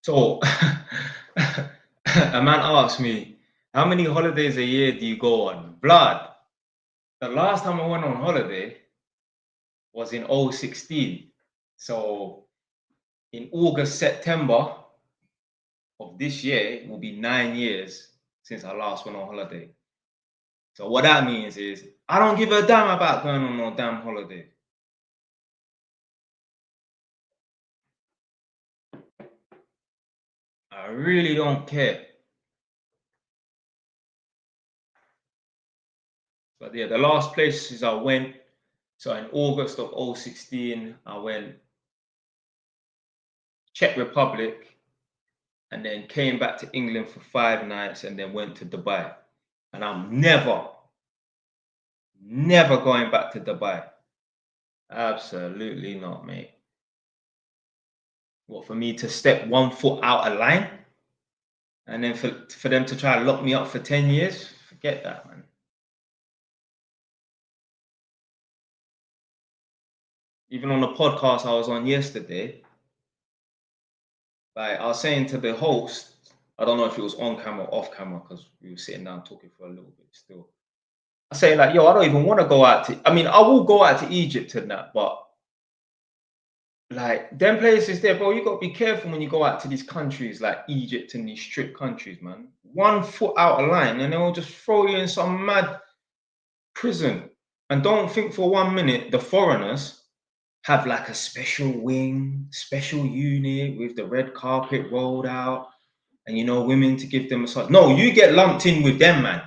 So a man asked me, how many holidays a year do you go on? Blood. The last time I went on holiday was in 2016. So in August, September of this year, it will be 9 years since I last went on holiday. So what that means is I don't give a damn about going on no damn holiday. I really don't care. But yeah, the last places I went, so in August of 2016, I went Czech Republic and then came back to England for 5 nights and then went to Dubai. And I'm never going back to Dubai. Absolutely not, mate. What, for me to step 1 foot out of line and then for them to try to lock me up for 10 years? Forget that, man. Even on the podcast I was on yesterday, like I was saying to the host, I don't know if it was on camera or off camera because we were sitting down talking for a little bit still. I say like, yo, I don't even want to go out to, I mean, I will go out to Egypt and that, but like them places there, bro, you got to be careful when you go out to these countries like Egypt and these strict countries, man. 1 foot out of line and they'll just throw you in some mad prison. And don't think for 1 minute the foreigners have like a special wing, special unit with the red carpet rolled out and, you know, women to give them a massage. No, you get lumped in with them, man.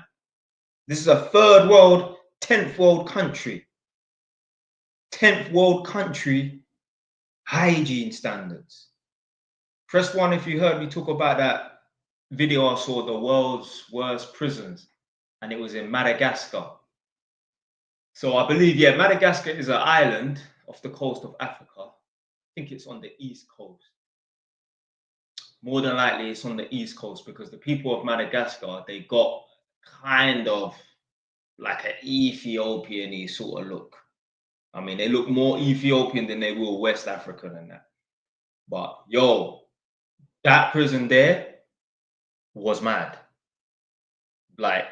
This is a 3rd world, 10th world country. 10th world country hygiene standards. Press 1 if you heard me talk about that video I saw, the world's worst prisons, and it was in Madagascar. So I believe, yeah, Madagascar is an island off the coast of Africa. I think it's on the east coast. More than likely it's on the east coast because the people of Madagascar, they got kind of like an Ethiopian-y sort of look. I mean, they look more Ethiopian than they will West African and that. But yo, that prison there was mad. Like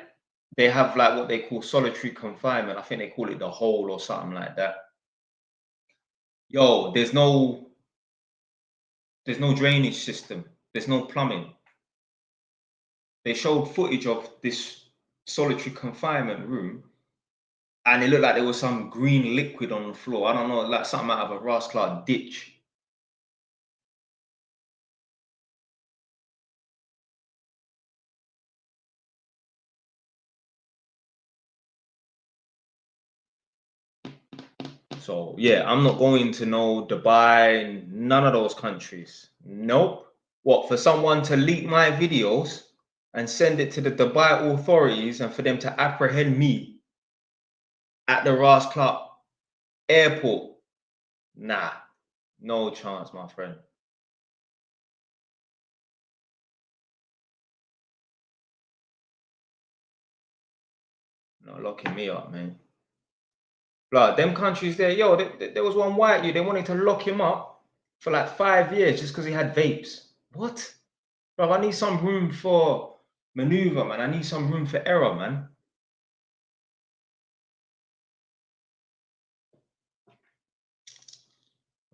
they have like what they call solitary confinement. I think they call it the hole or something like that. Yo, there's no drainage system. There's no plumbing. They showed footage of this solitary confinement room and it looked like there was some green liquid on the floor. I don't know, like something out of a Ross Clark ditch. So yeah, I'm not going to no Dubai, none of those countries. Nope. What, for someone to leak my videos and send it to the Dubai authorities and for them to apprehend me at the Ross Clark airport? Nah, no chance, my friend. Not locking me up, man. Blood, them countries there, yo, there was one white dude, they wanted to lock him up for like 5 years just because he had vapes. What? Bro, I need some room for maneuver, man. I need some room for error, man.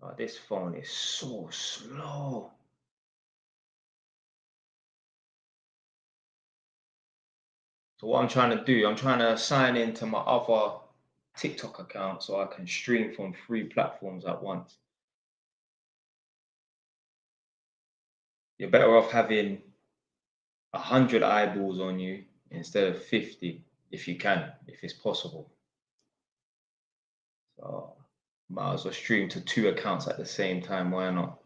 Oh, this phone is so slow. So what I'm trying to do, I'm trying to sign into my other TikTok account so I can stream from 3 platforms at once. You're better off having 100 eyeballs on you instead of 50 if you can, if it's possible. So might as well stream to 2 accounts at the same time, why not?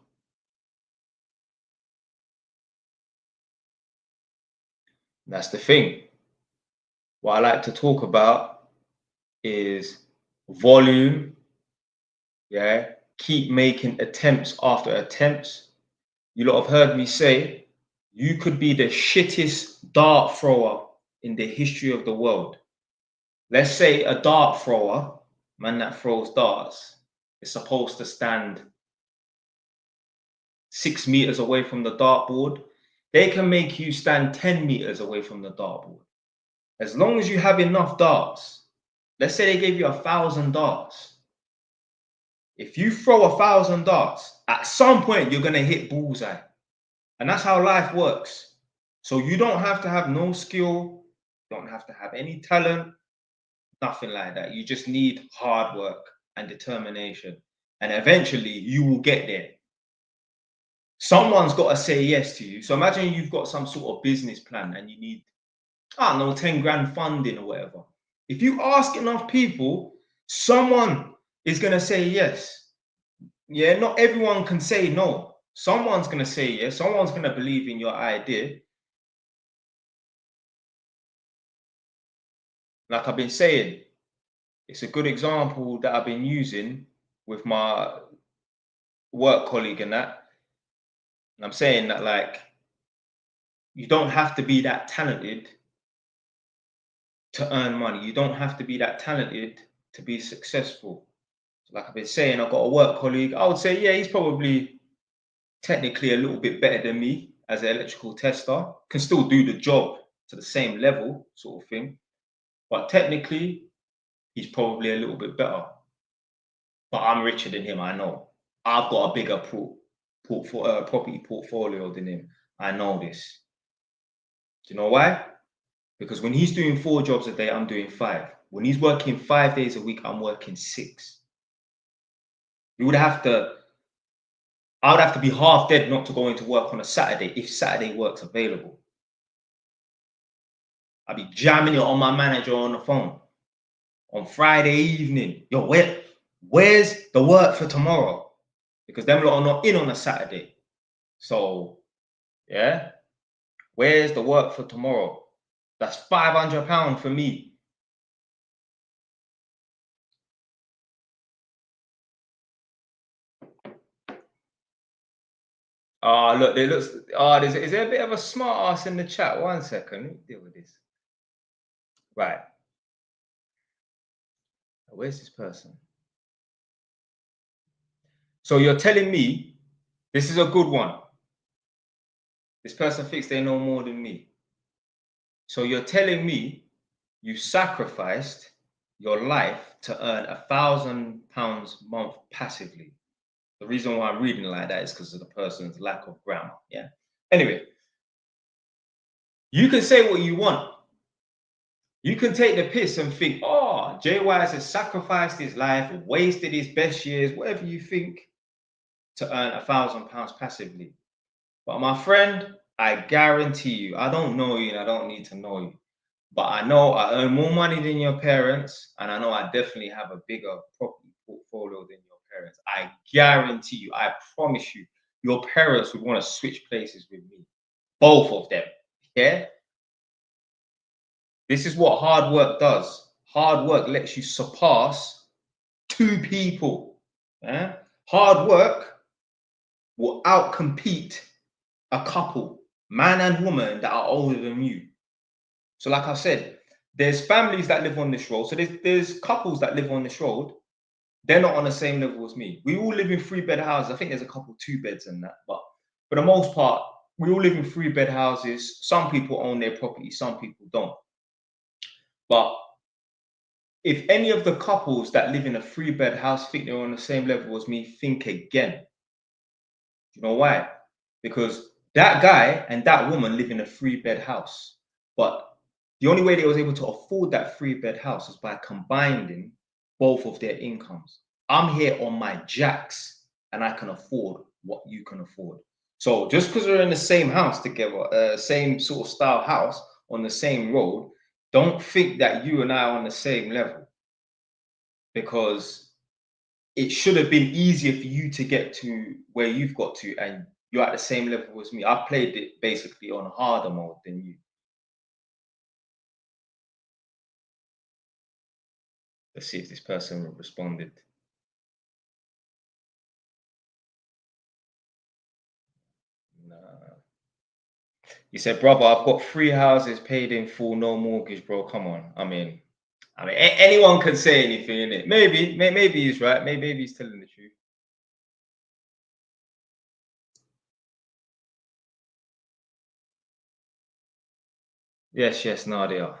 That's the thing. What I like to talk about is volume, yeah? Keep making attempts after attempts. You lot have heard me say, you could be the shittest dart thrower in the history of the world. Let's say a dart thrower, man that throws darts, is supposed to stand 6 meters away from the dartboard. They can make you stand 10 meters away from the dartboard. As long as you have enough darts, let's say they gave you 1,000 darts. If you throw 1,000 darts, at some point you're going to hit bullseye. And that's how life works. So you don't have to have no skill, don't have to have any talent, nothing like that. You just need hard work and determination. And eventually you will get there. Someone's got to say yes to you. So imagine you've got some sort of business plan and you need, I don't know, 10 grand funding or whatever. If you ask enough people, someone is going to say yes. Yeah, not everyone can say no. Someone's going to say yes. Someone's going to believe in your idea. Like I've been saying, it's a good example that I've been using with my work colleague and that. And I'm saying that, like, you don't have to be that talented to earn money. You don't have to be that talented to be successful. Like I've been saying, I've got a work colleague. I would say, yeah, he's probably technically a little bit better than me as an electrical tester. Can still do the job to the same level, sort of thing. But technically, he's probably a little bit better. But I'm richer than him, I know. I've got a bigger property portfolio than him. I know this. Do you know why? Because when he's doing 4 jobs a day, I'm doing 5. When he's working 5 days a week, I'm working 6. I would have to be half dead not to go into work on a Saturday if Saturday work's available. I'd be jamming it on my manager on the phone on Friday evening. Yo, where's the work for tomorrow? Because them lot are not in on a Saturday. So, yeah, where's the work for tomorrow? That's £500 for me. Oh, look, is there a bit of a smart ass in the chat? 1 second, let me deal with this. Right. Where's this person? So you're telling me, this is a good one. This person thinks they know more than me. So you're telling me you sacrificed your life to earn £1,000 a month passively. The reason why I'm reading like that is because of the person's lack of grammar. Yeah. Anyway, you can say what you want. You can take the piss and think, oh, Jay Wise has sacrificed his life, wasted his best years, whatever you think, to earn £1,000 passively. But my friend, I guarantee you, I don't know you and I don't need to know you, but I know I earn more money than your parents, and I know I definitely have a bigger property portfolio than your parents. I guarantee you, I promise you, your parents would want to switch places with me. Both of them. Yeah? This is what hard work does. Hard work lets you surpass 2 people. Yeah? Hard work will outcompete a couple, man and woman, that are older than you. So like I said, there's families that live on this road. So there's couples that live on this road. They're not on the same level as me. We all live in 3-bed houses. I think there's a couple 2 beds and that, but for the most part, we all live in 3-bed houses. Some people own their property, some people don't. But if any of the couples that live in a 3-bed house think they're on the same level as me, think again. You know why? Because that guy and that woman live in a 3-bed house. But the only way they was able to afford that 3-bed house is by combining both of their incomes. I'm here on my jacks and I can afford what you can afford. So just because we're in the same house together, same sort of style house on the same road, don't think that you and I are on the same level, because it should have been easier for you to get to where you've got to, and you're at the same level as me. I played it basically on harder mode than you. Let's see if this person responded. Nah. He said, brother, I've got 3 houses paid in full, no mortgage, bro. Come on. I mean, anyone can say anything, innit? Maybe he's right. Maybe he's telling the truth. Yes, yes, Nadia.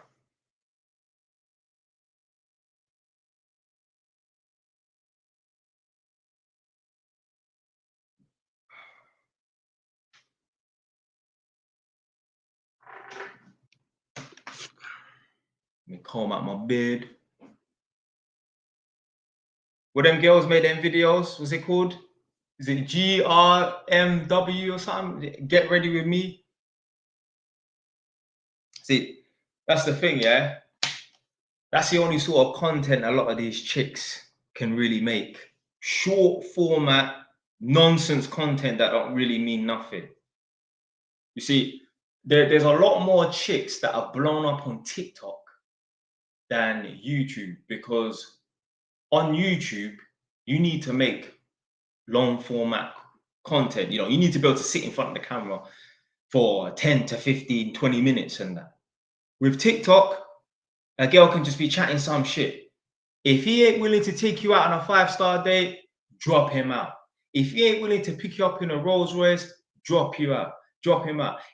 Let me comb out my beard. What them girls made them videos? What's it called? Is it GRMW or something? Get ready with me. See, that's the thing, yeah. That's the only sort of content a lot of these chicks can really make. Short format, nonsense content that don't really mean nothing. You see, there's a lot more chicks that are blown up on TikTok than YouTube, because on YouTube, you need to make long format content. You know, you need to be able to sit in front of the camera for 10 to 15, 20 minutes and that. With TikTok, a girl can just be chatting some shit. If he ain't willing to take you out on a 5-star date, drop him out. If he ain't willing to pick you up in a Rolls Royce, drop him out.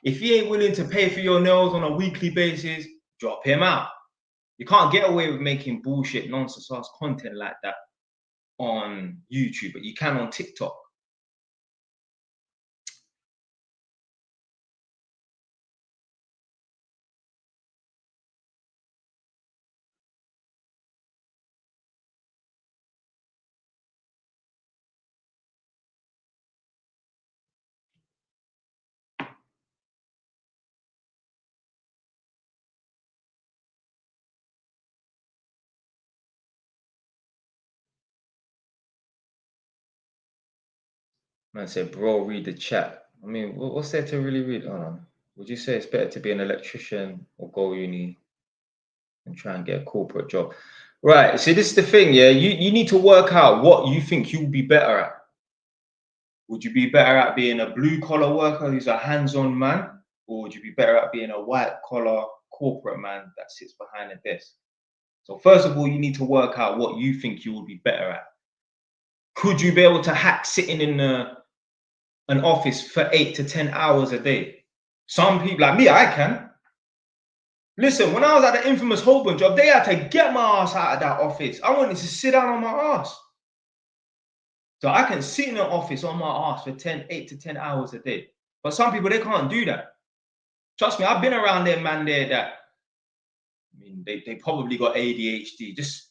If he ain't willing to pay for your nails on a weekly basis, drop him out. You can't get away with making bullshit, nonsense ass content like that on YouTube, but you can on TikTok. Man said, bro, read the chat. I mean, what's there to really read? Hold on. Would you say it's better to be an electrician or go uni and try and get a corporate job? Right. See, this is the thing, yeah. You need to work out what you think you'll be better at. Would you be better at being a blue collar worker who's a hands-on man? Or would you be better at being a white collar corporate man that sits behind a desk? So first of all, you need to work out what you think you would be better at. Could you be able to hack sitting in an office for 8 to 10 hours a day? Some people like me, I can. Listen, when I was at the infamous Holborn job, they had to get my ass out of that office. I wanted to sit down on my ass. So I can sit in an office on my ass for 8 to 10 hours a day. But some people, they can't do that. Trust me, I've been around them man there that, I mean, they probably got ADHD. Just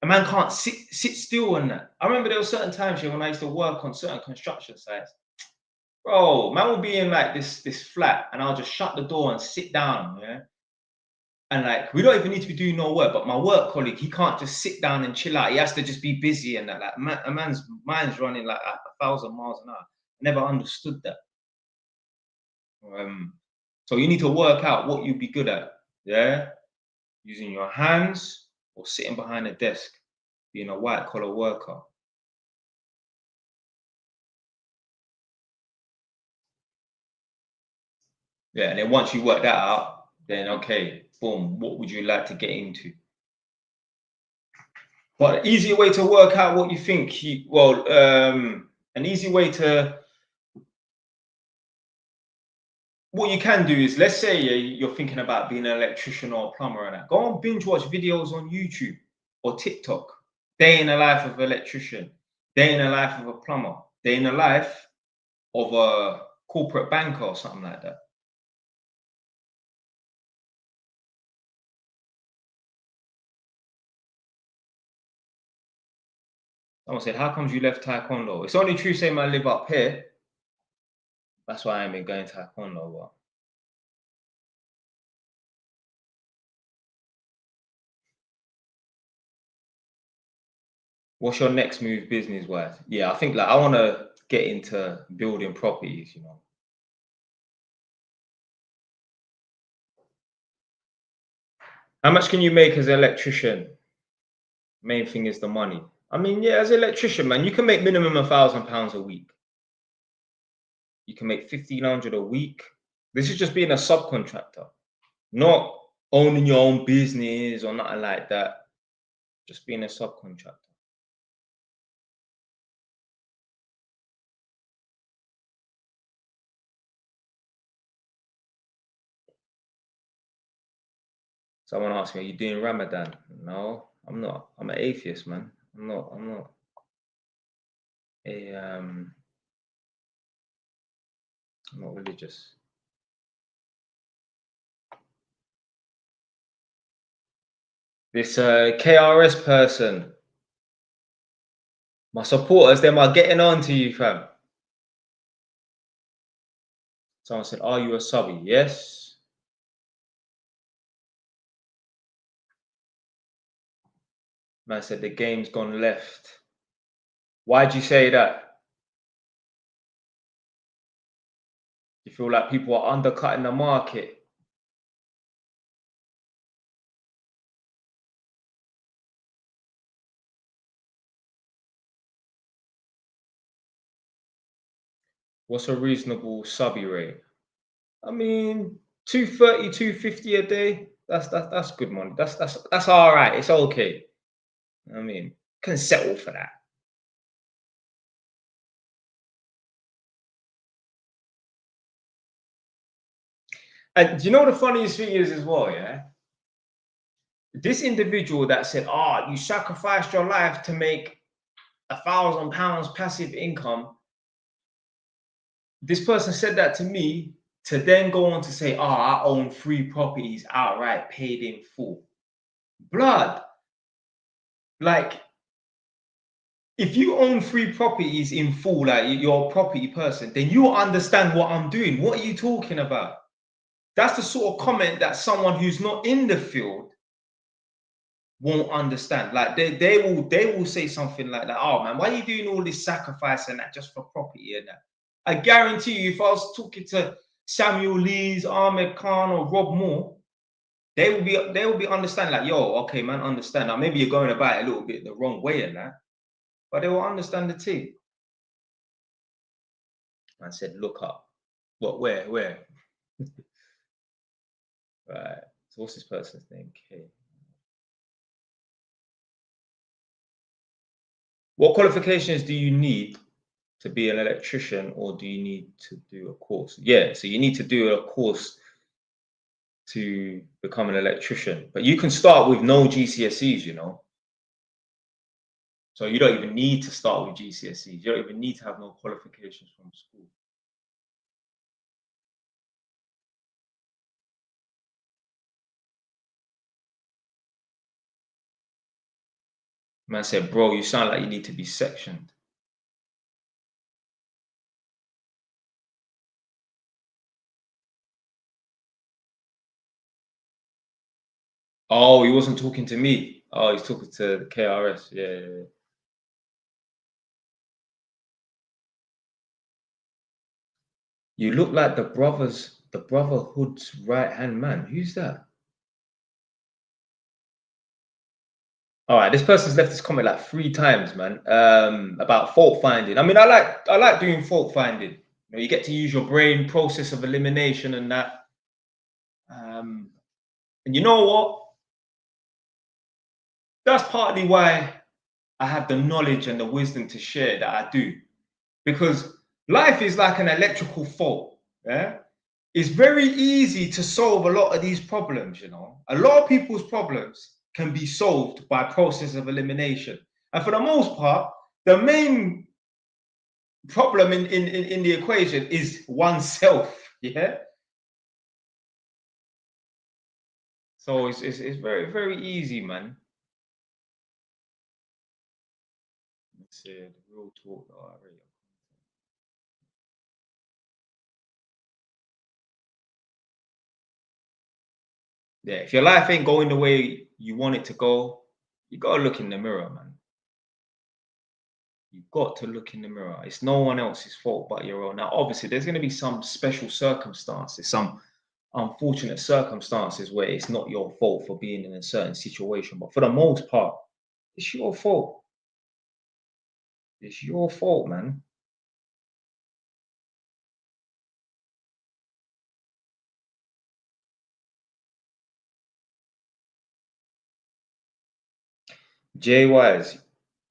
a man can't sit still on that. I remember there were certain times here when I used to work on certain construction sites. Bro, man will be in like this flat, and I'll just shut the door and sit down, yeah. And like, we don't even need to be doing no work, but my work colleague, he can't just sit down and chill out. He has to just be busy and that. Like, a man's mind's running like 1,000 miles an hour. I never understood that. So you need to work out what you'd be good at, yeah? Using your hands or sitting behind a desk, being a white collar worker. Yeah, and then once you work that out, then okay, boom, what would you like to get into? But an easier way to work out what you think, an easy way to, what you can do is, let's say you're thinking about being an electrician or a plumber and that. Go and binge watch videos on YouTube or TikTok. Day in the life of an electrician, day in the life of a plumber, day in the life of a corporate banker or something like that. Someone said, how comes you left Taekwondo? It's only true saying I live up here. That's why I ain't been going Taekwondo. But what's your next move business wise? Yeah, I think like I want to get into building properties, you know. How much can you make as an electrician? Main thing is the money. I mean, yeah, as an electrician, man, you can make minimum £1,000 a week. You can make 1,500 a week. This is just being a subcontractor, not owning your own business or nothing like that. Just being a subcontractor. Someone asked me, "Are you doing Ramadan?" No, I'm not. I'm an atheist, man. I'm not a I'm not religious. This KRS person, my supporters, them are getting on to you, fam. Someone said, "Are you a subby?" Yes. Man said the game's gone left. Why'd you say that? You feel like people are undercutting the market? What's a reasonable subby rate? I mean, 230, 250 a day. That's good money. That's all right. It's okay. I mean, can settle for that. And you know the funniest thing is as well, yeah? This individual that said, "Oh, you sacrificed your life to make £1,000 passive income." This person said that to me to then go on to say, "Oh, I own 3 properties outright, paid in full." Blood, like if you own 3 properties in full, like you're a property person, then you understand what I'm doing. What are you talking about? That's the sort of comment that someone who's not in the field won't understand. Like they will say something like that. "Oh man, why are you doing all this sacrifice and that just for property and that?" I guarantee you, if I was talking to Samuel Lees, Ahmed Khan, or Rob Moore, they will be understanding like, "Yo, okay, man, understand." Now maybe you're going about it a little bit the wrong way and that, but they will understand the thing. I said, "Look up." What? Where? Right. So what's this person's name? K. What qualifications do you need to be an electrician, or do you need to do a course? Yeah, so you need to do a course to become an electrician, but you can start with no GCSEs, you know. So you don't even need to start with GCSEs. You don't even need to have no qualifications from school. Man said, "Bro, you sound like you need to be sectioned." Oh, he wasn't talking to me. Oh, he's talking to the KRS. Yeah. You look like the Brotherhood's right hand man. Who's that? All right, this person's left this comment like 3 times, man. About fault finding. I mean, I like doing fault finding. You know, you get to use your brain, process of elimination, and that. And you know what? That's partly why I have the knowledge and the wisdom to share that I do, because life is like an electrical fault. Yeah, it's very easy to solve a lot of these problems. You know, a lot of people's problems can be solved by process of elimination, and for the most part, the main problem in the equation is oneself. Yeah, so it's very very easy, man. Let's see the real talk. Oh, I really. Yeah, if your life ain't going the way you want it to go, you gotta look in the mirror, man. You've got to look in the mirror. It's no one else's fault but your own. Now, obviously, there's going to be some special circumstances, some unfortunate circumstances where it's not your fault for being in a certain situation. But for the most part, it's your fault. It's your fault, man. Jay Wise,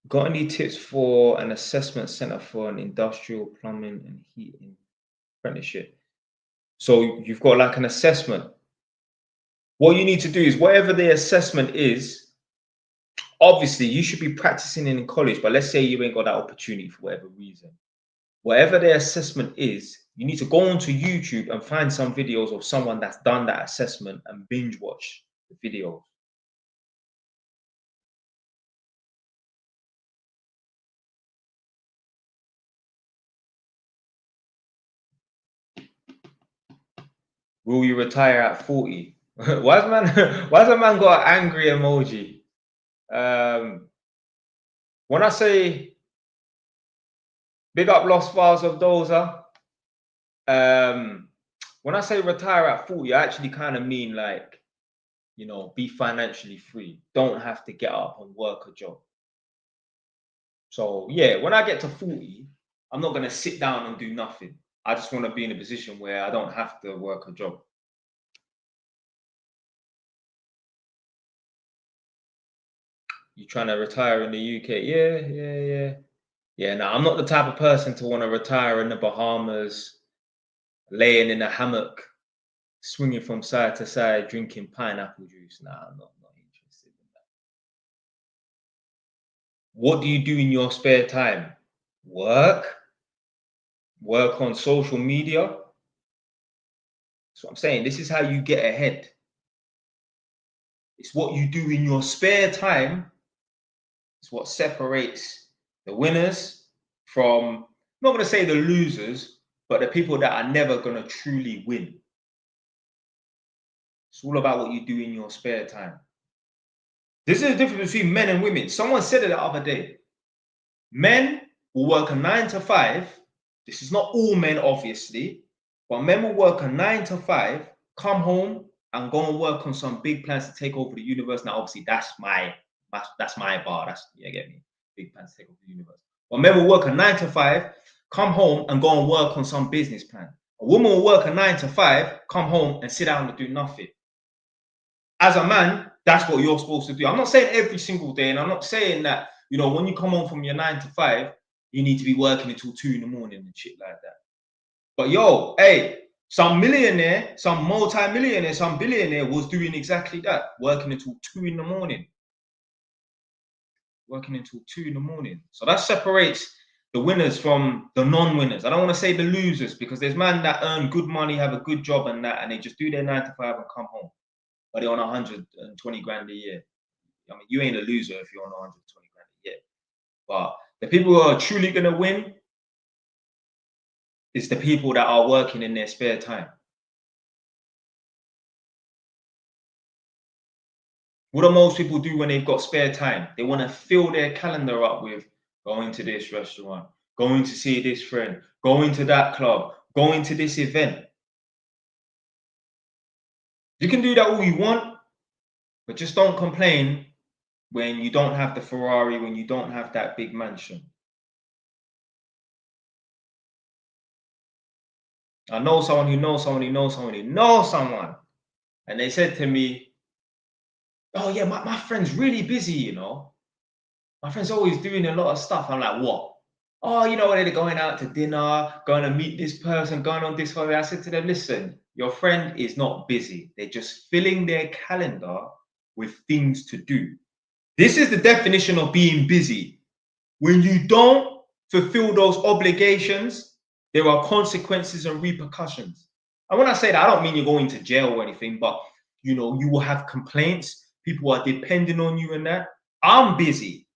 got any tips for an assessment center for an industrial plumbing and heating apprenticeship? So you've got like an assessment What you need to do is whatever the assessment is, obviously you should be practicing in college, but let's say you ain't got that opportunity for whatever reason. Whatever the assessment is, you need to go onto YouTube and find some videos of someone that's done that assessment and binge watch the videos. Will you retire at 40? Why's a man got an angry emoji? When I say big up Lost Files of Dozer, when I say retire at 40, I actually kind of mean like, you know, be financially free. Don't have to get up and work a job. So yeah, when I get to 40, I'm not gonna sit down and do nothing. I just want to be in a position where I don't have to work a job. You trying to retire in the UK? Yeah. No, I'm not the type of person to want to retire in the Bahamas, laying in a hammock, swinging from side to side, drinking pineapple juice. Nah, I'm not interested in that. What do you do in your spare time? Work? Work on social media? That's what I'm saying. This is how you get ahead. It's what you do in your spare time. It's what separates the winners from, I'm not going to say the losers, but the people that are never going to truly win. It's all about what you do in your spare time. This is the difference between men and women. Someone said it the other day. Men will work a 9 to 5. This is not all men, obviously, but men will work a 9 to 5, come home and go and work on some big plans to take over the universe. Now, obviously, that's my bar. That's, you get me? Big plans to take over the universe. But men will work a 9 to 5, come home and go and work on some business plan. A woman will work a 9 to 5, come home and sit down and do nothing. As a man, that's what you're supposed to do. I'm not saying every single day, and I'm not saying that, you know, when you come home from your 9 to 5, you need to be working until 2 in the morning and shit like that. But yo, hey, some millionaire, some multi-millionaire, some billionaire was doing exactly that, working until 2 in the morning. Working until 2 in the morning. So that separates the winners from the non-winners. I don't want to say the losers, because there's men that earn good money, have a good job and that, and they just do their 9 to 5 and come home. But they're on 120 grand a year. I mean, you ain't a loser if you're on 120 grand a year. But the people who are truly going to win is the people that are working in their spare time. What do most people do when they've got spare time? They want to fill their calendar up with going to this restaurant, going to see this friend, going to that club, going to this event. You can do that all you want, but just don't complain when you don't have the Ferrari, when you don't have that big mansion. I know someone who knows someone who knows someone who knows someone. And they said to me, oh yeah, my friend's really busy, you know. My friend's always doing a lot of stuff. I'm like, what? Oh, you know, they're going out to dinner, going to meet this person, going on this holiday. I said to them, listen, your friend is not busy. They're just filling their calendar with things to do. This is the definition of being busy. When you don't fulfill those obligations, there are consequences and repercussions. And when I say that, I don't mean you're going to jail or anything, but you know, you will have complaints. People are depending on you and that. I'm busy.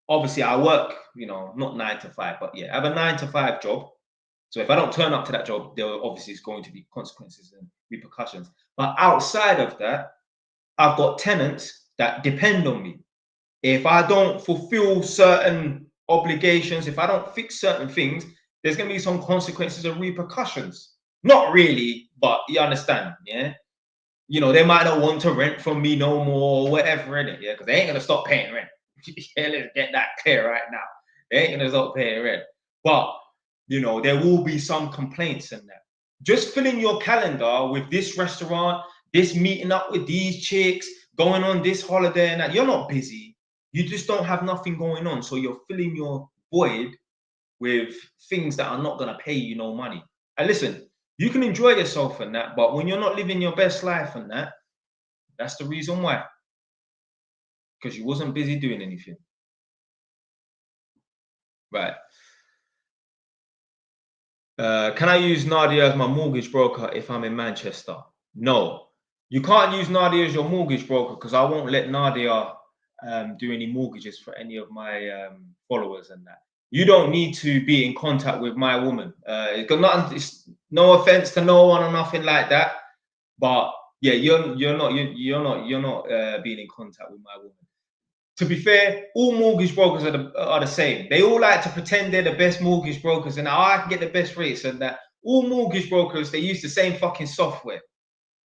Obviously, I work, you know, not 9 to 5, but yeah, I have a 9 to 5 job. So if I don't turn up to that job, there obviously is going to be consequences and repercussions. But outside of that, I've got tenants that depend on me. If I don't fulfill certain obligations, if I don't fix certain things, there's going to be some consequences and repercussions. Not really, but you understand, yeah? You know, they might not want to rent from me no more or whatever, innit? Yeah, because they ain't going to stop paying rent. Yeah, let's get that clear right now. They ain't going to stop paying rent. But, you know, there will be some complaints in that. Just filling your calendar with this restaurant, this meeting up with these chicks, going on this holiday and that, you're not busy. You just don't have nothing going on. So you're filling your void with things that are not going to pay you no money. And listen, You can enjoy yourself and that, but when you're not living your best life and that, that's the reason why. Because you wasn't busy doing anything. Right. Can I use Nadia as my mortgage broker if I'm in Manchester? No. You can't use Nadia as your mortgage broker because I won't let Nadia do any mortgages for any of my followers and that. You don't need to be in contact with my woman. It's got nothing. It's no offense to no one or nothing like that. But yeah, you're not being in contact with my woman. To be fair, all mortgage brokers are the same. They all like to pretend they're the best mortgage brokers and I can get the best rates and that. All mortgage brokers, they use the same fucking software.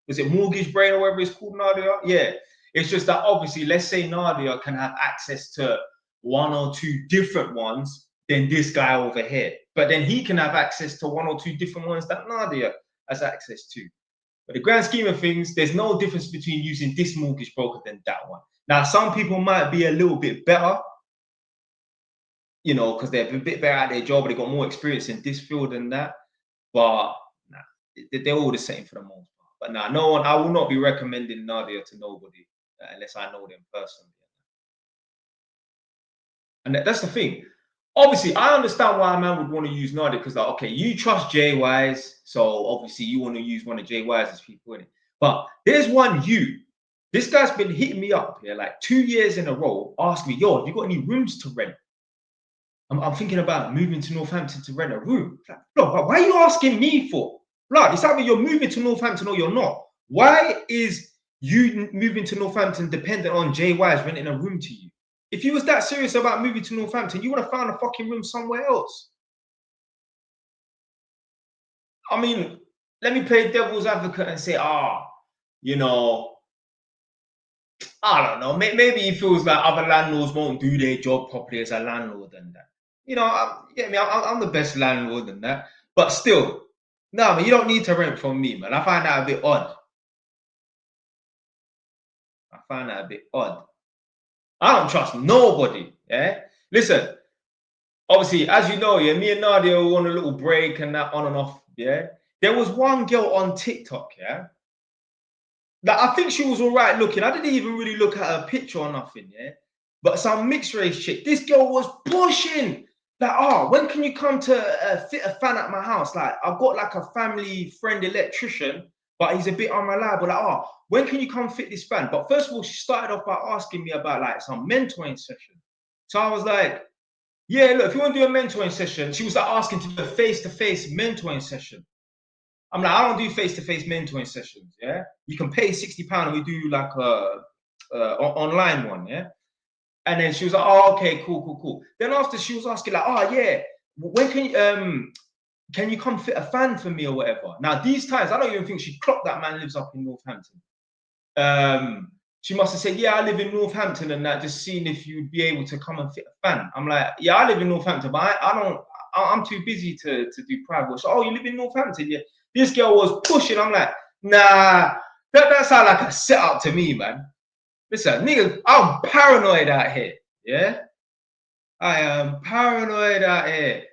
Is it Mortgage Brain or whatever it's called, Nadia? Yeah. It's just that obviously, let's say Nadia can have access to one or two different ones than this guy over here. But then he can have access to one or two different ones that Nadia has access to. But the grand scheme of things, there's no difference between using this mortgage broker than that one. Now, some people might be a little bit better, you know, because they're a bit better at their job, but they got more experience in this field than that. But nah, they're all the same for the most part. But nah, no one, I will not be recommending Nadia to nobody unless I know them personally. And that's the thing. Obviously, I understand why a man would want to use Nadia because, like, okay, you trust JYs, so obviously you want to use one of JY's people in it. But there's one you. This guy's been hitting me up here like 2 years in a row, asking me, yo, have you got any rooms to rent? I'm thinking about moving to Northampton to rent a room. Like, bro, why are you asking me for? Blood, it's either you're moving to Northampton or you're not. Why is you moving to Northampton dependent on JY's renting a room to you? If you was that serious about moving to Northampton, you would have found a fucking room somewhere else. I mean, let me play devil's advocate and say, you know, I don't know. Maybe he feels like other landlords won't do their job properly as a landlord and that. You know, I'm the best landlord and that. But still, no, man, you don't need to rent from me, man. I find that a bit odd. I find that a bit odd. I don't trust nobody. Yeah. Listen, obviously, as you know, yeah, me and Nadia were on a little break and that on and off. Yeah. There was one girl on TikTok, yeah. Like, I think she was all right looking. I didn't even really look at her picture or nothing, yeah. But some mixed race chick, this girl was pushing. Like, when can you come to fit a fan at my house? Like, I've got like a family friend electrician, but he's a bit unreliable. Like, when can you come fit this fan? But first of all, she started off by asking me about like some mentoring session. So I was like, yeah, look, if you want to do a mentoring session, she was like asking to do a face-to-face mentoring session. I'm like, I don't do face-to-face mentoring sessions. Yeah, you can pay £60 and we do like a online one. Yeah, and then she was like, oh, okay, cool. Then after she was asking like, yeah, when can you come fit a fan for me or whatever? Now these times, I don't even think she clocked that man lives up in Northampton. She must have said, yeah, I live in Northampton and that, just seeing if you'd be able to come and fit a fan. I'm like, yeah, I live in Northampton, but I'm too busy to do private work. So, you live in Northampton? Yeah. This girl was pushing. I'm like, nah, that sounds like a setup to me, man. Listen, nigga, I'm paranoid out here. Yeah? I am paranoid out here.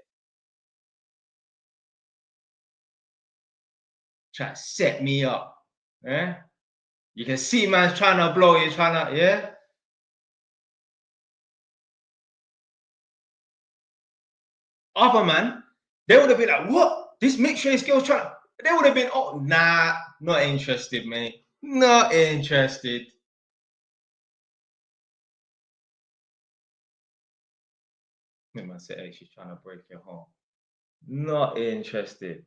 Trying to set me up. Yeah? You can see man's trying to blow you, yeah? Other man, they would have been like, what? This mixed race girl's trying to, they would have been, oh, nah, not interested, mate. Not interested. Me man said, hey, she's trying to break your heart. Not interested.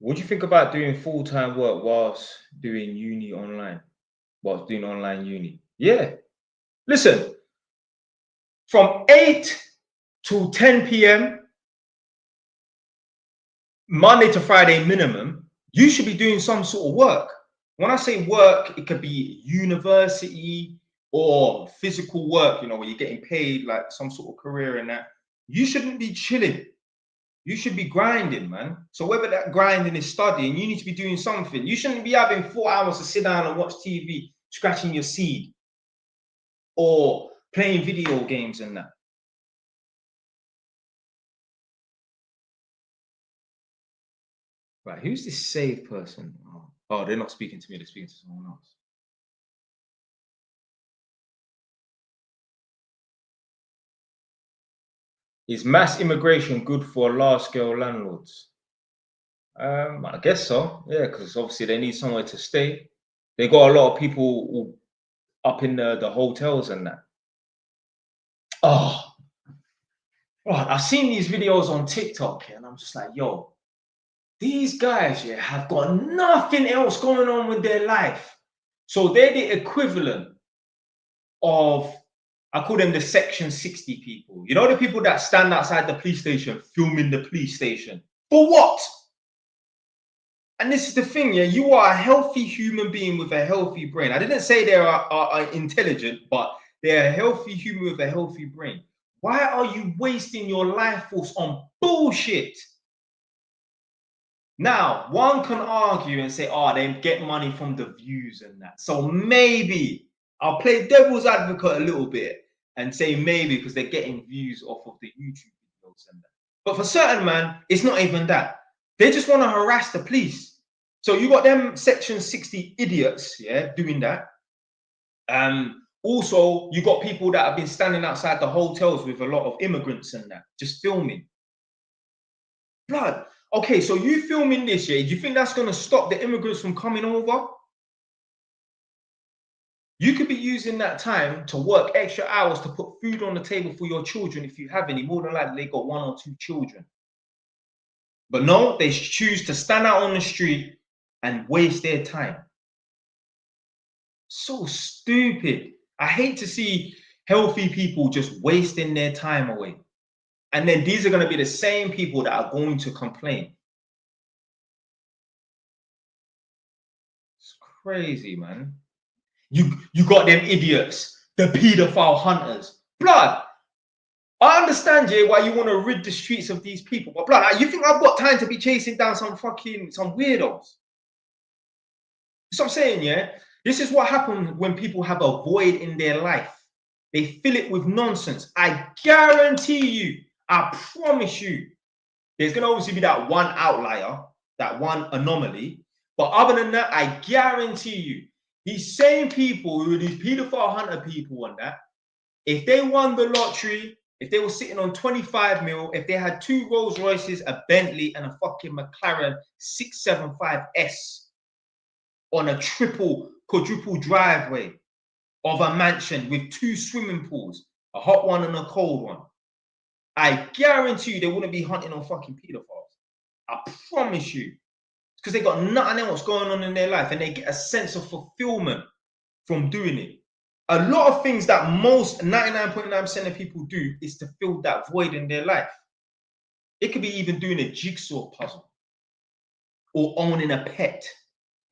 What do you think about doing full-time work whilst doing uni online? Whilst doing online uni? Yeah. Listen, from 8 to 10 p.m., Monday to Friday minimum, you should be doing some sort of work. When I say work, it could be university or physical work, you know, where you're getting paid like some sort of career and that. You shouldn't be chilling. You should be grinding, man. So whether that grinding is studying, you need to be doing something. You shouldn't be having 4 hours to sit down and watch TV, scratching your seed, or playing video games and that. Right, who's this save person? Oh, they're not speaking to me, they're speaking to someone else. Is mass immigration good for large-scale landlords? I guess so. Yeah, because obviously they need somewhere to stay. They got a lot of people up in the hotels and that. Oh, right. I've seen these videos on TikTok, and I'm just like, yo, these guys, yeah, have got nothing else going on with their life. So they're the equivalent of, I call them the Section 60 people. You know, the people that stand outside the police station filming the police station. For what? And this is the thing, yeah, you are a healthy human being with a healthy brain. I didn't say they are intelligent, but they're a healthy human with a healthy brain. Why are you wasting your life force on bullshit? Now, one can argue and say, oh, they get money from the views and that. So maybe I'll play devil's advocate a little bit and say maybe because they're getting views off of the YouTube videos and that. But for certain, man, it's not even that. They just want to harass the police. So you got them Section 60 idiots, yeah, doing that. Also, you got people that have been standing outside the hotels with a lot of immigrants and that, just filming. Blood. Okay, so you filming this, yeah? Do you think that's going to stop the immigrants from coming over? You could be using that time to work extra hours to put food on the table for your children if you have any. More than likely, they got 1 or 2 children. But no, they choose to stand out on the street and waste their time. So stupid. I hate to see healthy people just wasting their time away. And then these are going to be the same people that are going to complain. It's crazy, man. You got them idiots, the pedophile hunters. Blood. I understand, yeah, why you want to rid the streets of these people. But blood, you think I've got time to be chasing down some weirdos? That's what I'm saying, yeah? This is what happens when people have a void in their life. They fill it with nonsense. I guarantee you, I promise you, there's going to obviously be that one outlier, that one anomaly. But other than that, I guarantee you, these same people who are these pedophile hunter people and that, if they won the lottery, if they were sitting on 25 mil, if they had 2 Rolls Royces, a Bentley, and a fucking McLaren 675S on a quadruple driveway of a mansion with 2 swimming pools, a hot one and a cold one, I guarantee you they wouldn't be hunting on fucking pedophiles. I promise you. Because they got nothing else going on in their life and they get a sense of fulfillment from doing it. A lot of things that most 99.9% of people do is to fill that void in their life. It could be even doing a jigsaw puzzle or owning a pet.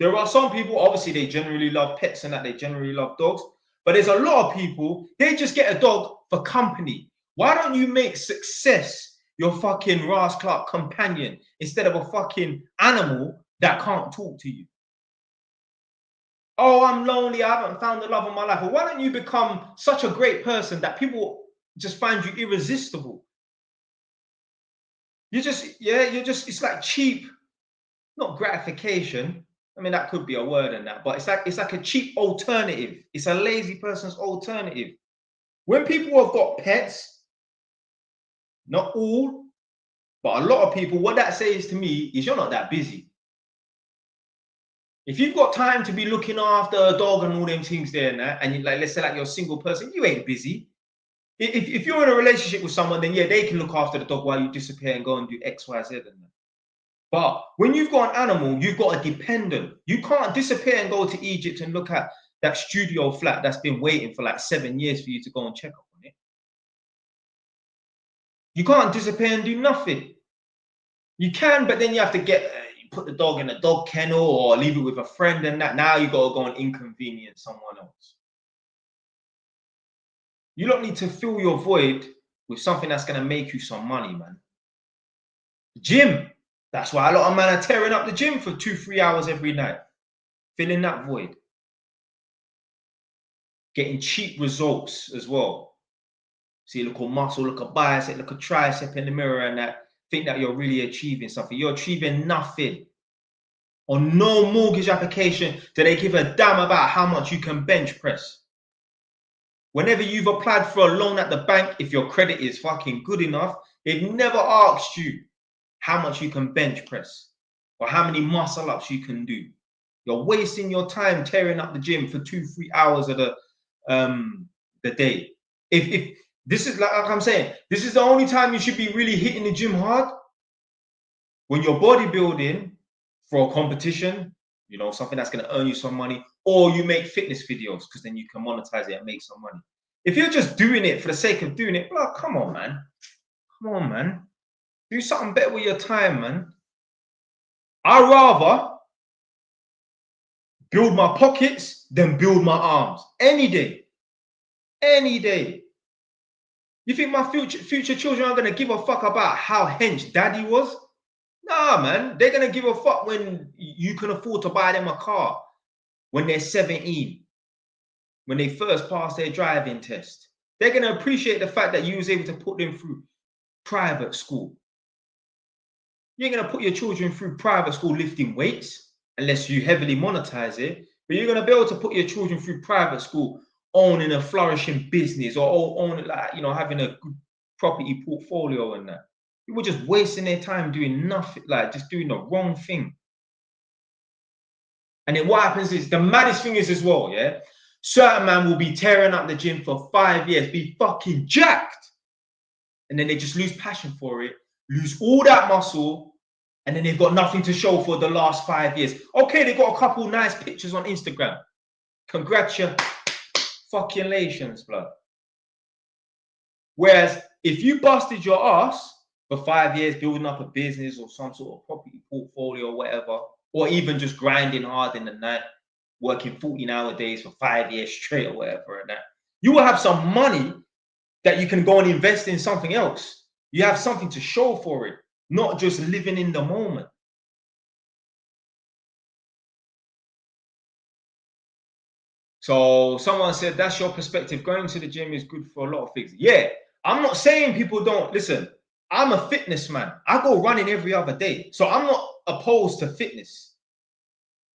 There are some people, obviously, they generally love pets and that they generally love dogs. But there's a lot of people, they just get a dog for company. Why don't you make success your fucking Ras Clark companion instead of a fucking animal that can't talk to you? Oh, I'm lonely. I haven't found the love of my life. Well, why don't you become such a great person that people just find you irresistible? It's like cheap, not gratification. I mean, that could be a word in that, but it's like a cheap alternative. It's a lazy person's alternative. When people have got pets, not all, but a lot of people, what that says to me is you're not that busy. If you've got time to be looking after a dog and all them things there and that, and you like, let's say like you're a single person, you ain't busy. If you're in a relationship with someone, then yeah, they can look after the dog while you disappear and go and do X, Y, Z and that. But when you've got an animal, you've got a dependent. You can't disappear and go to Egypt and look at that studio flat that's been waiting for like 7 years for you to go and check up on it. You can't disappear and do nothing. You can, but then you have to put the dog in a dog kennel or leave it with a friend and that. Now you got to go and inconvenience someone else. You don't need to fill your void with something that's going to make you some money, man. Gym. That's why a lot of men are tearing up the gym for 2-3 hours every night, filling that void. Getting cheap results as well. See, look at muscle, look at bicep, look at tricep in the mirror and that. Think that you're really achieving something. You're achieving nothing. On no mortgage application do they give a damn about how much you can bench press. Whenever you've applied for a loan at the bank, if your credit is fucking good enough, they've never asked you how much you can bench press or how many muscle ups you can do. You're wasting your time tearing up the gym for 2-3 hours of the day. If this is like I'm saying, this is the only time you should be really hitting the gym hard, when you're bodybuilding for a competition, you know, something that's going to earn you some money, or you make fitness videos because then you can monetize it and make some money. If you're just doing it for the sake of doing it, well, come on, man. Come on, man. Do something better with your time, man. I'd rather build my pockets than build my arms. Any day. Any day. You think my future children are going to give a fuck about how hench daddy was? Nah, man. They're going to give a fuck when you can afford to buy them a car when they're 17, when they first pass their driving test. They're going to appreciate the fact that you was able to put them through private school. You ain't going to put your children through private school lifting weights unless you heavily monetize it, but you're going to be able to put your children through private school owning a flourishing business or owning, like, you know, having a good property portfolio and that. People just wasting their time doing nothing, like just doing the wrong thing. And then what happens is, the maddest thing is as well, yeah, certain man will be tearing up the gym for 5 years, be fucking jacked, and then they just lose passion for it, lose all that muscle, and then they've got nothing to show for the last 5 years. Okay, they got a couple nice pictures on Instagram. Congratulations, blood. Whereas if you busted your ass for 5 years building up a business or some sort of property portfolio or whatever, or even just grinding hard in the night, working 14-hour days for 5 years straight or whatever, and that, you will have some money that you can go and invest in something else. You have something to show for it, not just living in the moment. So someone said, that's your perspective. Going to the gym is good for a lot of things. Yeah, I'm not saying people don't. Listen, I'm a fitness man. I go running every other day. So I'm not opposed to fitness.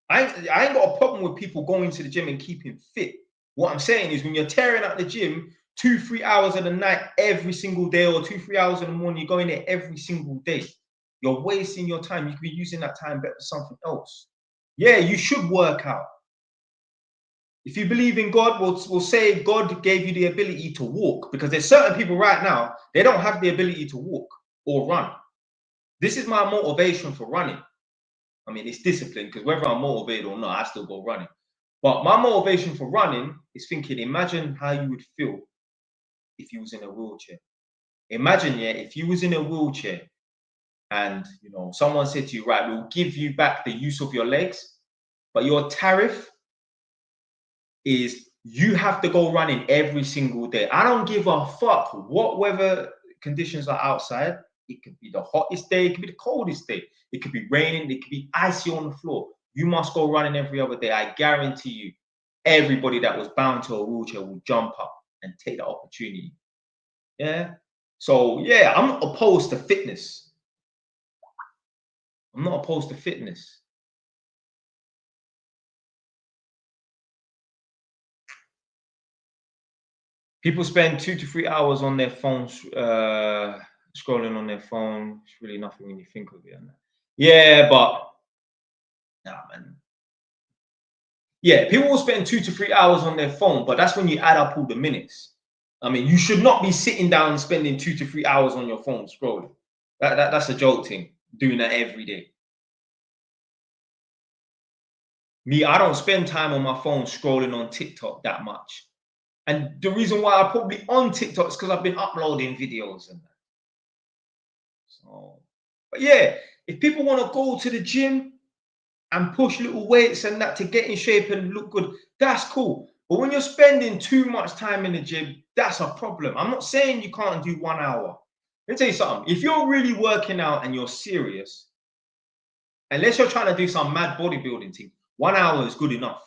I ain't got a problem with people going to the gym and keeping fit. What I'm saying is, when you're tearing up the gym 2-3 hours of the night every single day, or 2-3 hours in the morning, you're going there every single day, you're wasting your time. You could be using that time better for something else. Yeah, you should work out. If you believe in God, we'll say God gave you the ability to walk, because there's certain people right now, they don't have the ability to walk or run. This is my motivation for running. I mean, it's discipline, because whether I'm motivated or not, I still go running. But my motivation for running is thinking, imagine how you would feel if you was in a wheelchair. Imagine, yeah, if you was in a wheelchair and, you know, someone said to you, right, we'll give you back the use of your legs, but your tariff is you have to go running every single day. I don't give a fuck what weather conditions are outside. It could be the hottest day, it could be the coldest day, it could be raining, it could be icy on the floor. You must go running every other day. I guarantee you, everybody that was bound to a wheelchair will jump up and take the opportunity. Yeah. So yeah, I'm not opposed to fitness. I'm not opposed to fitness. People spend 2 to 3 hours on their phones, scrolling on their phone. It's really nothing when you think of it. Yeah, but nah, man. Yeah, people will spend 2 to 3 hours on their phone, but that's when you add up all the minutes. I mean, you should not be sitting down and spending 2 to 3 hours on your phone scrolling. That's a joke thing, doing that every day. Me, I don't spend time on my phone scrolling on TikTok that much. And the reason why I'm probably on TikTok is because I've been uploading videos and that. So, but yeah, if people want to go to the gym and push little weights and that to get in shape and look good, that's cool. But when you're spending too much time in the gym, that's a problem. I'm not saying you can't do 1 hour. Let me tell you something. If you're really working out and you're serious, unless you're trying to do some mad bodybuilding thing, 1 hour is good enough.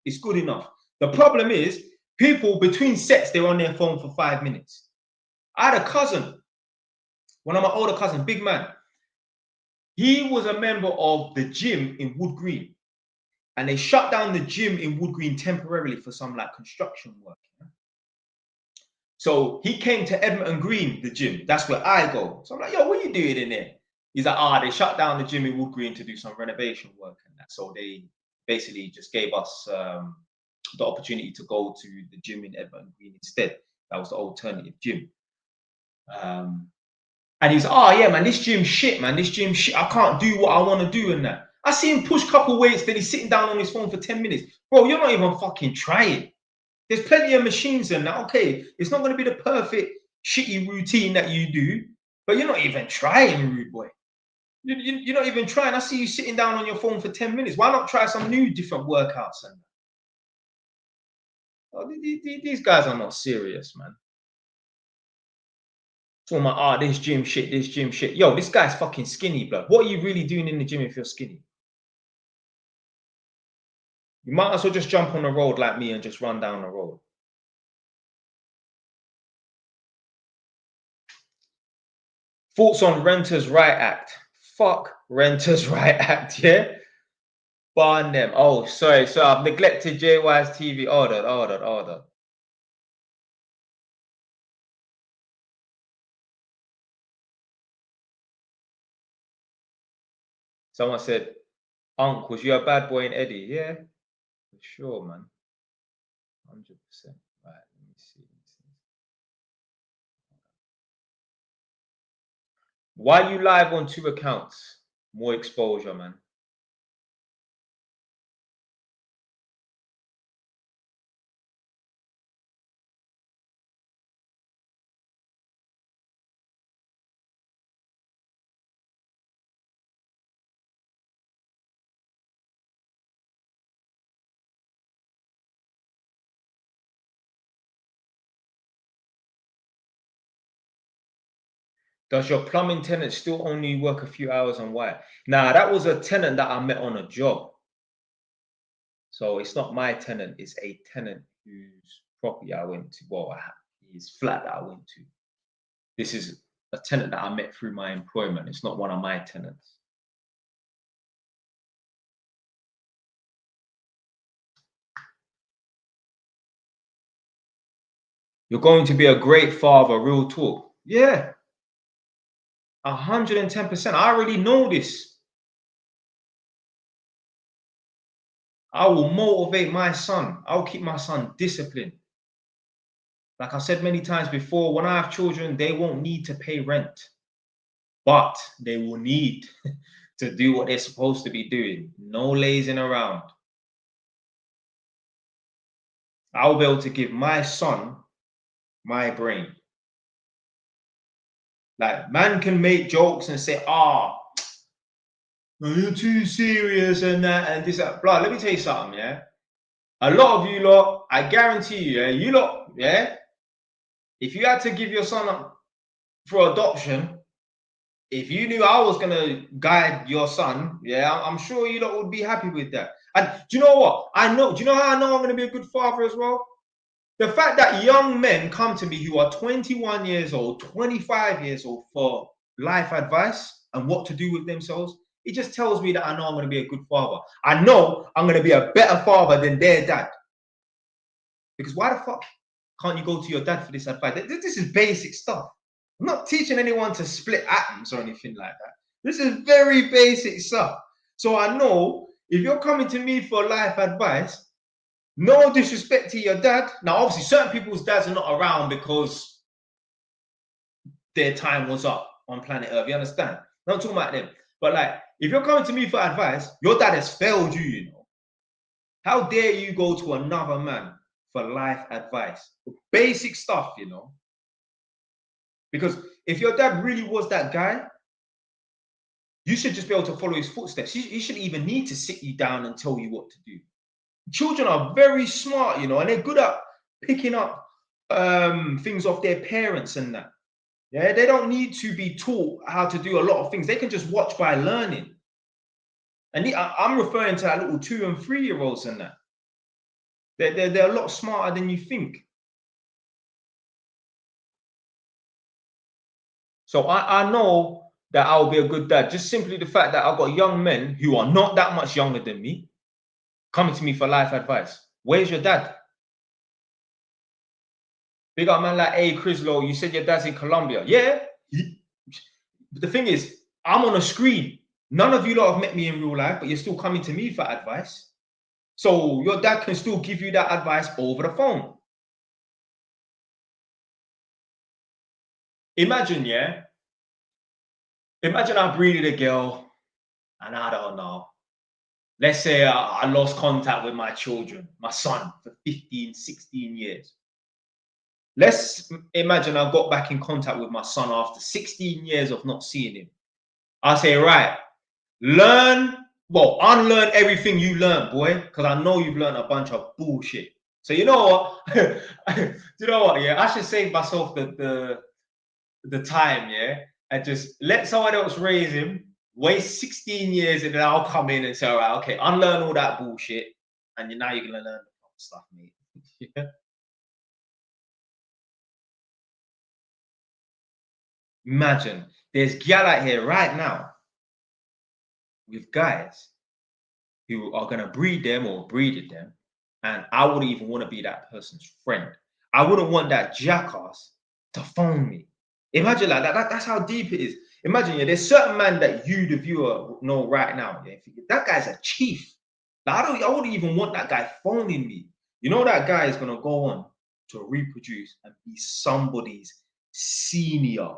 It's good enough. The problem is people between sets, they're on their phone for 5 minutes. I had a cousin, one of my older cousins, big man. He was a member of the gym in Wood Green. And they shut down the gym in Wood Green temporarily for some like construction work. So he came to Edmonton Green, the gym. That's where I go. So I'm like, yo, what are you doing in there? He's like, they shut down the gym in Wood Green to do some renovation work and that. So they basically just gave us the opportunity to go to the gym in Edmonton Green instead. That was the alternative gym. And he's like, yeah, man, this gym shit, man. This gym shit. I can't do what I want to do and that. I see him push a couple weights, then he's sitting down on his phone for 10 minutes. Bro, you're not even fucking trying. There's plenty of machines in that. Okay, it's not going to be the perfect shitty routine that you do, but you're not even trying, rude boy. You're not even trying. I see you sitting down on your phone for 10 minutes. Why not try some new different workouts? And these guys are not serious, man. Talking about, this gym shit, this gym shit. Yo, this guy's fucking skinny, blood. What are you really doing in the gym if you're skinny? You might as well just jump on the road like me and just run down the road. Thoughts on Renters' Right Act? Fuck Renters' Right Act, yeah? Ban them. Oh, sorry. So I've neglected JY's TV. Order. Someone said, Unc, was you a bad boy in Eddie? Yeah, for sure, man. 100%. Right, let me see. Why you live on 2 accounts? More exposure, man. Does your plumbing tenant still only work a few hours and why? Nah, that was a tenant that I met on a job. So it's not my tenant, it's a tenant whose property I went to. Well, his flat that I went to. This is a tenant that I met through my employment. It's not one of my tenants. You're going to be a great father, real talk. Yeah. 110%. I already know this. I will motivate my son. I'll keep my son disciplined. Like I said many times before, when I have children, they won't need to pay rent, but they will need to do what they're supposed to be doing. No lazing around. I'll be able to give my son my brain. Like, man can make jokes and say, you're too serious and that and this, that, blah. Let me tell you something, yeah? A lot of you lot, I guarantee you, yeah, you lot, yeah? If you had to give your son up for adoption, if you knew I was gonna guide your son, yeah, I'm sure you lot would be happy with that. And do you know what? Do you know how I know I'm gonna be a good father as well? The fact that young men come to me who are 21 years old, 25 years old for life advice and what to do with themselves, it just tells me that I know I'm gonna be a good father. I know I'm gonna be a better father than their dad. Because why the fuck can't you go to your dad for this advice? This is basic stuff. I'm not teaching anyone to split atoms or anything like that. This is very basic stuff. So I know if you're coming to me for life advice, no disrespect to your dad. Now, obviously, certain people's dads are not around because their time was up on planet Earth. You understand? I'm not talking about them. But like, if you're coming to me for advice, your dad has failed you, you know. How dare you go to another man for life advice? Basic stuff, you know. Because if your dad really was that guy, you should just be able to follow his footsteps. He shouldn't even need to sit you down and tell you what to do. Children are very smart, you know, and they're good at picking up things off their parents and that. Yeah, they don't need to be taught how to do a lot of things. They can just watch by learning. And I'm referring to that little 2 and 3-year-olds and that. They're a lot smarter than you think. So I know that I'll be a good dad. Just simply the fact that I've got young men who are not that much younger than me coming to me for life advice. Where's your dad? Big up man like, hey, Crislow, you said your dad's in Colombia. Yeah. But the thing is, I'm on a screen. None of you lot have met me in real life, but you're still coming to me for advice. So your dad can still give you that advice over the phone. Imagine, yeah. Imagine I breeded a girl and I don't know. Let's say I lost contact with my children, my son, for 15, 16 years. Let's imagine I got back in contact with my son after 16 years of not seeing him. I say, right, unlearn everything you learned, boy, because I know you've learned a bunch of bullshit. So you know what? You know what? Yeah, I should save myself the time, yeah, and just let someone else raise him, waste 16 years, and then I'll come in and say, all right, okay, unlearn all that bullshit, and now you're gonna learn the stuff, mate. Yeah. Imagine there's gal out here right now with guys who are gonna breed them or breeded them, and I wouldn't even want to be that person's friend. I wouldn't want that jackass to phone me. Imagine like that. That's how deep it is. Imagine, yeah, there's certain man that you, the viewer, know right now. Yeah, that guy's a chief. Like, I wouldn't even want that guy phoning me. You know that guy is gonna go on to reproduce and be somebody's senior.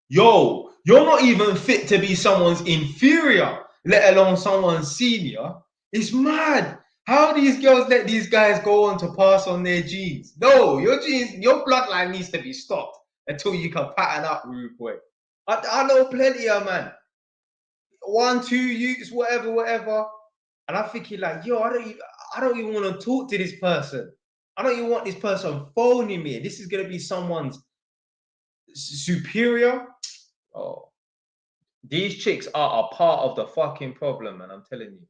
Yo, you're not even fit to be someone's inferior, let alone someone's senior. It's mad. How these girls let these guys go on to pass on their genes? No, your genes, your bloodline needs to be stopped until you can pattern up, rude boy. I know plenty of man. 1, 2 youths, whatever. And I'm thinking like, yo, I don't even want to talk to this person. I don't even want this person phoning me. This is gonna be someone's superior. Oh, these chicks are a part of the fucking problem, man. I'm telling you.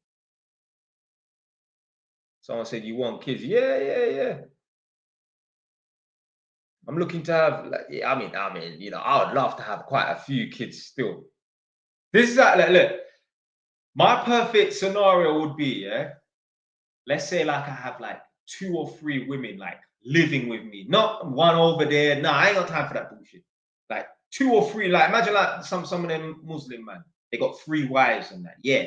Someone said you want kids. Yeah. I'm looking to have, like, yeah, I mean, you know, I would love to have quite a few kids still. This is like, look, my perfect scenario would be, yeah, let's say like I have like 2 or 3 women like living with me, not one over there. No, I ain't got time for that bullshit. Like 2 or 3, like imagine like some of them Muslim man, they got 3 wives and that. Yeah,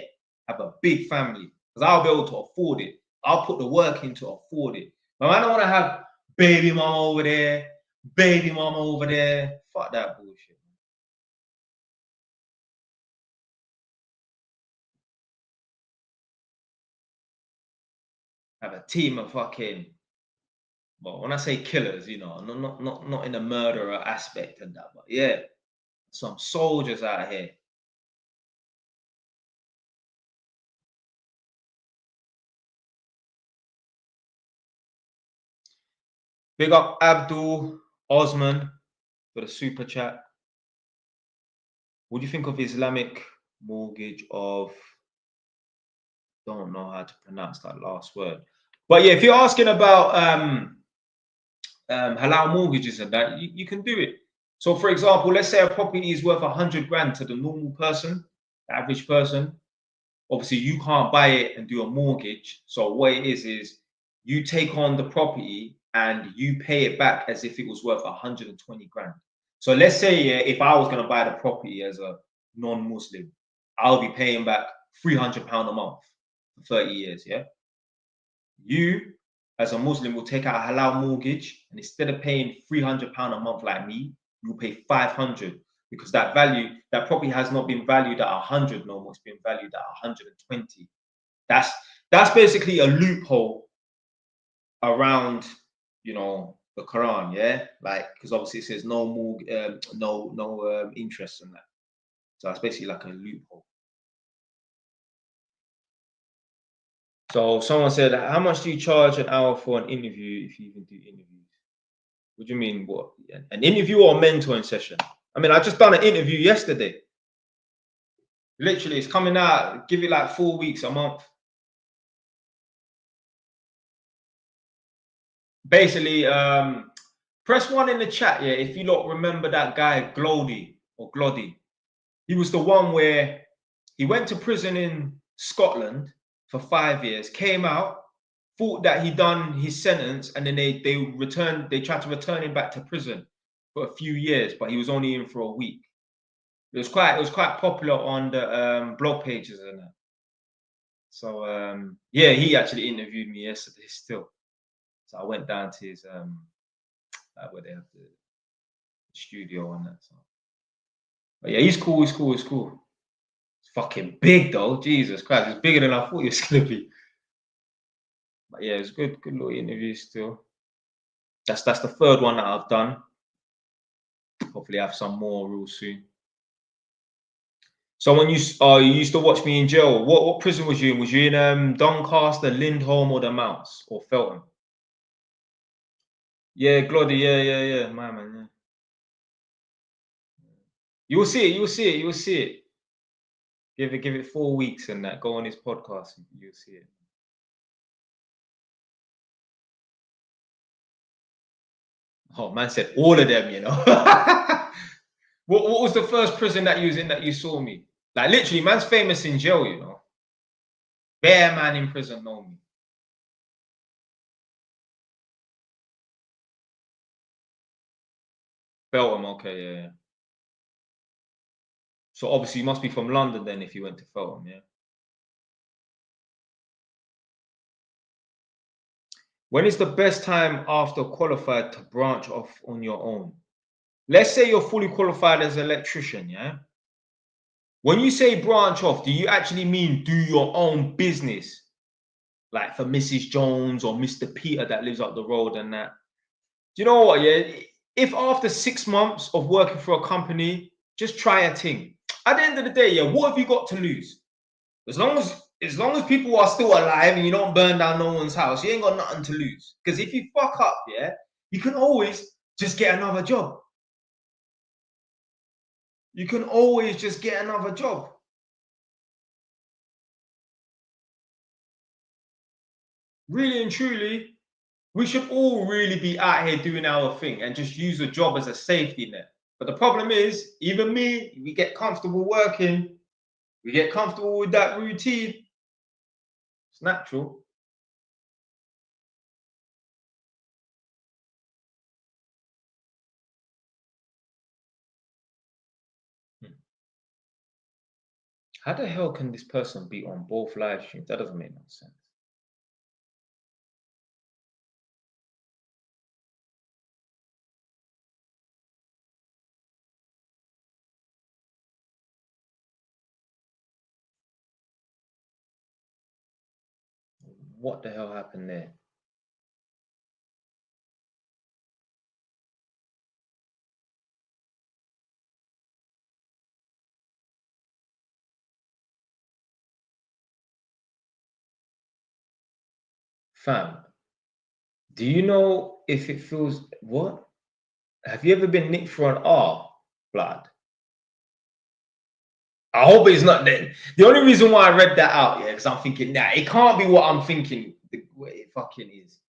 have a big family because I'll be able to afford it. I'll put the work in to afford it. But I don't want to have baby mama over there, baby mama over there. Fuck that bullshit. Have a team of fucking, well, when I say killers, you know, not in the murderer aspect and that, but yeah, some soldiers out here. Big up Abdul Osman for the super chat. What do you think of Islamic mortgage of? Don't know how to pronounce that last word, but yeah, if you're asking about halal mortgages and that, you can do it. So, for example, let's say a property is worth 100 grand to the normal person, the average person. Obviously, you can't buy it and do a mortgage. So, what it is you take on the property and you pay it back as if it was worth 120 grand. So, let's say, yeah, if I was going to buy the property as a non-Muslim, I'll be paying back £300 a month for 30 years. Yeah. You, as a Muslim, will take out a halal mortgage, and instead of paying £300 a month like me, you'll pay 500 because that property has not been valued at 100 no more. It's been valued at 120. That's basically a loophole around, you know, the Quran, yeah, like because obviously it says no interest in that. So that's basically like a loophole. So someone said, how much do you charge an hour for an interview if you even do interviews? What do you mean? What? An interview or a mentoring session? I mean, I just done an interview yesterday. Literally, it's coming out. Give it like 4 weeks, a month. Basically, press 1 in the chat, yeah, if you lot remember that guy Glody or Gloddy. He was the one where he went to prison in Scotland for 5 years, came out, thought that he'd done his sentence, and then they tried to return him back to prison for a few years, but he was only in for a week. It was quite popular on the blog pages and that. So yeah, he actually interviewed me yesterday still. So I went down to his where they have the studio and that. So. But yeah, he's cool. It's fucking big though. Jesus Christ, it's bigger than I thought it was gonna be. But yeah, it's good little interview still. That's the 3rd one that I've done. Hopefully, I have some more real soon. So when you used to watch me in jail, what prison was you in? Was you in Doncaster, Lindholm, or the Mounts, or Feltham? Yeah, Glody, yeah, my man, yeah. You'll see it. Give it 4 weeks and that. Go on his podcast, you'll see it. Oh, man said all of them, you know. What was the first prison that you was in that you saw me? Like literally, man's famous in jail, you know. Bare man in prison know me. Feltham, okay, yeah. So obviously you must be from London then if you went to Feltham, yeah. When is the best time after qualified to branch off on your own? Let's say you're fully qualified as an electrician, yeah? When you say branch off, do you actually mean do your own business? Like for Mrs. Jones or Mr. Peter that lives up the road and that? Do you know what, yeah? If after 6 months of working for a company, just try a thing. At the end of the day, yeah, what have you got to lose? As long as people are still alive and you don't burn down no one's house, you ain't got nothing to lose. Because if you fuck up, yeah, you can always just get another job. You can always just get another job. Really and truly, we should all really be out here doing our thing and just use a job as a safety net. But the problem is, even me, we get comfortable working, we get comfortable with that routine. It's natural. How the hell can this person be on both live streams? That doesn't make no sense. What the hell happened there? Fam, do you know if it feels what? Have you ever been nicked for an R, blood? I hope it's not that. The only reason why I read that out, yeah, because I'm thinking, nah, it can't be what I'm thinking. What it fucking is.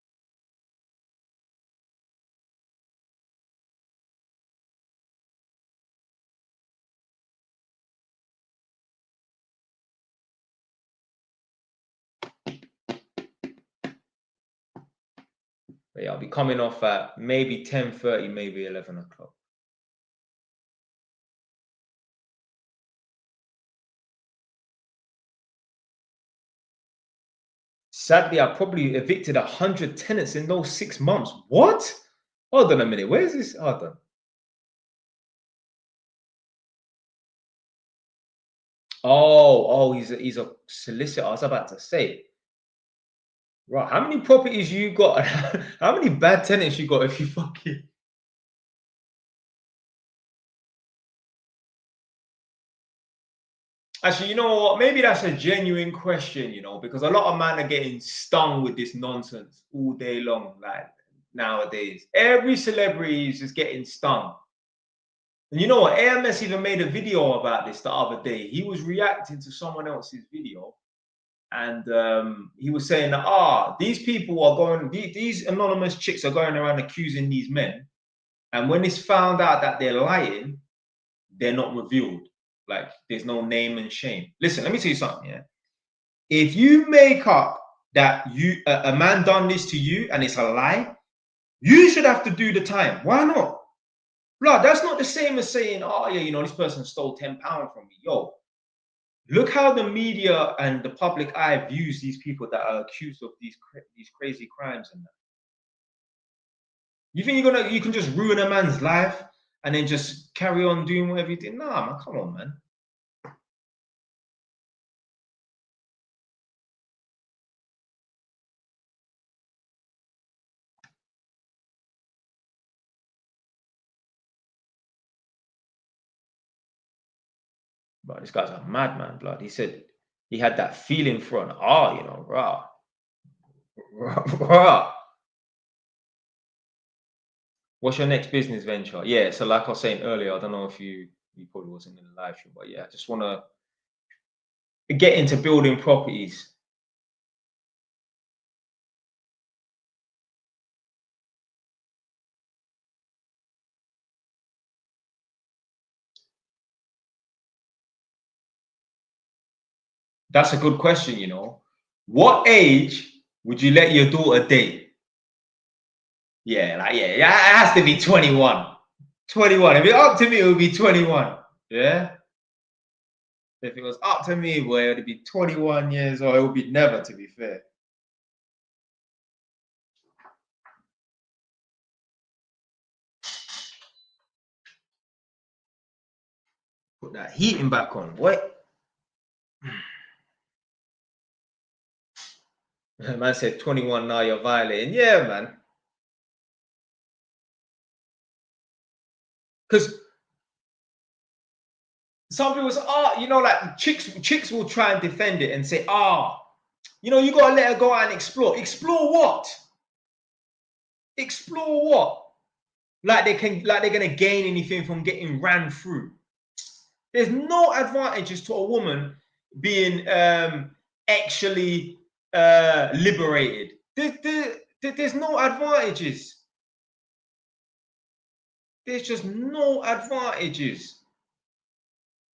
But yeah, I'll be coming off at maybe 10:30, maybe 11 o'clock. Sadly, I probably evicted 100 tenants in those 6 months. What? Hold on a minute. Where's this? Hold on. Oh, he's a solicitor. I was about to say. Right. How many properties you got? How many bad tenants you got if you fucking Actually, you know what? Maybe that's a genuine question, you know, because a lot of men are getting stung with this nonsense all day long, like nowadays. Every celebrity is just getting stung. And you know what? AMS even made a video about this the other day. He was reacting to someone else's video, and he was saying that these people are going, these anonymous chicks are going around accusing these men, and when it's found out that they're lying, they're not revealed. Like there's no name and shame. Listen, let me tell you something. Yeah, if you make up that you a man done this to you and it's a lie, you should have to do the time. Why not? Blood, that's not the same as saying, oh yeah, you know, this person stole £10 from me. Yo, look how the media and the public eye views these people that are accused of these crazy crimes and that. You think you can just ruin a man's life and then just carry on doing whatever you did? Nah, man, come on, man. But this guy's a madman, blood. He said he had that feeling for an you know, rah. What's your next business venture? Yeah, so like I was saying earlier, I don't know if you probably wasn't in the live stream, but yeah, I just want to get into building properties. That's a good question, you know. What age would you let your daughter date? Yeah, like yeah, it has to be 21. 21. If it's up to me, it would be 21. Yeah. If it was up to me, boy, it would be 21 years old. It would be never, to be fair. Put that heating back on. What? Man said 21 now you're violating. Yeah, man. Because some people say, you know, like chicks will try and defend it and say, you know, you gotta let her go out and explore. Explore what? Explore what? Like they're gonna gain anything from getting ran through. There's no advantages to a woman being actually liberated. There's no advantages. There's just no advantages.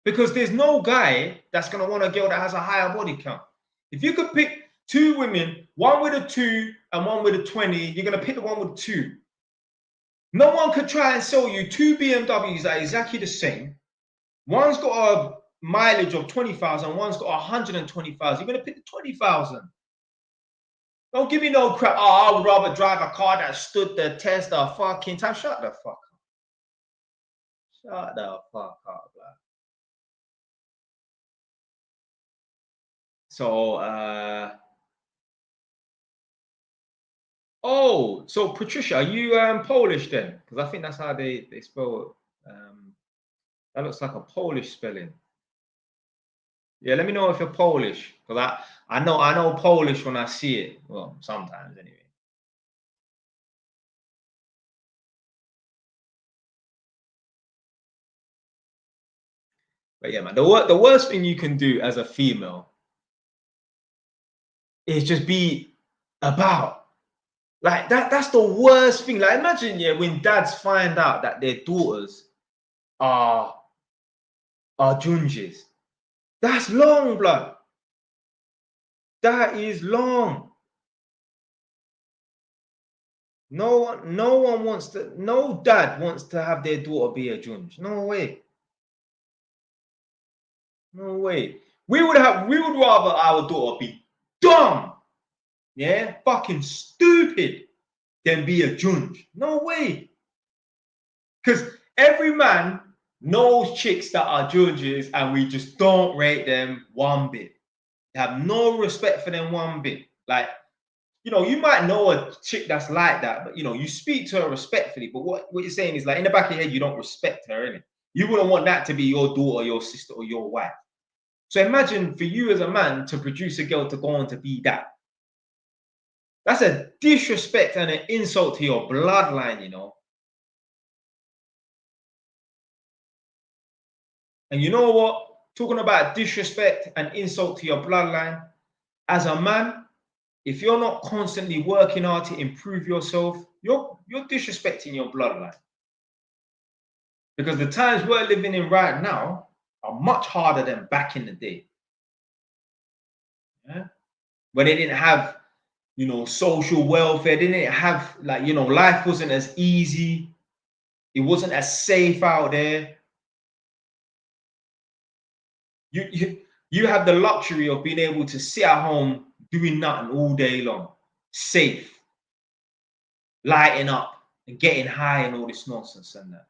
Because there's no guy that's going to want a girl that has a higher body count. If you could pick two women, one with a 2 and one with a 20, you're going to pick the one with 2. No one could try and sell you 2 BMWs that are exactly the same. One's got a mileage of 20,000, one's got 120,000. You're going to pick the 20,000. Don't give me no crap. I would rather drive a car that stood the test of fucking time. Shut the fuck up. Shut the fuck up, bro. So, so Patricia, are you Polish then? Because I think that's how they spell it. That looks like a Polish spelling. Yeah, let me know if you're Polish, because I know Polish when I see it. Well, sometimes anyway. But yeah, man, the worst thing you can do as a female is just be about. Like that's the worst thing. Like imagine, yeah, when dads find out that their daughters are junges. That's long, blood. That is long. No one wants to, no dad wants to have their daughter be a junge. No way. No way. We would rather our daughter be dumb, yeah, fucking stupid, than be a junge. No way. Because every man knows chicks that are junges and we just don't rate them one bit. Have no respect for them one bit. Like, you know, you might know a chick that's like that, but you know, you speak to her respectfully. But what you're saying is like in the back of your head, you don't respect her, innit? You wouldn't want that to be your daughter, your sister, or your wife. So imagine for you as a man to produce a girl to go on to be that. That's a disrespect and an insult to your bloodline, you know. And you know what? Talking about disrespect and insult to your bloodline, as a man, if you're not constantly working hard to improve yourself, you're disrespecting your bloodline. Because the times we're living in right now are much harder than back in the day. Yeah? Where they didn't have, you know, social welfare. They didn't have, like, you know, life wasn't as easy. It wasn't as safe out there. You have the luxury of being able to sit at home doing nothing all day long, safe, lighting up and getting high and all this nonsense and that.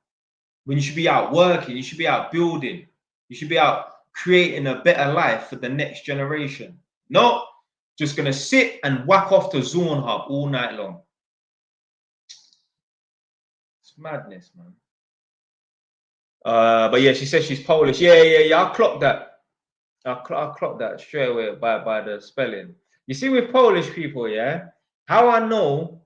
When you should be out working, you should be out building, you should be out creating a better life for the next generation. No, just gonna sit and whack off to Zone Hub all night long. It's madness, man. But yeah, she says she's Polish. Yeah. I clocked that. I clocked that straight away by the spelling. You see, with Polish people, yeah, how I know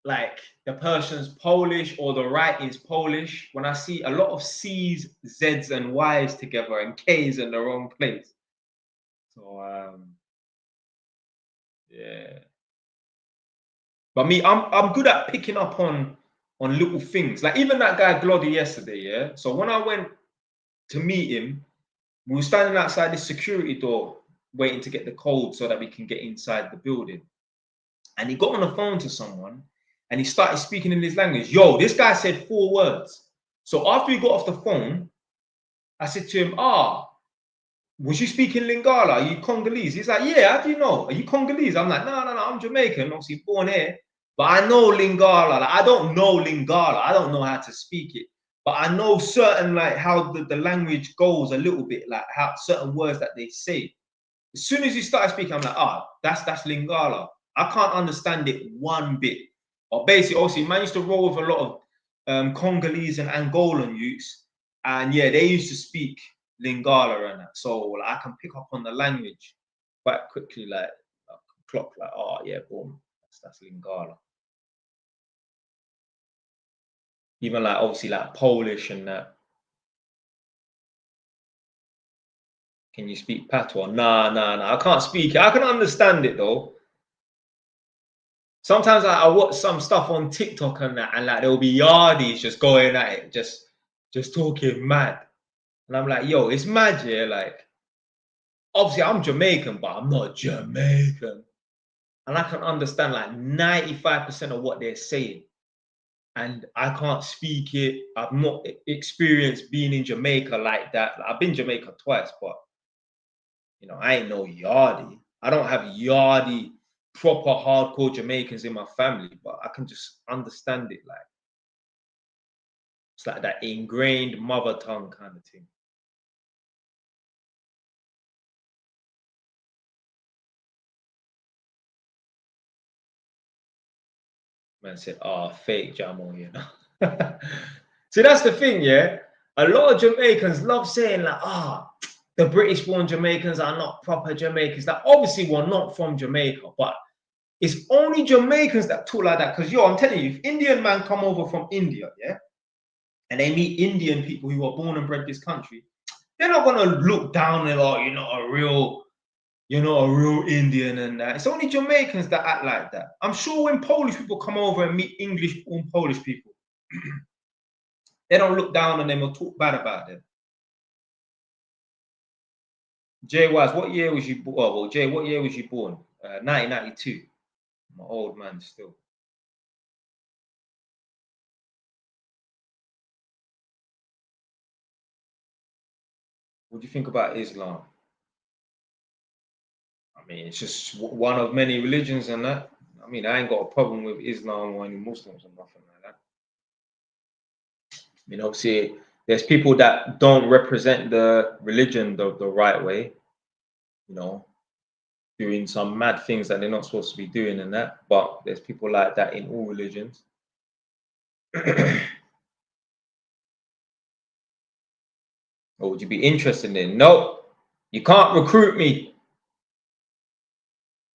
like the person's Polish or the writing's Polish when I see a lot of C's, Z's, and Y's together and K's in the wrong place. So yeah. But me, I'm good at picking up on little things. Like even that guy Glody yesterday, yeah. So when I went to meet him, we were standing outside this security door waiting to get the code so that we can get inside the building. And he got on the phone to someone and he started speaking in his language. Yo, this guy said 4 words. So after he got off the phone, I said to him, was you speaking Lingala? Are you Congolese? He's like, yeah, how do you know? Are you Congolese? I'm like, no, I'm Jamaican, obviously born here. But I know Lingala. Like, I don't know Lingala. I don't know how to speak it. But I know certain, like, how the language goes a little bit, like how certain words that they say. As soon as you started speaking, I'm like, that's Lingala. I can't understand it one bit. But basically, obviously, man used to roll with a lot of Congolese and Angolan youths. And yeah, they used to speak Lingala and that. So like, I can pick up on the language quite quickly, like clock, like, yeah, boom, that's Lingala. Even like obviously like Polish and that. Can you speak patois? Nah. I can't speak it. I can understand it though. Sometimes I watch some stuff on TikTok and that, and like there'll be yardies just going at it, just talking mad. And I'm like, yo, it's mad, yeah. Like, obviously I'm Jamaican, but I'm not Jamaican. And I can understand like 95% of what they're saying. And I can't speak it. I've not experienced being in Jamaica like that. I've been Jamaica twice, but you know, I ain't no yardie. I don't have yardie, proper hardcore Jamaicans in my family, but I can just understand it. Like, it's like that ingrained mother tongue kind of thing. Man said, fake Jamo, you know. See, that's the thing, yeah. A lot of Jamaicans love saying like, the British born Jamaicans are not proper Jamaicans. Like, obviously we're not from Jamaica, but it's only Jamaicans that talk like that. Because I'm telling you, if Indian man come over from India, yeah, and they meet Indian people who are born and bred this country, they're not gonna look down and you're not a real Indian and that. It's only Jamaicans that act like that. I'm sure when Polish people come over and meet English born Polish people, they don't look down on them or talk bad about them. Jay Wise, what year was you born? Well, Jay, what year was you born? 1992. I'm an old man still. What do you think about Islam? I mean, it's just one of many religions and that. I mean, I ain't got a problem with Islam or any Muslims or nothing like that. I mean, obviously, there's people that don't represent the religion the right way, you know, doing some mad things that they're not supposed to be doing and that. But there's people like that in all religions. Or would you be interested in? No, you can't recruit me.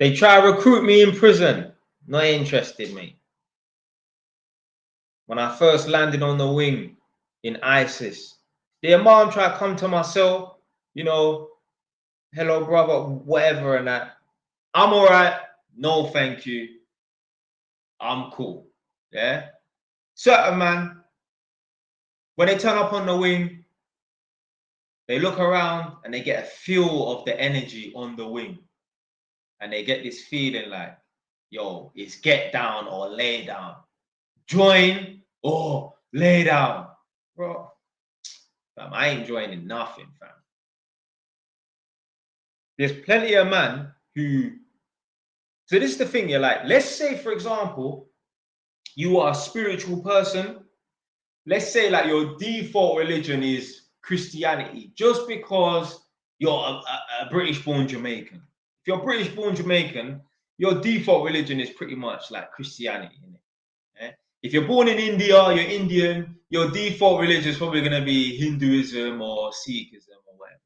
They try to recruit me in prison. Not interested, mate. When I first landed on the wing in ISIS, Their mom try to come to my cell, you know, hello, brother, whatever and that. I'm all right. No, thank you. I'm cool. Yeah. Certain man, when they turn up on the wing, they look around and they get a feel of the energy on the wing. And they get this feeling like, yo, it's get down or lay down. Join or lay down. Bro, fam, I ain't joining nothing, fam. There's plenty of man who, so this is the thing, you're like, let's say, for example, you are a spiritual person. Let's say like your default religion is Christianity, just because you're a British-born Jamaican. If you're British-born Jamaican, your default religion is pretty much like Christianity, isn't it? Yeah? If you're born in India, you're Indian, your default religion is probably going to be Hinduism or Sikhism or whatever.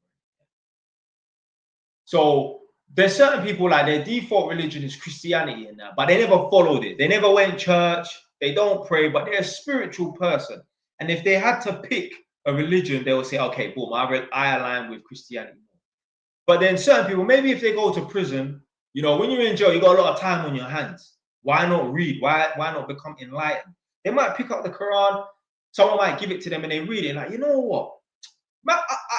So there's certain people like their default religion is Christianity and that, but they never followed it. They never went church. They don't pray, but they're a spiritual person. And if they had to pick a religion, they will say, okay, boom, I align with Christianity. But then certain people, maybe if they go to prison, you know, when you're in jail, you got a lot of time on your hands. Why not read? Why not become enlightened? They might pick up the Quran. Someone might give it to them and they read it. Like, you know what? Man,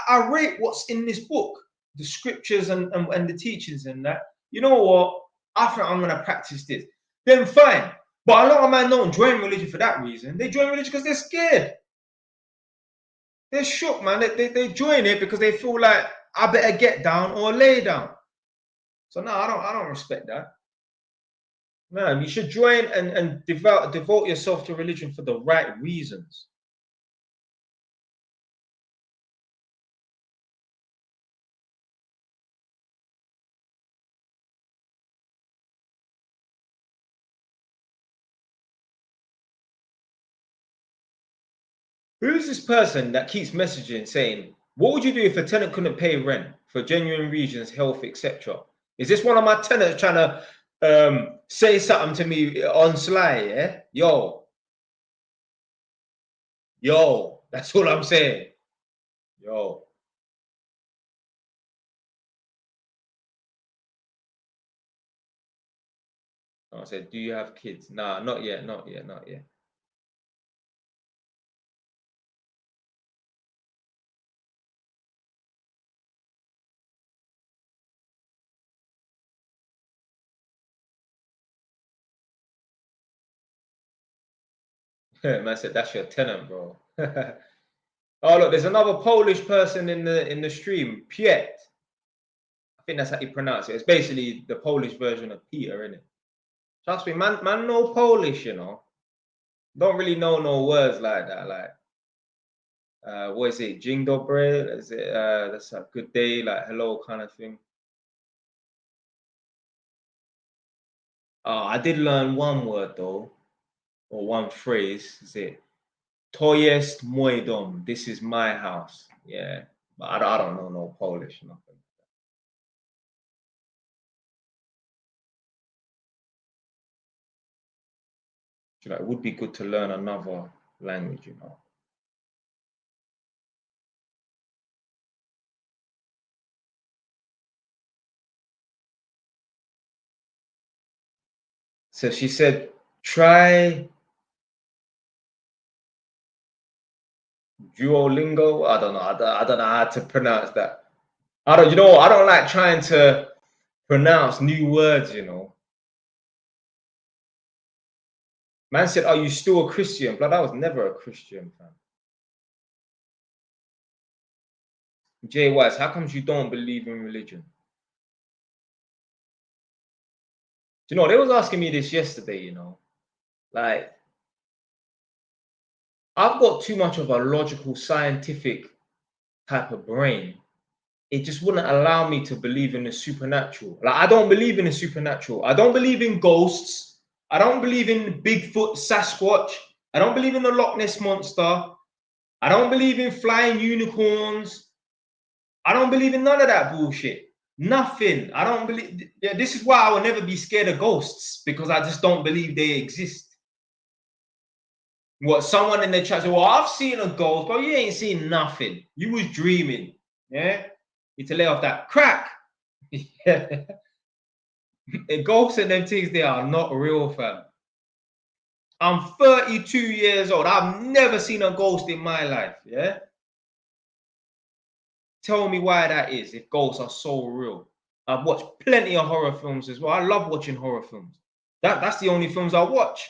I rate what's in this book, the scriptures and the teachings and that. You know what? I think I'm going to practice this. Then fine. But a lot of men don't join religion for that reason. They join religion because they're scared. They're shook, man. They join it because they feel like I better get down or lay down. So no, I don't respect that. Man, you should join and devote yourself to religion for the right reasons. Who's this person that keeps messaging saying, what would you do if a tenant couldn't pay rent for genuine reasons, health, etc.? Is this one of my tenants trying to say something to me on sly? Yeah, yo, that's all I'm saying. Yo. I said, do you have kids? Nah, not yet, not yet, not yet. Man said, that's your tenant, bro. Oh, look, there's another Polish person in the stream, Piet. I think that's how you pronounce it. It's basically the Polish version of Peter, isn't it? Trust me, man know Polish, you know. Don't really know no words like that. Like, what is it? Dzień dobry? Is it that's a good day, like hello kind of thing? Oh, I did learn one word though, or one phrase. Is it to jest mój dom? This is my house. Yeah, but I don't know no Polish, nothing. So, like, it would be good to learn another language, you know. So she said, try Duolingo. I don't know. I don't know how to pronounce that. You know, I don't like trying to pronounce new words, you know. Man said, are you still a Christian? But I was never a Christian, fam. Jay Wise, how comes you don't believe in religion? You know, they was asking me this yesterday, you know. Like, I've got too much of a logical, scientific type of brain. It just wouldn't allow me to believe in the supernatural. Like, I don't believe in the supernatural. I don't believe in ghosts. I don't believe in Bigfoot, Sasquatch. I don't believe in the Loch Ness Monster. I don't believe in flying unicorns. I don't believe in none of that bullshit. Nothing. I don't believe. Yeah, this is why I will never be scared of ghosts, because I just don't believe they exist. What someone in the chat said, well, I've seen a ghost, but you ain't seen nothing. You was dreaming. Yeah? You need to lay off that crack. Yeah. Ghosts and them things, they are not real, fam. I'm 32 years old. I've never seen a ghost in my life. Yeah. Tell me why that is, if ghosts are so real. I've watched plenty of horror films as well. I love watching horror films. That's the only films I watch.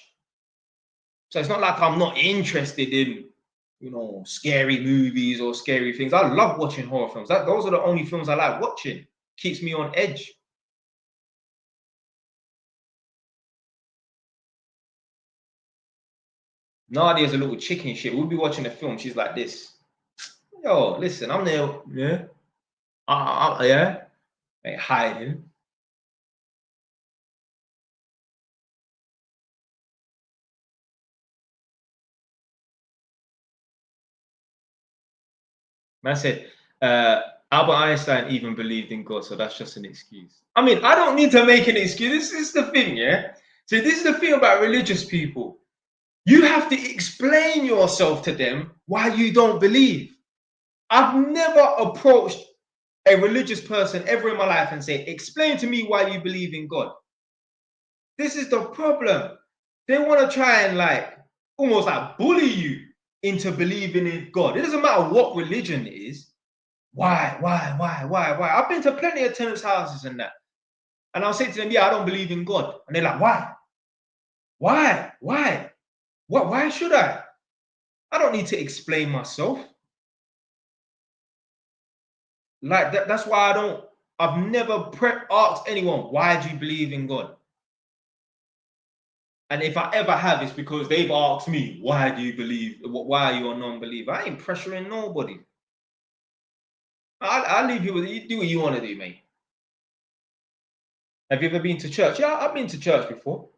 So it's not like I'm not interested in, you know, scary movies or scary things. I love watching horror films. Those are the only films I like watching. Keeps me on edge. Nadia's a little chicken shit. We'll be watching a film. She's like this. Yo, listen, I'm there. Yeah. Yeah. Ain't hiding. Man said, Albert Einstein even believed in God, so that's just an excuse. I mean, I don't need to make an excuse. This is the thing, yeah? So this is the thing about religious people. You have to explain yourself to them why you don't believe. I've never approached a religious person ever in my life and say, explain to me why you believe in God. This is the problem. They want to try and like almost like bully you into believing in God. It doesn't matter what religion it is. Why? I've been to plenty of tenants' houses and that. And I'll say to them, yeah, I don't believe in God. And they're like, why? Why? Why should I? I don't need to explain myself. Like that's why I've never asked anyone, why do you believe in God? And if I ever have, it's because they've asked me, why do you believe? Why are you a non-believer? I ain't pressuring nobody. I'll leave you with it. You do what you want to do, mate. Have you ever been to church? Yeah, I've been to church before.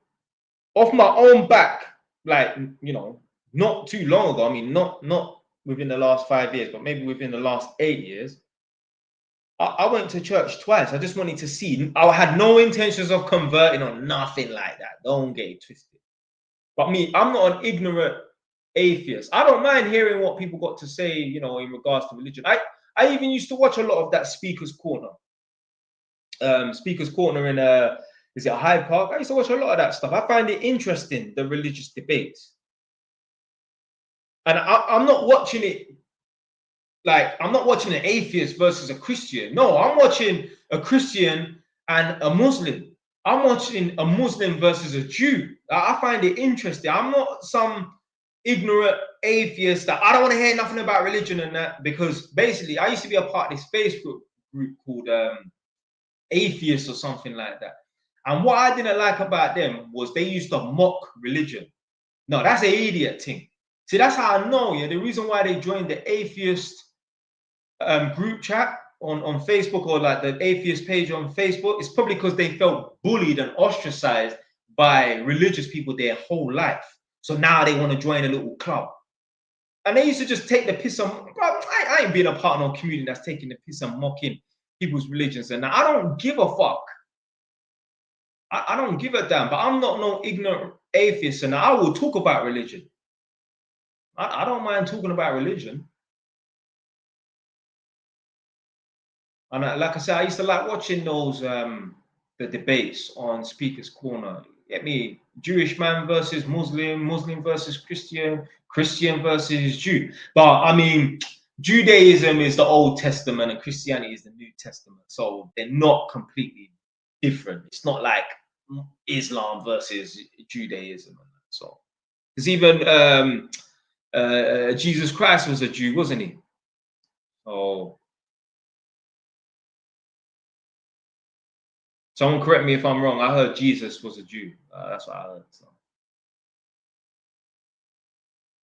Off my own back, like, you know, not too long ago. I mean, not within the last 5 years, but maybe within the last 8 years. I went to church twice. I just wanted to see. I had no intentions of converting or nothing like that. Don't get it twisted. But me, I'm not an ignorant atheist. I don't mind hearing what people got to say, you know, in regards to religion. I even used to watch a lot of that Speaker's Corner. Speaker's Corner in is it Hyde Park? I used to watch a lot of that stuff. I find it interesting, the religious debates. And I'm not watching it like I'm not watching an atheist versus a Christian. No, I'm watching a Christian and a Muslim. I'm watching a Muslim versus a Jew. I find it interesting. I'm not some ignorant atheist that I don't want to hear nothing about religion and that, because basically I used to be a part of this Facebook group called Atheists or something like that. And what I didn't like about them was they used to mock religion. No, that's an idiot thing. See, that's how I know, yeah, the reason why they joined the atheist group chat on Facebook, or like the atheist page on Facebook, is probably because they felt bullied and ostracized by religious people their whole life. So now they want to join a little club. And they used to just take the piss on, bro, I ain't been a part of no community that's taking the piss and mocking people's religions. And I don't give a fuck. I don't give a damn, but I'm not no ignorant atheist, and I will talk about religion. I don't mind talking about religion. And like I said, I used to like watching those the debates on Speaker's Corner. Get me, Jewish man versus Muslim, Muslim versus Christian, Christian versus Jew. But I mean, Judaism is the Old Testament and Christianity is the New Testament, so they're not completely different. It's not like Islam versus Judaism. So, because even Jesus Christ was a Jew, wasn't he? So. Someone correct me if I'm wrong. I heard Jesus was a Jew. That's what I heard. So.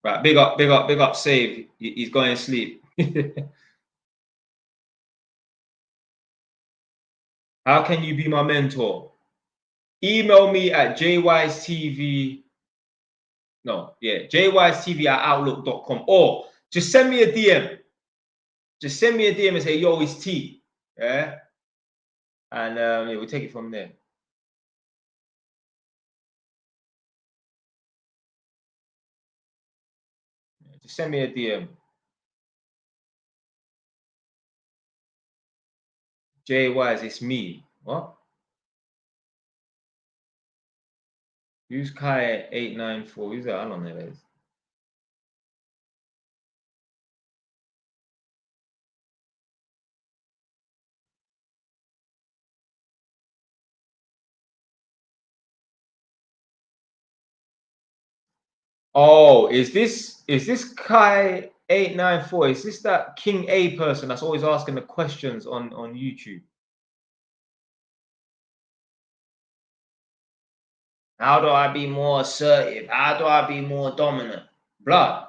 Right, big up, Save. He's going to sleep. How can you be my mentor? Email me at jystv. No, yeah, jystv@outlook.com, or just send me a DM. Just send me a DM and say, yo, it's T. Yeah. And yeah, we'll take it from there. Just send me a DM. Jay Wise, it's me. What? Who's Kai894? Who's that? I don't know who that is. Oh, is this Kai894? Is this that King A person that's always asking the questions on YouTube? How do I be more assertive? How do I be more dominant? Blood.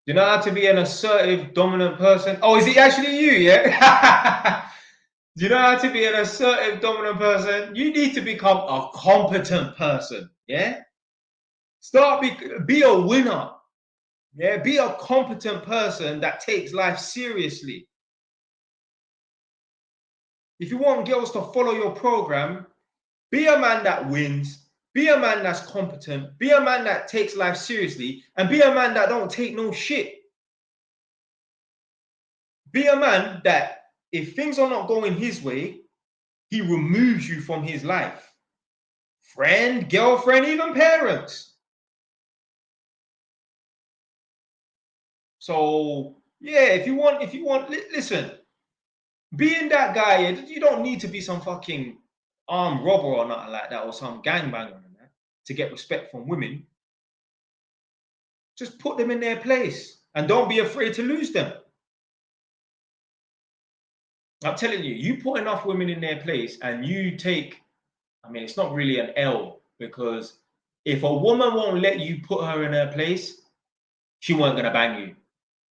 Do you know how to be an assertive, dominant person? Oh, is it actually you? Yeah. Do you know how to be an assertive, dominant person? You need to become a competent person. Yeah. Be a winner. Yeah. Be a competent person that takes life seriously. If you want girls to follow your program, be a man that wins. Be a man that's competent. Be a man that takes life seriously, and be a man that don't take no shit. Be a man that if things are not going his way, he removes you from his life. Friend, girlfriend, even parents. So yeah, if you want, listen, being that guy, you don't need to be some fucking armed robber or nothing like that, or some gangbanger to get respect from women. Just put them in their place and don't be afraid to lose them. I'm telling you, you put enough women in their place and you take, I mean, it's not really an L, because if a woman won't let you put her in her place, she weren't gonna bang you.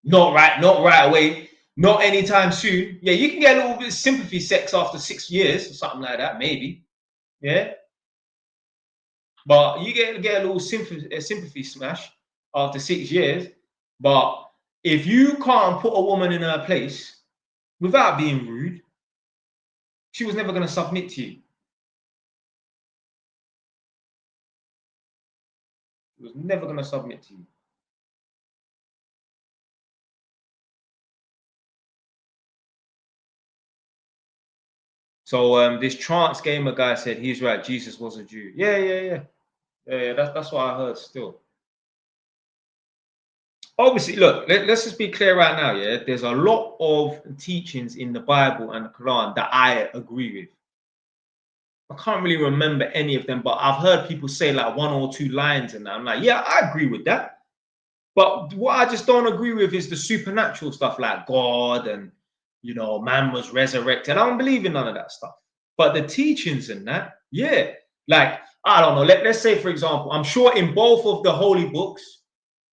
Not right away, not anytime soon. Yeah, you can get a little bit of sympathy sex after 6 years or something like that, maybe. Yeah. But you get a little sympathy smash after 6 years. But if you can't put a woman in her place without being rude, she was never going to submit to you. She was never going to submit to you. So this trance gamer guy said he's right. Jesus was a Jew. Yeah. That's what I heard still. Obviously, look, let's just be clear right now. Yeah, there's a lot of teachings in the Bible and the Quran that I agree with. I can't really remember any of them, but I've heard people say like 1 or 2 lines, and I'm like, yeah, I agree with that. But what I just don't agree with is the supernatural stuff, like God and, you know, man was resurrected. I don't believe in none of that stuff. But the teachings in that, yeah, like I don't know. Let's say, for example, I'm sure in both of the holy books,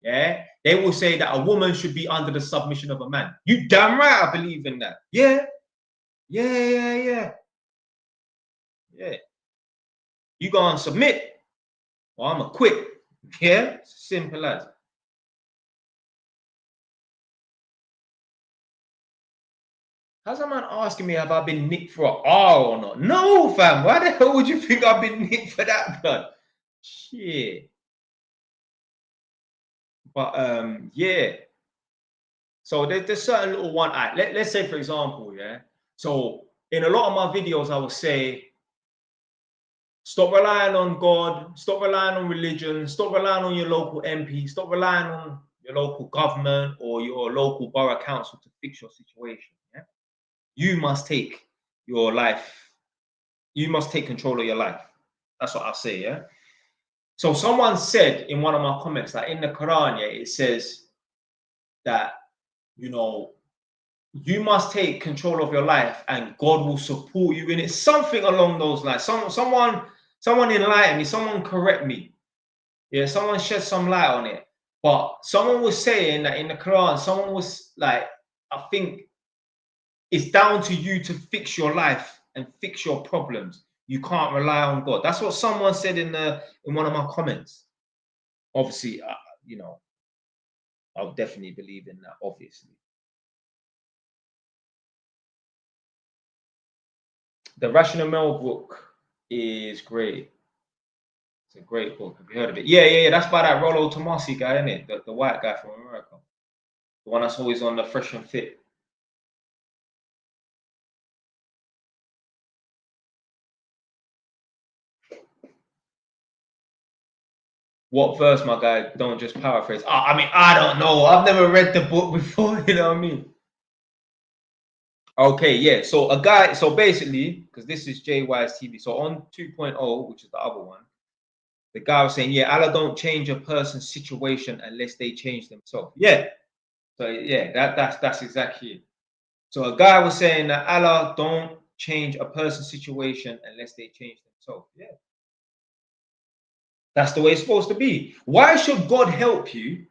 yeah, they will say that a woman should be under the submission of a man. You damn right, I believe in that. Yeah. You go and submit, or I'm gonna quit. Yeah, simple as. How's a man asking me have I been nicked for an R or not? No, fam. Why the hell would you think I've been nicked for that, blood? Shit. But yeah. So there's certain little one. Let's say, for example, yeah. So in a lot of my videos, I will say, stop relying on God, stop relying on religion, stop relying on your local MP, stop relying on your local government or your local borough council to fix your situation. Yeah. You must take your life. You must take control of your life. That's what I'll say. Yeah. So someone said in one of my comments that in the Quran, yeah, it says that, you know, you must take control of your life and God will support you in it. Something along those lines. Someone enlighten me, someone correct me. Yeah, someone shed some light on it. But someone was saying that in the Quran, someone was like, I think it's down to you to fix your life and fix your problems. You can't rely on God. That's what someone said in one of my comments. Obviously, you know, I'll definitely believe in that, obviously. The Rational Male book is great. It's a great book. Have you heard of it? Yeah. That's by that Rollo Tomasi guy, isn't it? The white guy from America. The one that's always on the Fresh and Fit. What verse, my guy? Don't just paraphrase. I mean, I don't know. I've never read the book before. You know what I mean? Okay, yeah. So a guy. So basically, because this is JY's TV. So on 2.0, which is the other one, the guy was saying, yeah, Allah don't change a person's situation unless they change themselves. Yeah. So yeah, that's exactly it. So a guy was saying that Allah don't change a person's situation unless they change themselves. Yeah. That's the way it's supposed to be. Why should God help you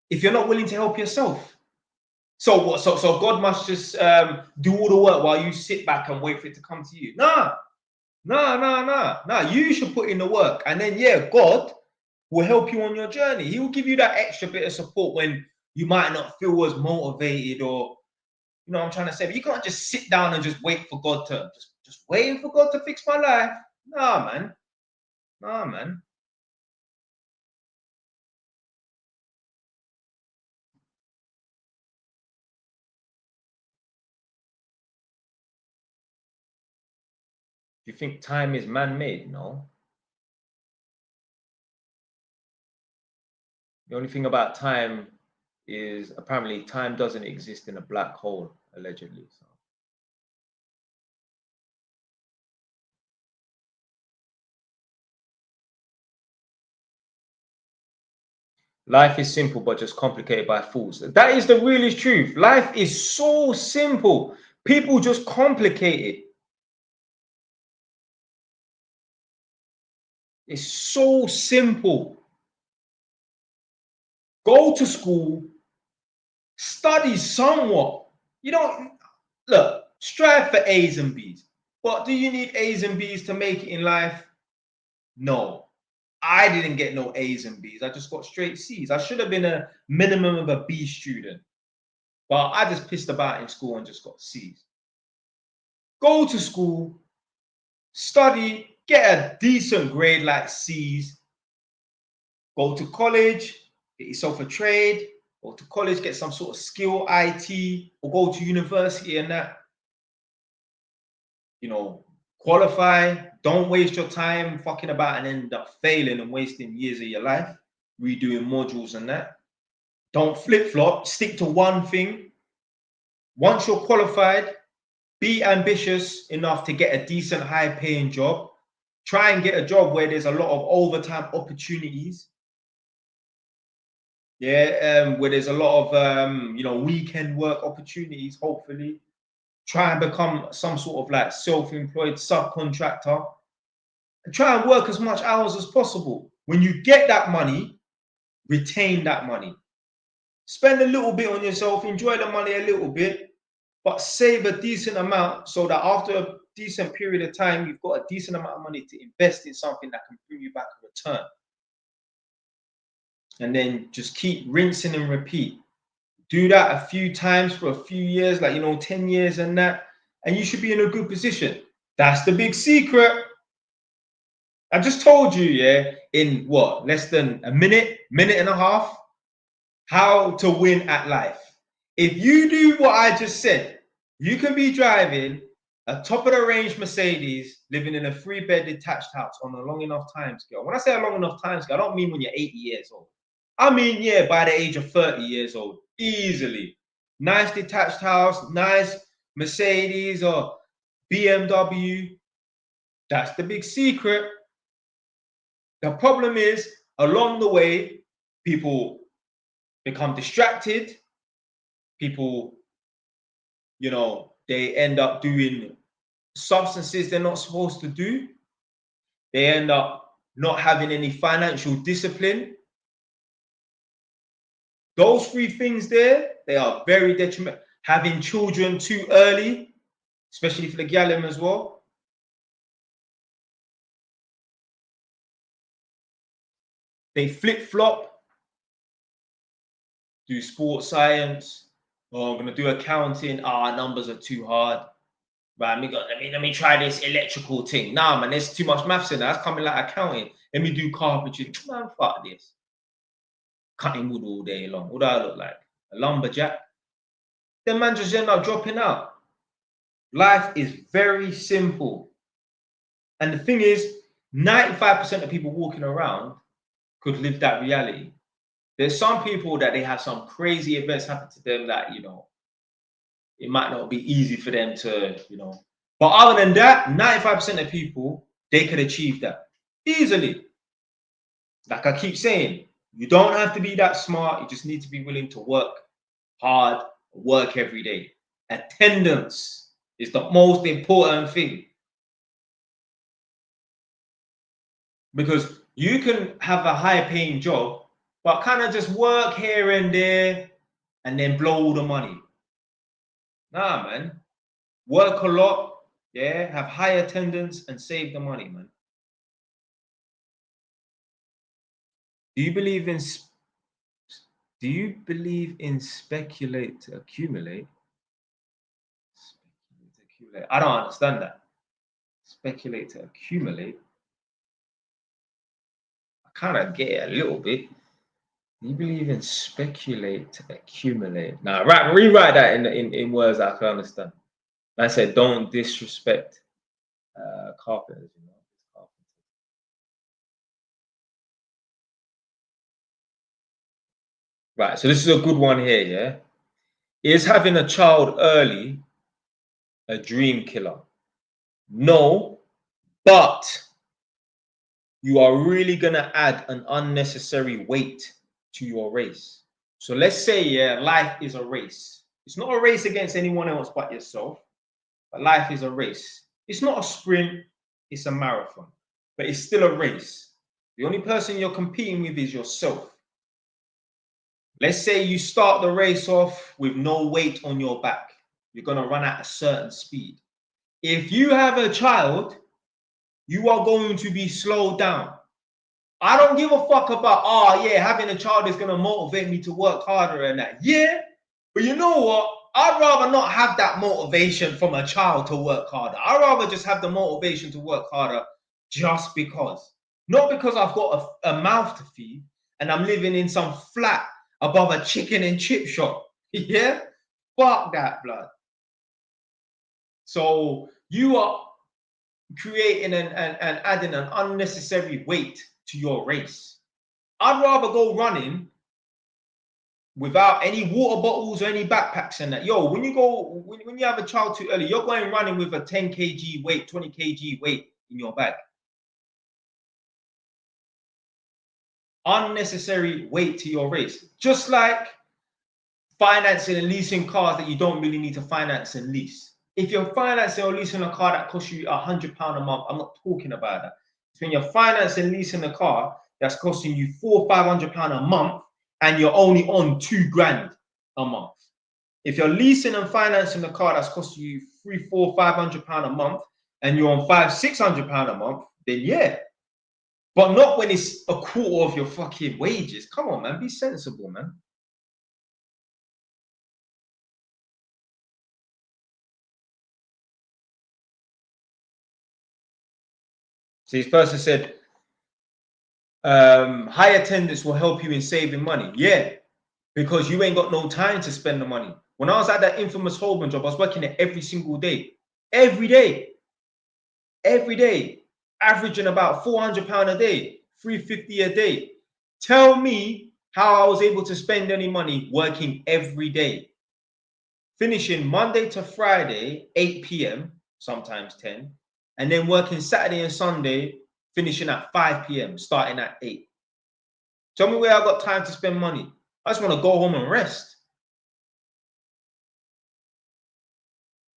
if you're not willing to help yourself? So what? So God must just do all the work while you sit back and wait for it to come to you? Nah. You should put in the work, and then yeah, God will help you on your journey. He will give you that extra bit of support when you might not feel as motivated, or you know what I'm trying to say. But you can't just sit down and just wait for God to just waiting for God to fix my life. Nah, man. Nah, man. Do you think time is man-made? No. The only thing about time is apparently time doesn't exist in a black hole, allegedly. So life is simple, but just complicated by fools. That is the realest truth. Life is so simple. People just complicate it. It's so simple. Go to school, study somewhat. You don't look, strive for A's and B's. But do you need A's and B's to make it in life? No. I didn't get no A's and B's. I just got straight C's. I should have been a minimum of a B student. But I just pissed about in school and just got C's. Go to school, study, get a decent grade like C's, go to college, get yourself a trade, go to college, get some sort of skill, IT, or go to university and that. You know, qualify, don't waste your time fucking about and end up failing and wasting years of your life, redoing modules and that. Don't flip-flop, stick to one thing. Once you're qualified, be ambitious enough to get a decent, high-paying job. Try and get a job where there's a lot of overtime opportunities. Yeah, where there's a lot of weekend work opportunities, hopefully. Try and become some sort of like self-employed subcontractor. And try and work as much hours as possible. When you get that money, retain that money. Spend a little bit on yourself, enjoy the money a little bit, but save a decent amount so that after a decent period of time, you've got a decent amount of money to invest in something that can bring you back a return. And then just keep rinsing and repeat. Do that a few times for a few years, like 10 years and that, and you should be in a good position. That's the big secret. I just told you, yeah, in what, less than a minute and a half, how to win at life. If you do what I just said, you can be driving a top of the range Mercedes, living in a 3-bed detached house on a long enough time scale. When I say a long enough time scale, I don't mean when you're 80 years old. I mean, yeah, by the age of 30 years old, easily. Nice detached house, nice Mercedes or BMW. That's the big secret. The problem is, along the way, people become distracted. People, they end up doing substances they're not supposed to do. They end up not having any financial discipline. Those 3 things there, they are very detrimental. Having children too early, especially for the gallim as well. They flip-flop, do sports science. Oh, I'm going to do accounting. Numbers are too hard. Right, let me try this electrical thing. Nah, man, there's too much maths in that. That's coming like accounting. Let me do carpentry. Man, fuck this. Cutting wood all day long. What do I look like? a lumberjack, them man just end up dropping out. Life is very simple. And the thing is, 95% of people walking around could live that reality. There's some people that they have some crazy events happen to them that, you know, it might not be easy for them to, you know. But other than that, 95% of people, they could achieve that easily. Like I keep saying, you don't have to be that smart. You just need to be willing to work hard, work every day. Attendance is the most important thing. Because you can have a high paying job, but kind of just work here and there and then blow all the money. Nah, man. Work a lot, yeah, have high attendance and save the money, man. Do you believe in speculate to accumulate? Speculate to accumulate. I don't understand that. Speculate to accumulate. I kind of get it a little bit. Do you believe in speculate to accumulate? Now, rewrite that in words I can understand. I said, don't disrespect carpenters, you know. Right, so this is a good one here, yeah? Is having a child early a dream killer? No, but you are really gonna add an unnecessary weight to your race. So let's say, yeah, life is a race. It's not a race against anyone else but yourself, but life is a race. It's not a sprint, it's a marathon, but it's still a race. The only person you're competing with is yourself. Let's say you start the race off with no weight on your back. You're going to run at a certain speed. If you have a child, you are going to be slowed down. I don't give a fuck about, oh yeah, having a child is going to motivate me to work harder and that. Yeah, but you know what? I'd rather not have that motivation from a child to work harder. I'd rather just have the motivation to work harder just because. Not because I've got a mouth to feed and I'm living in some flat above a chicken and chip shop. Yeah? Fuck that, blood. So you are creating and adding an unnecessary weight to your race. I'd rather go running without any water bottles or any backpacks and that. Yo, when you have a child too early, you're going running with a 10 kg weight, 20 kg weight in your bag. Unnecessary weight to your race. Just like financing and leasing cars that you don't really need to finance and lease. If you're financing or leasing a car that costs you £100 a month, I'm not talking about that. It's when you're financing and leasing a car that's costing you £400 or £500 a month and you're only on £2,000 a month. If you're leasing and financing a car that's costing you £300, £400, £500 a month and you're on £500, £600 a month, then yeah. But not when it's a quarter of your fucking wages. Come on, man. Be sensible, man. So this person said, high attendance will help you in saving money. Yeah, because you ain't got no time to spend the money. When I was at that infamous Holborn job, I was working it every single day. Every day. Every day. Averaging about £400 a day, £350 a day. Tell me how I was able to spend any money working every day. Finishing Monday to Friday, 8 p.m., sometimes 10, and then working Saturday and Sunday, finishing at 5 p.m., starting at 8. Tell me where I got time to spend money. I just want to go home and rest.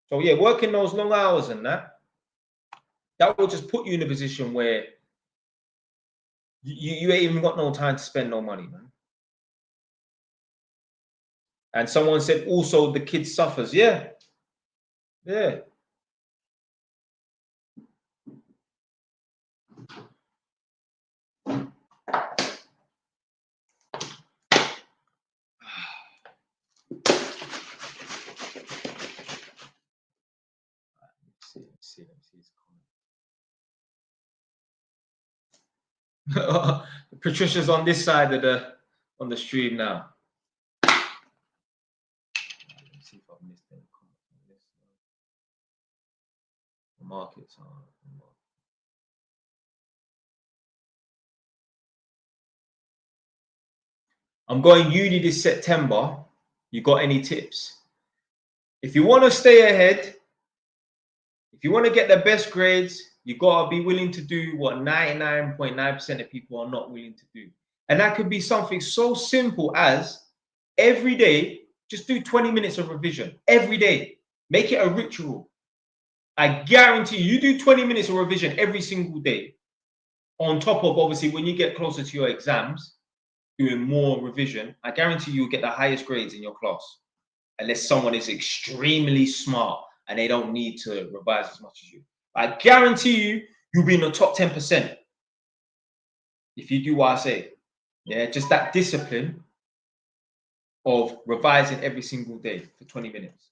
So yeah, working those long hours and that will just put you in a position where you ain't even got no time to spend no money, man. And someone said also the kid suffers. Yeah. Yeah. Let's see Patricia's on this side of on the stream now. markets. I'm going uni this September. You got any tips? If you want to stay ahead, if you want to get the best grades, you got to be willing to do what 99.9% of people are not willing to do. And that could be something so simple as every day, just do 20 minutes of revision every day. Make it a ritual. I guarantee you do 20 minutes of revision every single day. On top of, obviously, when you get closer to your exams, doing more revision, I guarantee you'll get the highest grades in your class. Unless someone is extremely smart and they don't need to revise as much as you. I guarantee you, you'll be in the top 10% if you do what I say. Yeah, just that discipline of revising every single day for 20 minutes.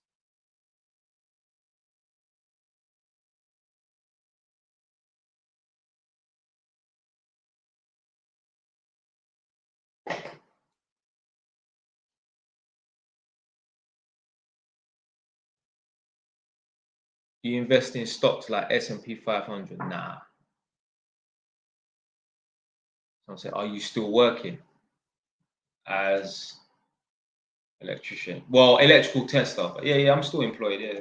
Do you invest in stocks like S&P 500? Nah. Someone said, are you still working as electrician? Well, electrical tester. But yeah, I'm still employed. Yeah.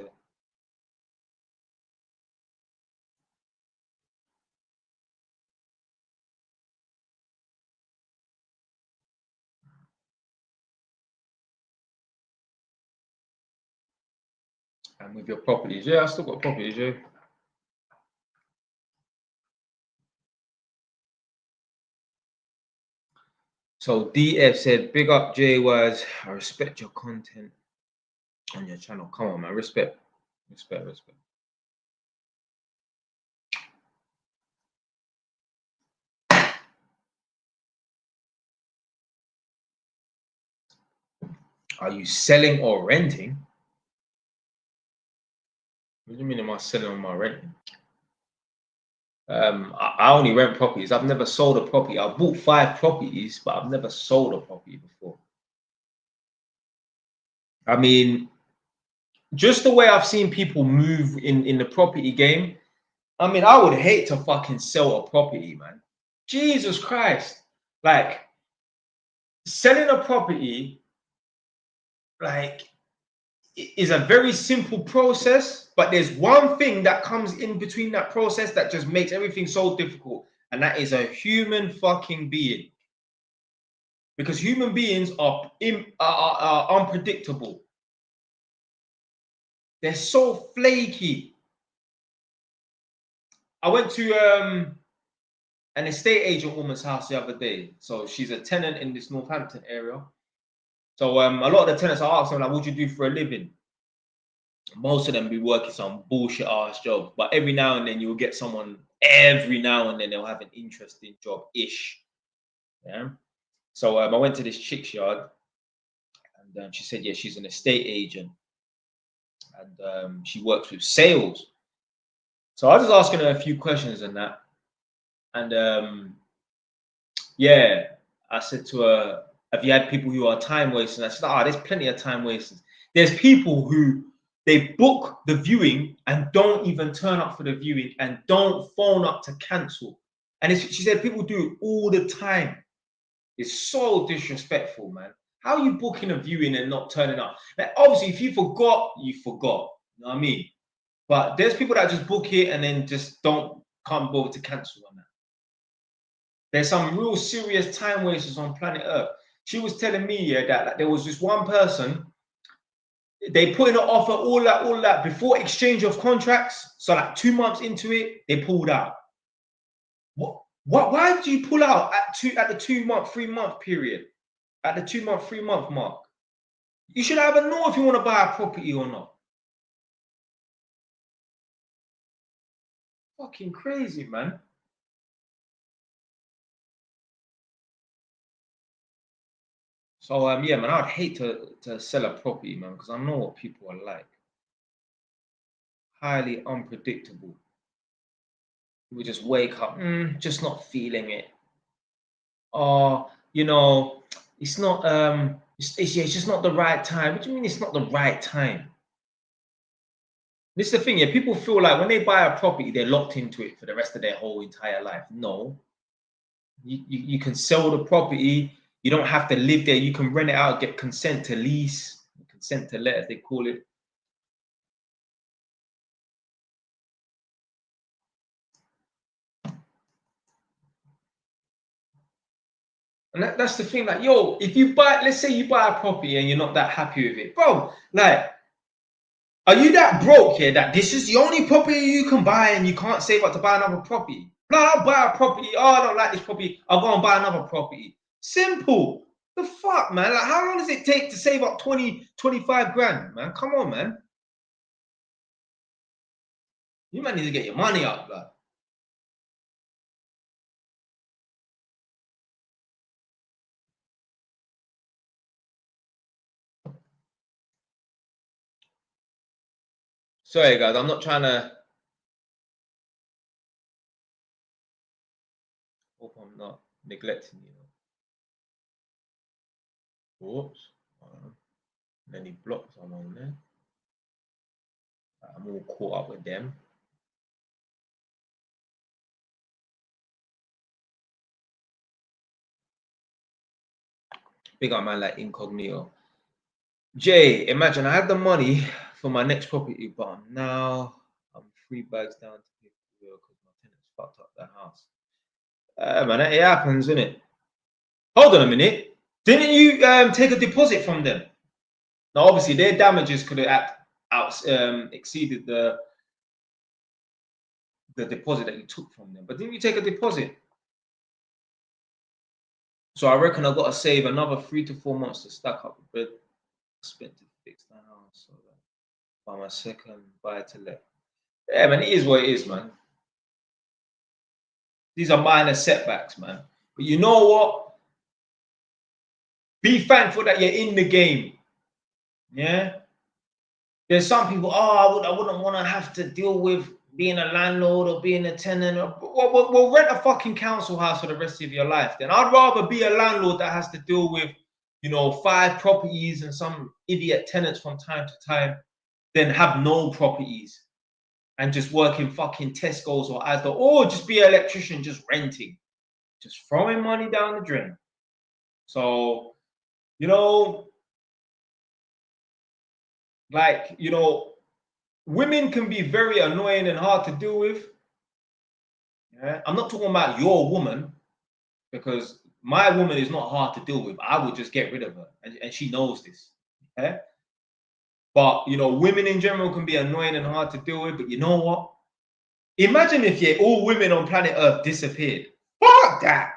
And with your properties, yeah, I still got properties, yeah. So DF said, big up JYs. I respect your content on your channel. Come on, man. Respect. Are you selling or renting? What do you mean am I selling or am I renting? I only rent properties. I've never sold a property. I've bought 5 properties, but I've never sold a property before. I mean, just the way I've seen people move in the property game, I mean, I would hate to fucking sell a property, man. Jesus Christ. Like, selling a property, like, is a very simple process, but there's one thing that comes in between that process that just makes everything so difficult, and that is a human fucking being. Because human beings are unpredictable. They're so flaky. I went to an estate agent woman's house the other day. So she's a tenant in this Northampton area. So a lot of the tenants, I asked them, like, what do you do for a living? Most of them be working some bullshit ass jobs, but every now and then you'll get someone, every now and then they'll have an interesting job-ish. Yeah. So I went to this chick's yard and she said, yeah, she's an estate agent and she works with sales. So I was just asking her a few questions and that. And yeah, I said to her, have you had people who are time wasters? And I said, there's plenty of time wasters. There's people who they book the viewing and don't even turn up for the viewing and don't phone up to cancel. And she said people do it all the time. It's so disrespectful, man. How are you booking a viewing and not turning up? Like, obviously, if you forgot, you forgot. You know what I mean? But there's people that just book it and then just can't bother to cancel on that. There's some real serious time wasters on planet Earth. She was telling me, yeah, that like, there was this one person, they put in an offer, all that before exchange of contracts. So like 2 months into it, they pulled out. What? Why do you pull out at the 2 month, 3 month period? At the 2 month, 3 month mark? You should either know if you want to buy a property or not. Fucking crazy, man. So yeah, man, I'd hate to sell a property, man, because I know what people are like. Highly unpredictable. We just wake up, just not feeling it. Or it's not it's just not the right time. What do you mean it's not the right time? This is the thing, yeah. People feel like when they buy a property, they're locked into it for the rest of their whole entire life. No, you can sell the property. You don't have to live there. You can rent it out, get consent to lease, consent to let, as they call it. And that's the thing, like, yo, if you buy, let's say you buy a property and you're not that happy with it, bro, like, are you that broke here that this is the only property you can buy and you can't save up to buy another property? No, I'll buy a property. Oh, I don't like this property. I'll go and buy another property. Simple. The fuck, man? Like, how long does it take to save up 20, 25 grand, man? Come on, man. You might need to get your money up, blood. Sorry, guys, I'm not trying to. Hope I'm not neglecting you. Whoops. Then he blocked someone there. I'm all caught up with them. Big up man like Incognito. Jay, imagine I had the money for my next property, but now I'm 3 bags down to pay for the bill because my tenants fucked up the house. Man, it happens, isn't it? Hold on a minute. Didn't you take a deposit from them? Now, obviously, their damages could have exceeded the deposit that you took from them. But didn't you take a deposit? So I reckon I've got to save another 3 to 4 months to stack up the bed. Spent to fix the house. So by my second buy to let. Yeah, man, it is what it is, man. These are minor setbacks, man. But you know what? Be thankful that you're in the game. Yeah. There's some people, oh, I wouldn't want to have to deal with being a landlord or being a tenant. Well, rent a fucking council house for the rest of your life. Then I'd rather be a landlord that has to deal with, 5 properties and some idiot tenants from time to time than have no properties and just work in fucking Tesco's or Asda, or just be an electrician, just renting, just throwing money down the drain. So, women can be very annoying and hard to deal with. Yeah? I'm not talking about your woman, because my woman is not hard to deal with. I would just get rid of her, and she knows this. Yeah? But, women in general can be annoying and hard to deal with. But you know what? Imagine if all women on planet Earth disappeared. Fuck that.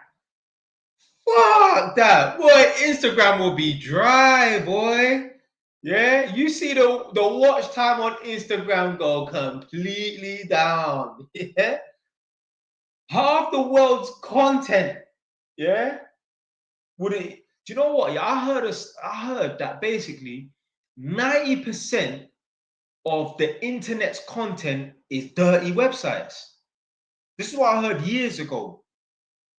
Fuck that. Boy, Instagram will be dry, boy. Yeah, you see the watch time on Instagram go completely down. Yeah, half the world's content. Yeah, would it? Do you know what? Yeah, I heard that basically 90% of the internet's content is dirty websites. This is what I heard years ago.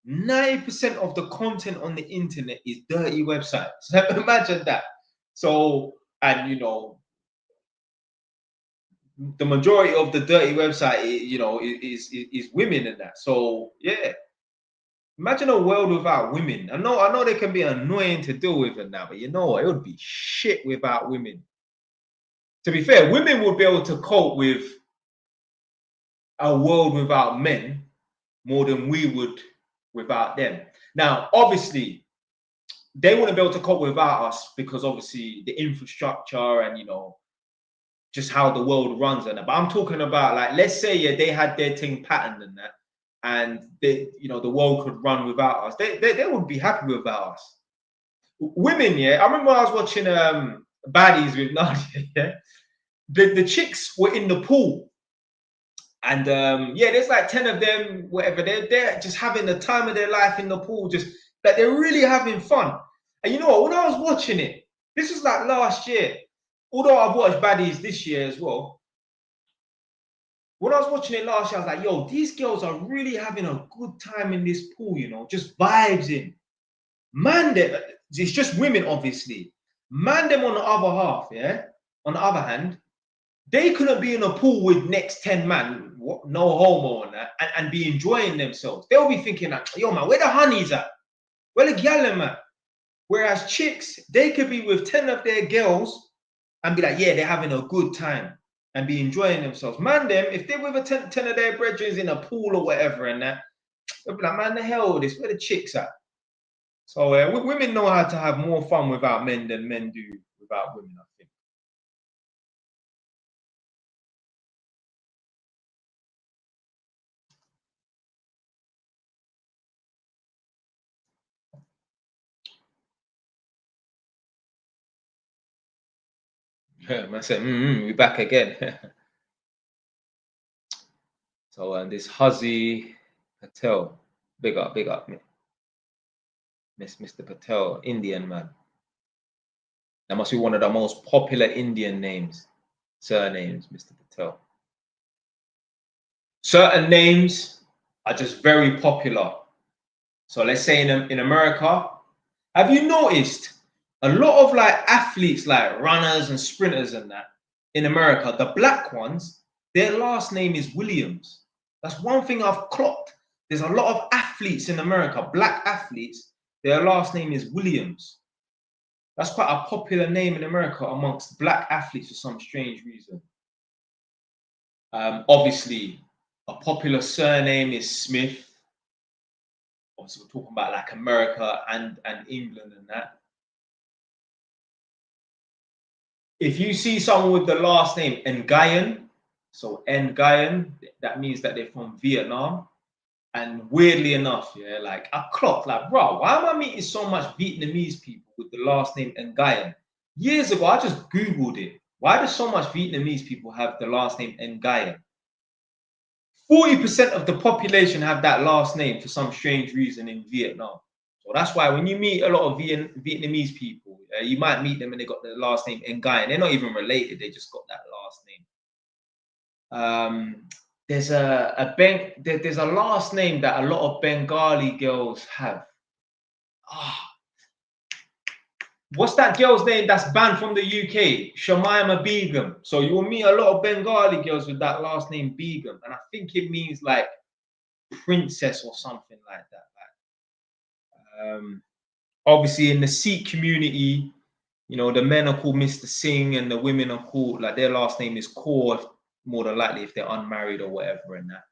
90% of the content on the internet is dirty websites. Imagine that. So, and the majority of the dirty website, is women in that. So yeah, imagine a world without women. I know they can be annoying to deal with and that, but you know what? It would be shit without women. To be fair, women would be able to cope with a world without men more than we would without them. Now, obviously, they wouldn't be able to cope without us because obviously the infrastructure and just how the world runs and that. But I'm talking about, like, let's say they had their thing patterned and that, and the world could run without us. They would be happy without us. Women, I remember I was watching Baddies with Nadia. Yeah, the chicks were in the pool, and there's like 10 of them, whatever. They're just having the time of their life in the pool, just like they're really having fun. And you know what? When I was watching it, this was like last year. Although I've watched Baddies this year as well. When I was watching it last year, I was like, yo, these girls are really having a good time in this pool, just vibes in. Man, it's just women, obviously. Man, them on the other half, yeah? On the other hand, They couldn't be in a pool with next 10 man, no homo on that, and be enjoying themselves. They'll be thinking like, yo man, where the honeys at? Where the gal man? Whereas chicks, they could be with 10 of their girls and be like, yeah, they're having a good time and be enjoying themselves. Man, them, if they're with a 10 of their brethren in a pool or whatever and that, they'll be like, man, the hell with this? Where the chicks at? So women know how to have more fun without men than men do without women, I think. I said, we're back again. So this Huzzy Patel, big up, Mr. Patel, Indian man. That must be one of the most popular Indian names, surnames, Mr. Patel. Certain names are just very popular. So let's say in America, have you noticed a lot of like athletes, like runners and sprinters and that in America, the black ones, their last name is Williams. That's one thing I've clocked. There's a lot of athletes in America, black athletes, their last name is Williams. That's quite a popular name in America amongst black athletes for some strange reason. Obviously, a popular surname is Smith. Obviously, we're talking about like America and England and that. If you see someone with the last name Nguyen, so Nguyen, that means that they're from Vietnam. And weirdly enough, yeah, like I clocked, like, bro, why am I meeting so much Vietnamese people with the last name Nguyen? Years ago, I just Googled it. Why do so much Vietnamese people have the last name Nguyen? 40% of the population have that last name for some strange reason in Vietnam. So that's why when you meet a lot of Vietnamese people, you might meet them and they got the last name Nguyen. They're not even related. They just got that last name. There's there's a last name that a lot of Bengali girls have. What's that girl's name that's banned from the UK? Shamima Begum. So you will meet a lot of Bengali girls with that last name Begum, and I think it means like princess or something like that. Obviously in the Sikh community, you know, the men are called Mr. Singh and the women are called, like, their last name is Kaur, more than likely if they're unmarried or whatever and that.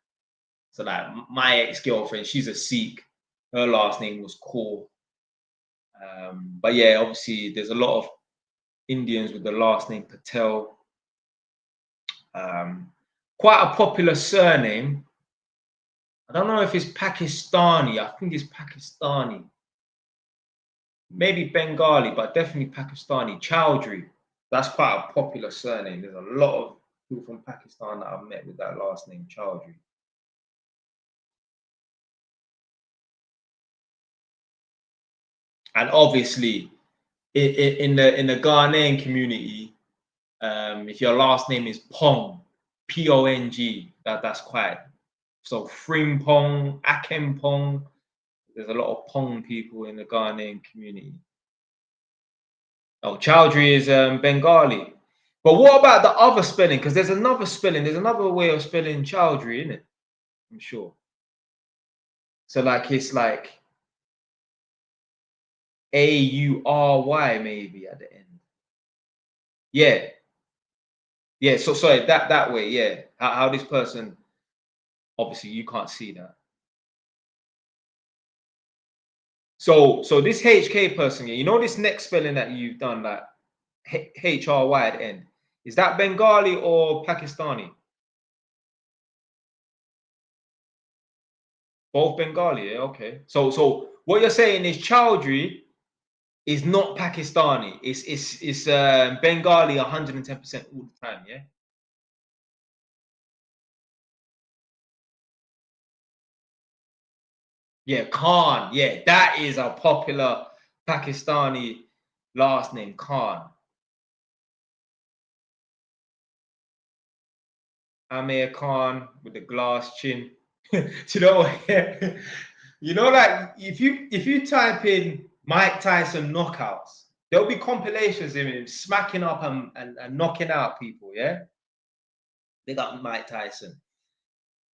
So like my ex-girlfriend, she's a Sikh. Her last name was Kaur. But yeah, obviously there's a lot of Indians with the last name Patel. Quite a popular surname. I don't know if it's Pakistani. I think it's Pakistani. Maybe Bengali, but definitely Pakistani. Chowdhury. That's quite a popular surname. There's a lot of people from Pakistan that I've met with that last name, Chowdhury. And obviously, in the Ghanaian community, if your last name is Pong, Pong, that's quite. So Frimpong, Akempong, there's a lot of Pong people in the Ghanaian community. Oh, Chowdhury is Bengali. But what about the other spelling? Because there's another spelling. There's another way of spelling Chowdhury, isn't it? I'm sure. So like it's like Aury maybe at the end. Yeah. Yeah. So sorry, that way. Yeah. How this person? Obviously, you can't see that. So this HK person, you know this next spelling that you've done, like HRY at the end. Is that Bengali or Pakistani? Both Bengali, yeah, okay. So what you're saying is Chowdhury is not Pakistani. It's Bengali 110% all the time, yeah. Yeah, Khan. Yeah, that is a popular Pakistani last name, Khan. Amir Khan with the glass chin. Do you know what? You know, like if you type in Mike Tyson knockouts, there'll be compilations of him smacking up and knocking out people, yeah. Big up Mike Tyson.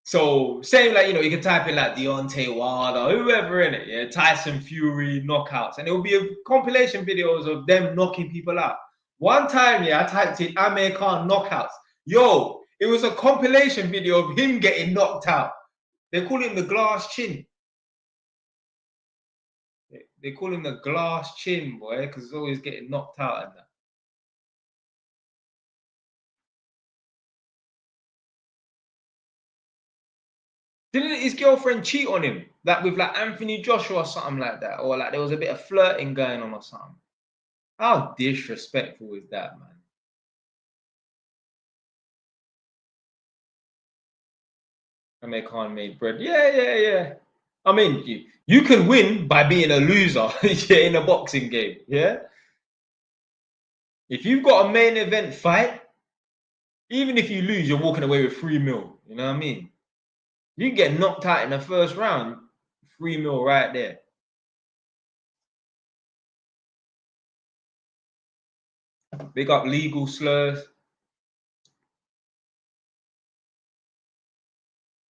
So same like, you know, you can type in like Deontay Wilder, whoever in it, yeah, Tyson Fury knockouts, and it will be a compilation videos of them knocking people out. One time, yeah, I typed in Amir Khan knockouts. Yo, it was a compilation video of him getting knocked out. They call him the glass chin. They call him the glass chin, boy, because he's always getting knocked out and that. Didn't his girlfriend cheat on him? Like with like Anthony Joshua or something like that? Or like there was a bit of flirting going on or something? How disrespectful is that, man? Amir Khan made bread. Yeah. I mean, you can win by being a loser in a boxing game, yeah? If you've got a main event fight, even if you lose, you're walking away with 3 mil. You know what I mean? You get knocked out in the first round, 3 mil right there. Big up legal slurs.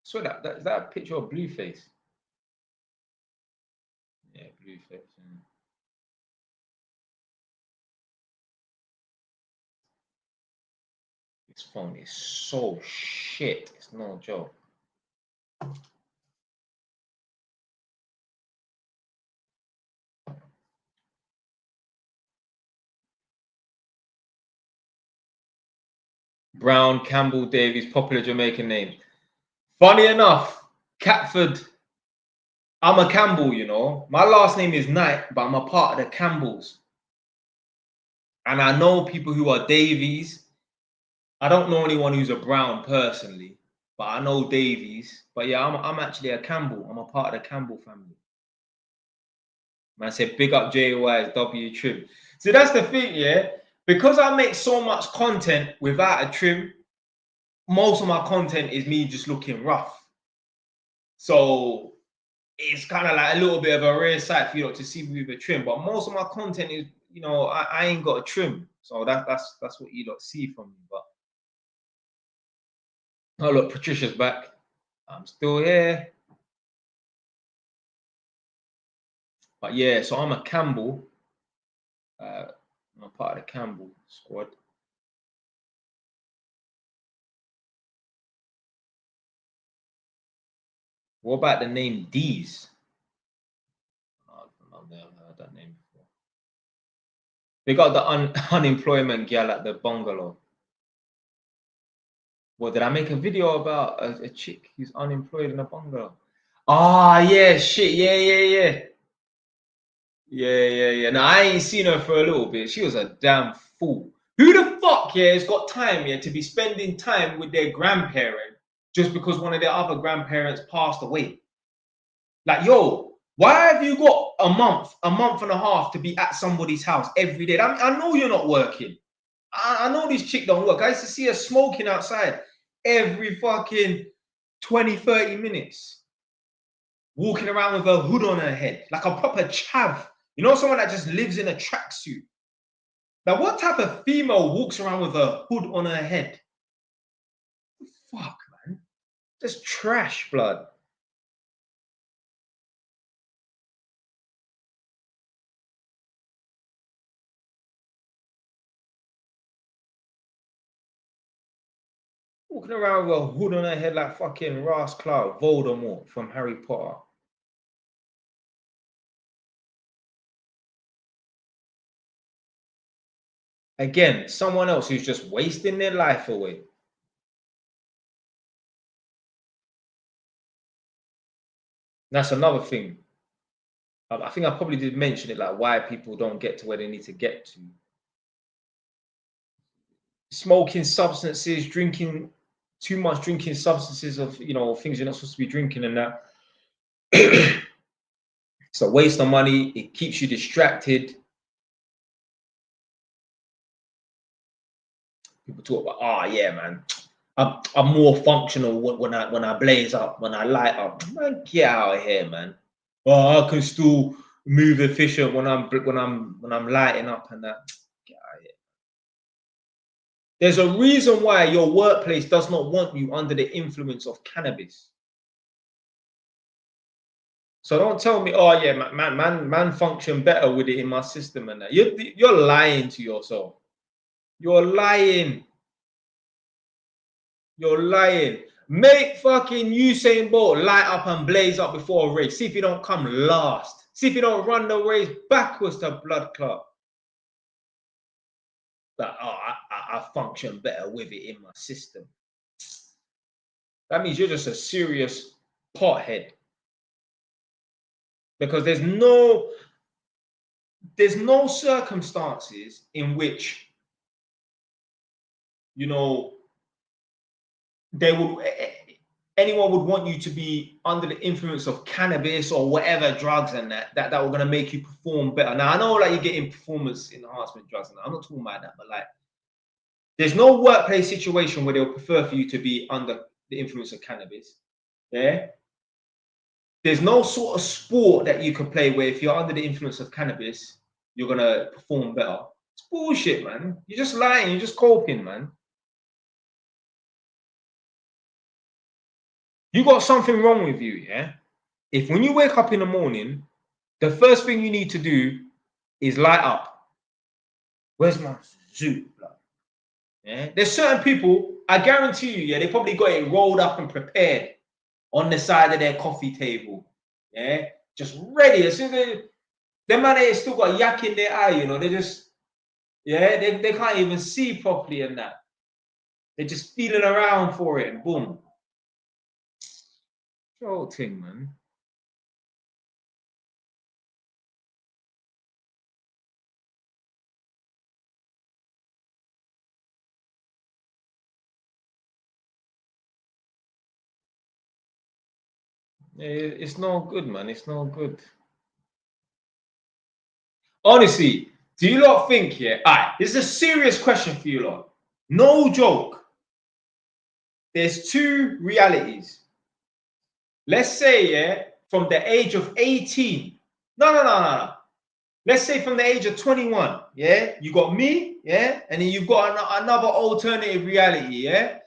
So is that a picture of Blueface? Yeah, Blueface. Yeah. This phone is so shit. It's no joke. Brown, Campbell, Davies, popular Jamaican names. Funny enough, Catford, I'm a Campbell, you know. My last name is Knight, but I'm a part of the Campbells. And I know people who are Davies. I don't know anyone who's a Brown personally, but I know Davies. But yeah, I'm actually a Campbell. I'm a part of the Campbell family. Man said, big up JY's W trim. See, that's the thing, yeah. Because I make so much content without a trim, most of my content is me just looking rough. So it's kind of like a little bit of a rare sight for you to see me with a trim. But most of my content is, you know, I ain't got a trim. So that's what you lot see from me. But oh look, Patricia's back. I'm still here. But yeah, so I'm a Campbell. I'm a part of the Campbell squad. What about the name D's? I've never heard that name before. They got the unemployment girl at the bungalow. What, did I make a video about a chick who's unemployed in a bungalow? Ah, yeah, shit, yeah. No, I ain't seen her for a little bit. She was a damn fool. Who the fuck, yeah, has got time, yeah, to be spending time with their grandparent just because one of their other grandparents passed away? Like, yo, why have you got a month and a half to be at somebody's house every day? I know you're not working. I know this chick don't work. I used to see her smoking outside every fucking 20, 30 minutes. Walking around with a hood on her head, like a proper chav. You know, someone that just lives in a tracksuit. Now, what type of female walks around with a hood on her head? Fuck, man. Just trash, blood. Walking around with a hood on her head like fucking Ras Cloud, Voldemort from Harry Potter. Again, someone else who's just wasting their life away. That's another thing. I think I probably did mention it, like why people don't get to where they need to get to. Smoking substances, drinking too much, drinking substances of, you know, things you're not supposed to be drinking and that. It's a waste of money. It keeps you distracted. People talk about, oh yeah, man, I'm more functional when I blaze up, when I light up. Man, get out of here, man. Oh, I can still move efficient when I'm lighting up and that. Get out of here. There's a reason why your workplace does not want you under the influence of cannabis. So don't tell me, oh yeah, man function better with it in my system and that. You're lying to yourself. You're lying. You're lying. Make fucking Usain Bolt light up and blaze up before a race. See if you don't come last. See if you don't run the race backwards to blood clot. But oh, I function better with it in my system. That means you're just a serious pothead. Because there's no circumstances in which, you know, anyone would want you to be under the influence of cannabis or whatever drugs and that were going to make you perform better. Now I know like you're getting performance enhancement drugs and I'm not talking about that, but like there's no workplace situation where they'll prefer for you to be under the influence of cannabis. Yeah. There's no sort of sport that you can play where if you're under the influence of cannabis, you're gonna perform better. It's bullshit, man. You're just lying, you're just coping, man. You got something wrong with you, yeah? If when you wake up in the morning, the first thing you need to do is light up. Where's my zoot? Yeah? There's certain people, I guarantee you, yeah, they probably got it rolled up and prepared on the side of their coffee table. Yeah, just ready. As soon as them man ain't still got yak in their eye, you know, they just, yeah, they can't even see properly and that. They're just feeling around for it and boom. Whole thing, man. Yeah, it's no good, man. It's no good. Honestly, do you lot think, yeah? All right, this is a serious question for you lot. No joke. There's two realities. Let's say, yeah, from the age of 18. No. Let's say from the age of 21, yeah, you got me, yeah, and then you've got another alternative reality, yeah.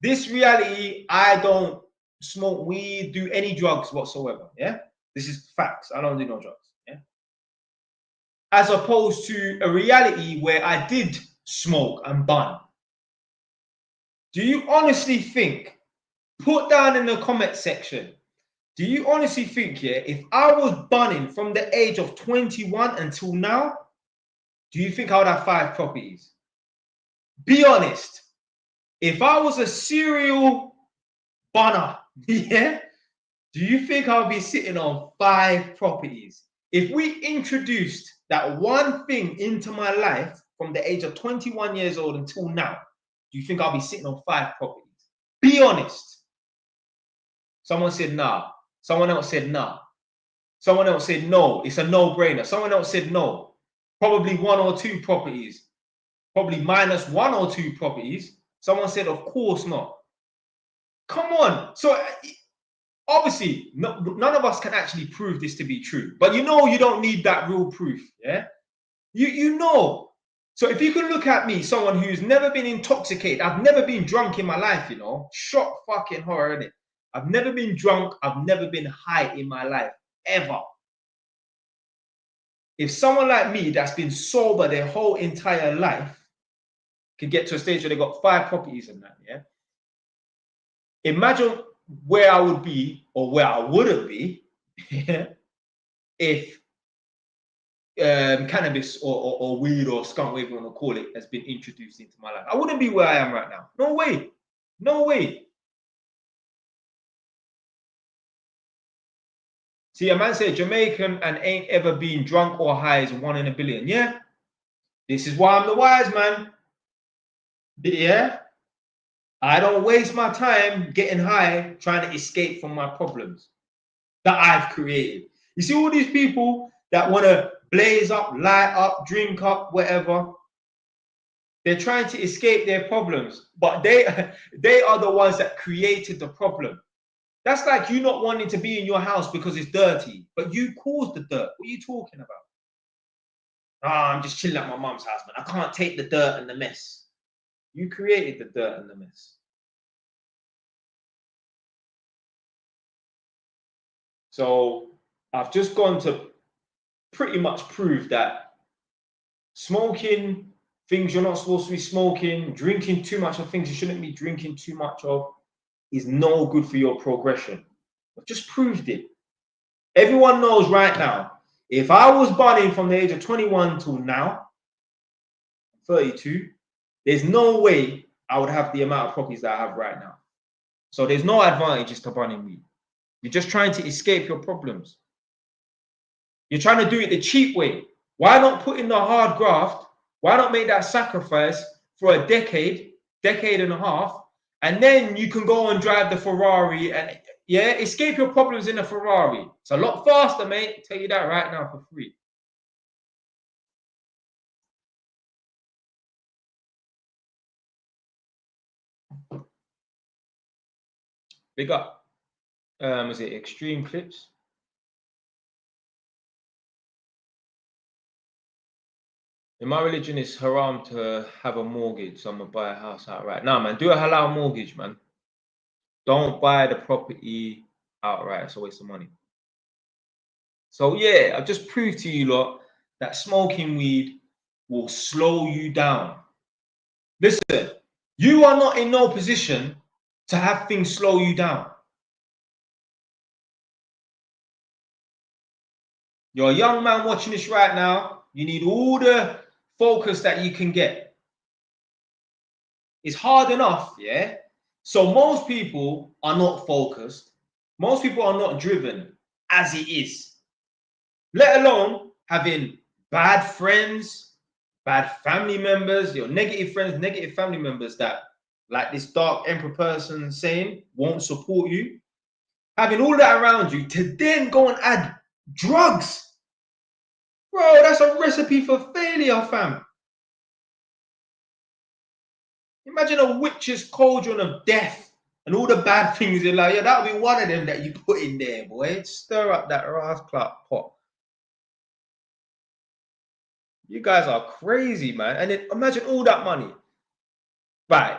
This reality, I don't smoke weed, do any drugs whatsoever, yeah. This is facts. I don't do no drugs, yeah. As opposed to a reality where I did smoke and bun. Do you honestly think? Put down in the comment section. Do you honestly think, yeah, if I was bunning from the age of 21 until now, do you think I would have 5 properties? Be honest. If I was a serial bunner, yeah, do you think I'll be sitting on 5 properties? If we introduced that one thing into my life from the age of 21 years old until now, do you think I'll be sitting on 5 properties? Be honest. Someone said nah. Someone else said nah. Someone else said no. It's a no-brainer. Someone else said no. Probably 1 or 2 properties. Probably minus 1 or 2 properties. Someone said, of course not. Come on. So obviously, none of us can actually prove this to be true. But you know you don't need that real proof. Yeah? You know. So if you can look at me, someone who's never been intoxicated, I've never been drunk in my life, you know. Shock fucking horror, innit? I've never been drunk. I've never been high in my life, ever. If someone like me that's been sober their whole entire life can get to a stage where they got 5 properties and that, yeah? Imagine where I would be or where I wouldn't be if cannabis or weed or skunk, whatever you want to call it, has been introduced into my life. I wouldn't be where I am right now. No way. No way. See, a man said Jamaican and ain't ever been drunk or high is 1 in a billion. Yeah. This is why I'm the wise man. Yeah. I don't waste my time getting high trying to escape from my problems that I've created. You see all these people that want to blaze up, light up, drink up, whatever. They're trying to escape their problems, but they are the ones that created the problem. That's like you not wanting to be in your house because it's dirty, but you caused the dirt. What are you talking about? I'm just chilling at my mum's house, man. I can't take the dirt and the mess. You created the dirt and the mess. So I've just gone to pretty much prove that smoking things you're not supposed to be smoking, drinking too much of things you shouldn't be drinking too much of, is no good for your progression. I've just proved it. Everyone knows right now, if I was burning from the age of 21 till now, 32, there's no way I would have the amount of properties that I have right now. So there's no advantages to burning weed. You're just trying to escape your problems. You're trying to do it the cheap way. Why not put in the hard graft? Why not make that sacrifice for a decade and a half, and then you can go and drive the Ferrari and escape your problems in a Ferrari. It's a lot faster, mate. I'll tell you that right now for free. Big up. Is it Extreme Clips? In my religion, it's haram to have a mortgage, so I'm gonna buy a house outright. Nah, man, do a halal mortgage, man. Don't buy the property outright. It's a waste of money. So yeah, I've just proved to you lot that smoking weed will slow you down. Listen, you are not in no position to have things slow you down. You're a young man watching this right now. You need all the focus that you can get. It's hard enough, yeah? So most people are not focused. Most people are not driven as it is. Let alone having bad friends, bad family members, your negative friends, negative family members that, like this Dark Emperor person saying, won't support you. Having all that around you to then go and add drugs. Bro, that's a recipe for failure, fam. Imagine a witch's cauldron of death and all the bad things in life. Yeah, that'll be one of them that you put in there, boy. Stir up that rascal pot. You guys are crazy, man. And then imagine all that money. Right.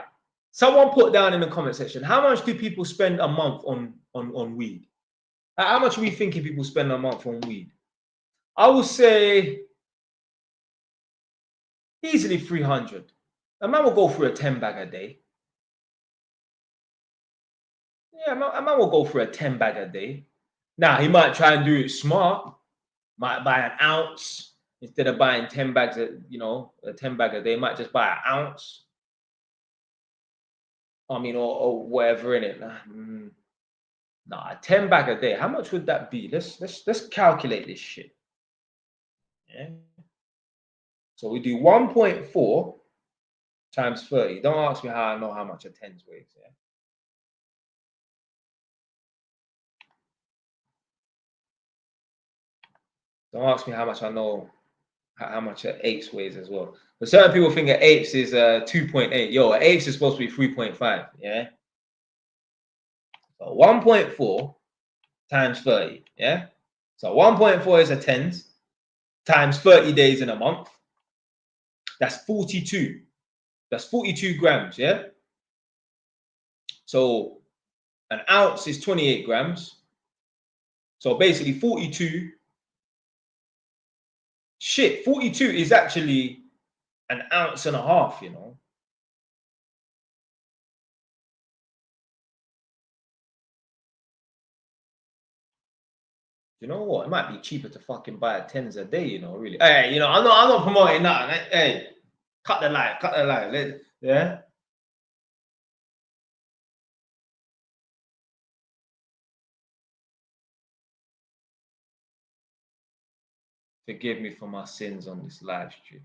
Someone put down in the comment section, how much do people spend a month on weed? How much are we thinking people spend a month on weed? I would say easily 300. A man will go through a 10 bag a day. Yeah, a man will go through a 10 bag a day. Now, he might try and do it smart. Might buy an ounce instead of buying 10 bags, a 10 bag a day. Might just buy an ounce. I mean, or whatever in it. Nah, a 10 bag a day. How much would that be? Let's calculate this shit. Yeah. So we do 1.4 times 30. Don't ask me how I know how much a 10's weighs. Yeah. Don't ask me how much I know how much an eighth weighs as well. But certain people think an eighth is 2.8. Yo, an eighth is supposed to be 3.5. Yeah. So 1.4 times 30. Yeah. So 1.4 is a tens times 30 days in a month. That's 42. That's 42 grams. Yeah. So an ounce is 28 grams. So basically 42. Shit, 42 is actually an ounce and a half, you know. You know what? It might be cheaper to fucking buy a tens a day, you know, really. Hey, you know, I'm not promoting that. Hey, cut the line. Yeah. Forgive me for my sins on this live stream.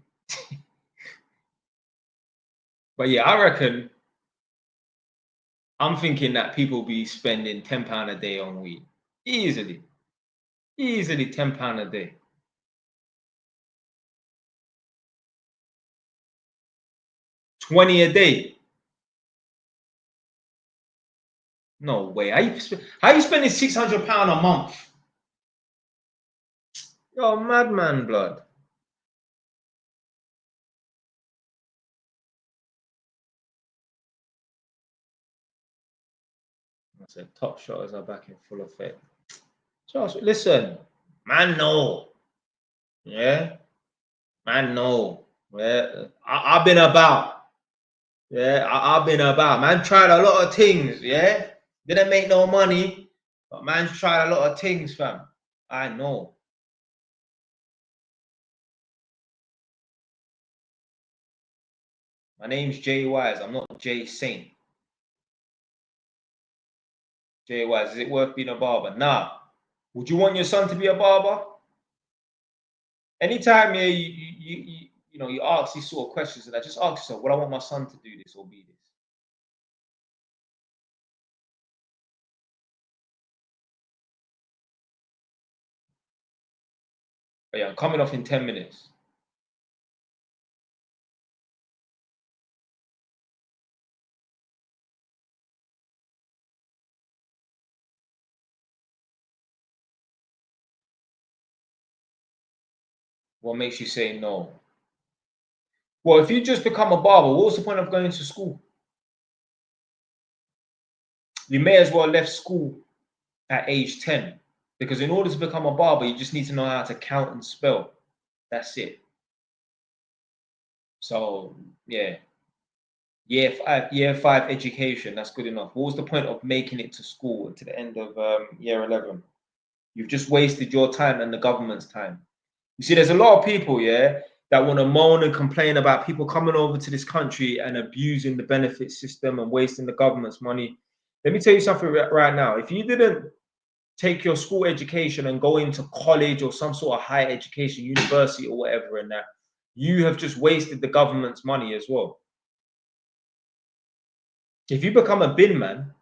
But yeah, I reckon I'm thinking that people be spending £10 a day on weed. Easily. Easily £10 a day. 20 a day. No way. How you spending £600 a month? Yo, madman blood. I said top shotters are back in full effect. Josh, listen, man, no. Yeah, man, no. Yeah, I've been about. Yeah, I've been about. Man tried a lot of things. Yeah, didn't make no money, but man's tried a lot of things, fam. I know. My name's Jay Wise. I'm not Jay Saint. Jay Wise, is it worth being a barber? Nah. Would you want your son to be a barber? Anytime, yeah, you ask these sort of questions, and I just ask yourself, would I want my son to do this or be this? But yeah, I'm coming off in 10 minutes. What makes you say no? Well, if you just become a barber, what's the point of going to school? You may as well have left school at age 10, because in order to become a barber, you just need to know how to count and spell. That's it. So yeah, year 5 education, that's good enough. What was the point of making it to school to the end of year 11? You've just wasted your time and the government's time. You see, there's a lot of people, yeah, that want to moan and complain about people coming over to this country and abusing the benefit system and wasting the government's money. Let me tell you something right now. If you didn't take your school education and go into college or some sort of higher education, university or whatever, and that, you have just wasted the government's money as well. If you become a bin man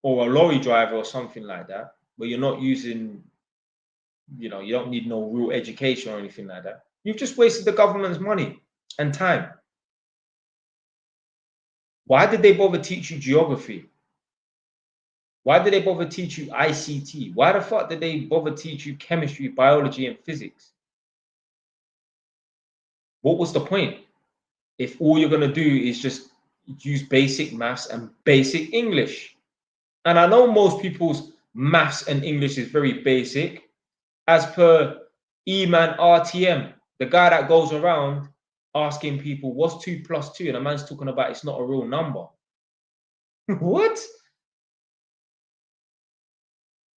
or a lorry driver or something like that, where you're not using, you don't need no real education or anything like that, you've just wasted the government's money and time. Why did they bother teach you geography? Why did they bother teach you ICT? Why the fuck did they bother teach you chemistry, biology, and physics? What was the point? If all you're going to do is just use basic maths and basic English. And I know most people's maths and English is very basic, as per E-Man RTM, the guy that goes around asking people, what's 2 plus 2? And a man's talking about it's not a real number. What? What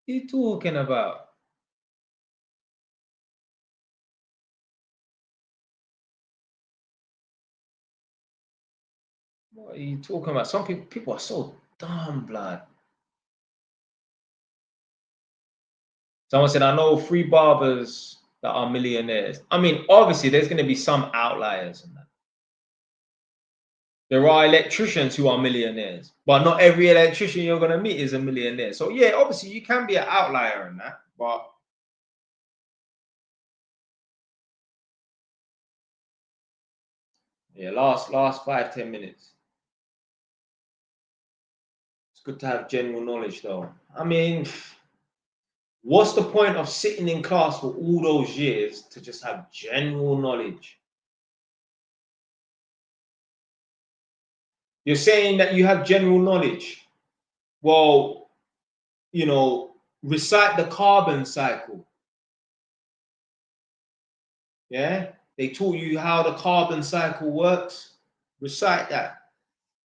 are you talking about? What are you talking about? Some people are so dumb, blood. Someone said, I know 3 barbers that are millionaires. I mean, obviously, there's going to be some outliers in that. There are electricians who are millionaires, but not every electrician you're going to meet is a millionaire. So, yeah, obviously, you can be an outlier in that, but yeah, last 5-10 minutes. It's good to have general knowledge, though. I mean, what's the point of sitting in class for all those years to just have general knowledge? You're saying that you have general knowledge. Well, recite the carbon cycle. Yeah, they taught you how the carbon cycle works. Recite that.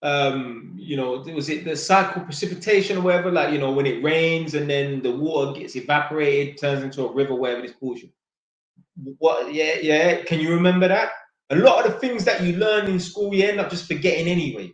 Was it the cycle precipitation or whatever? Like, when it rains and then the water gets evaporated, turns into a river, whatever this bullshit. What? Yeah, yeah. Can you remember that? A lot of the things that you learn in school, you end up just forgetting anyway.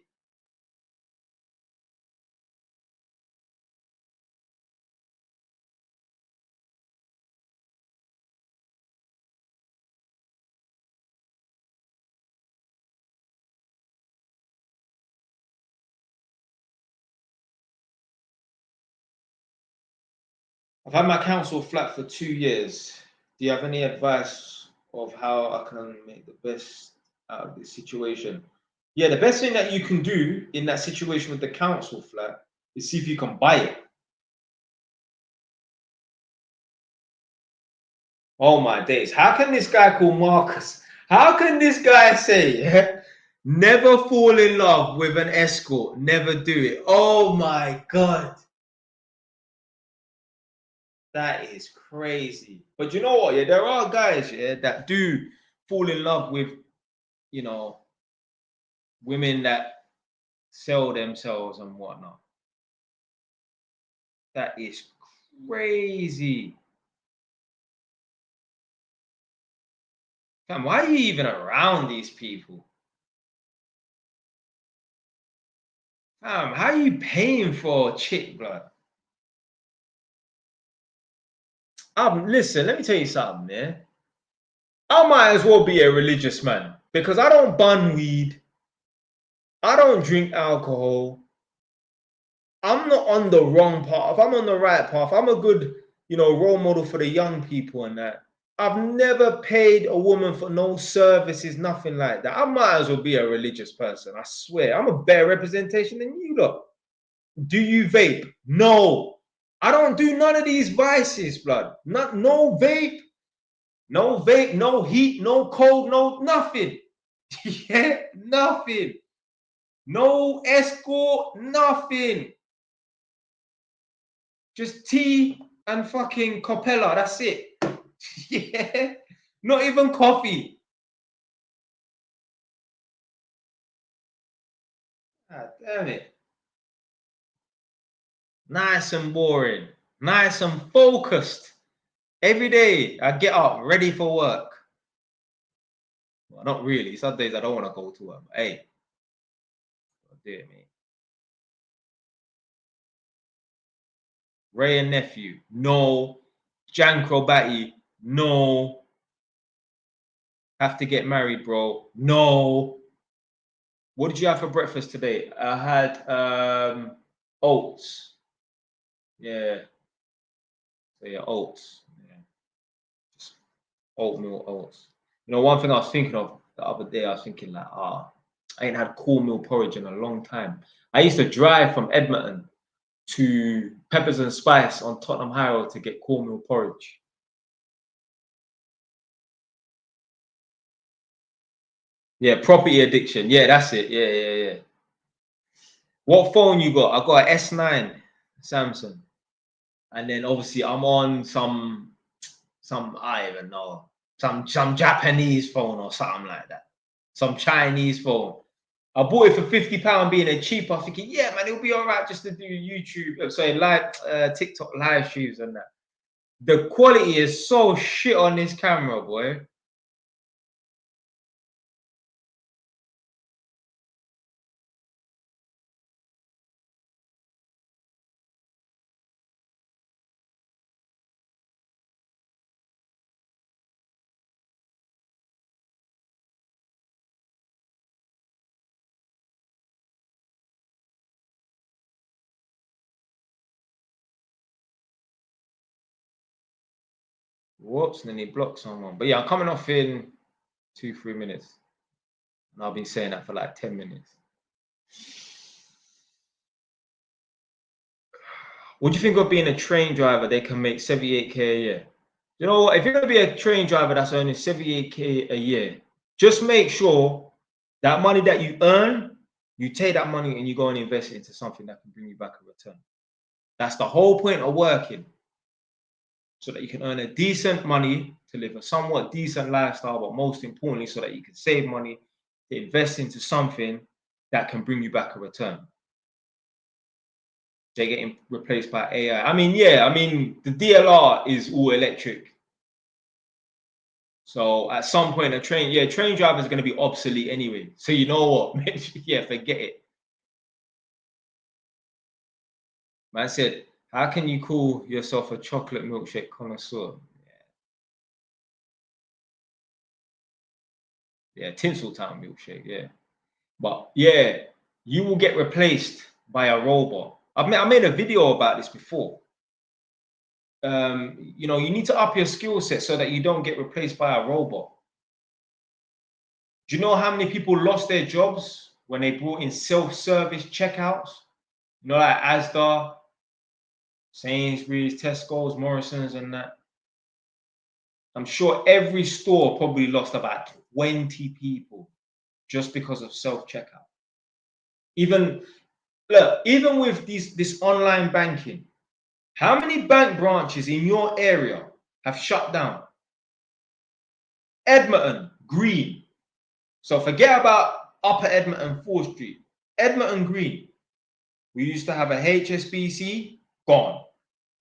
I've had my council flat for 2 years. Do you have any advice of how I can make the best out of this situation? Yeah, the best thing that you can do in that situation with the council flat is see if you can buy it. Oh my days. How can this guy called Marcus, how can this guy say, yeah, Never fall in love with an escort. Never do it. Oh my God. That is crazy. But you know what? Yeah, there are guys, yeah, that do fall in love with, you know, women that sell themselves and whatnot. That is crazy. Fam, why are you even around these people? Fam, how are you paying for a chick, blood? Listen, let me tell you something, yeah? I might as well be a religious man because I don't bun weed. I don't drink alcohol. I'm not on the wrong path. I'm on the right path. I'm a good, role model for the young people and that. I've never paid a woman for no services, nothing like that. I might as well be a religious person. I swear. I'm a better representation than you lot. Do you vape? No. I don't do none of these vices, blood. No vape, no heat, no cold, no nothing. Yeah, nothing. No escort, nothing. Just tea and fucking Copella. That's it. Yeah. Not even coffee. God damn it. Nice and boring. Nice and focused. Every day I get up ready for work. Well, not really. Some days I don't want to go to work. But hey, dear me. Ray and nephew, no. Jankro Batty, no. Have to get married, bro. No. What did you have for breakfast today? I had oats. Yeah. So yeah, oats. Yeah. Just oatmeal oats. One thing I was thinking of the other day, I was thinking like, I ain't had cornmeal porridge in a long time. I used to drive from Edmonton to Peppers and Spice on Tottenham High Road to get cornmeal porridge. Yeah, property addiction. Yeah, that's it. Yeah. What phone you got? I got an S9 Samsung. And then obviously I'm on some I don't even know, some Japanese phone or something like that. Some Chinese phone. I bought it for £50 being a cheap. I'm thinking, yeah, man, it'll be all right just to do YouTube, sorry, live TikTok live streams and that. The quality is so shit on this camera, boy. Whoops, and then he blocked someone. But yeah, I'm coming off in 2-3 minutes. And I've been saying that for like 10 minutes. What do you think of being a train driver? They can make 78K a year. You know what? If you're going to be a train driver that's earning 78K a year, just make sure that money that you earn, you take that money and you go and invest it into something that can bring you back a return. That's the whole point of working. So that you can earn a decent money to live a somewhat decent lifestyle, but most importantly, so that you can save money to invest into something that can bring you back a return. They're getting replaced by AI. I mean, the DLR is all electric. So at some point, train driver is going to be obsolete anyway. So you know what? Yeah, forget it. Man said, how can you call yourself a chocolate milkshake connoisseur? Yeah, Tinseltown milkshake, yeah. But yeah, you will get replaced by a robot. I made a video about this before. You need to up your skill set so that you don't get replaced by a robot. Do you know how many people lost their jobs when they brought in self-service checkouts? Like Asda, Sainsbury's, Tesco's, Morrison's, and that. I'm sure every store probably lost about 20 people just because of self-checkout. Even look, even with this online banking, how many bank branches in your area have shut down? Edmonton, Green. So forget about Upper Edmonton, 4th Street. Edmonton Green. We used to have a HSBC, gone.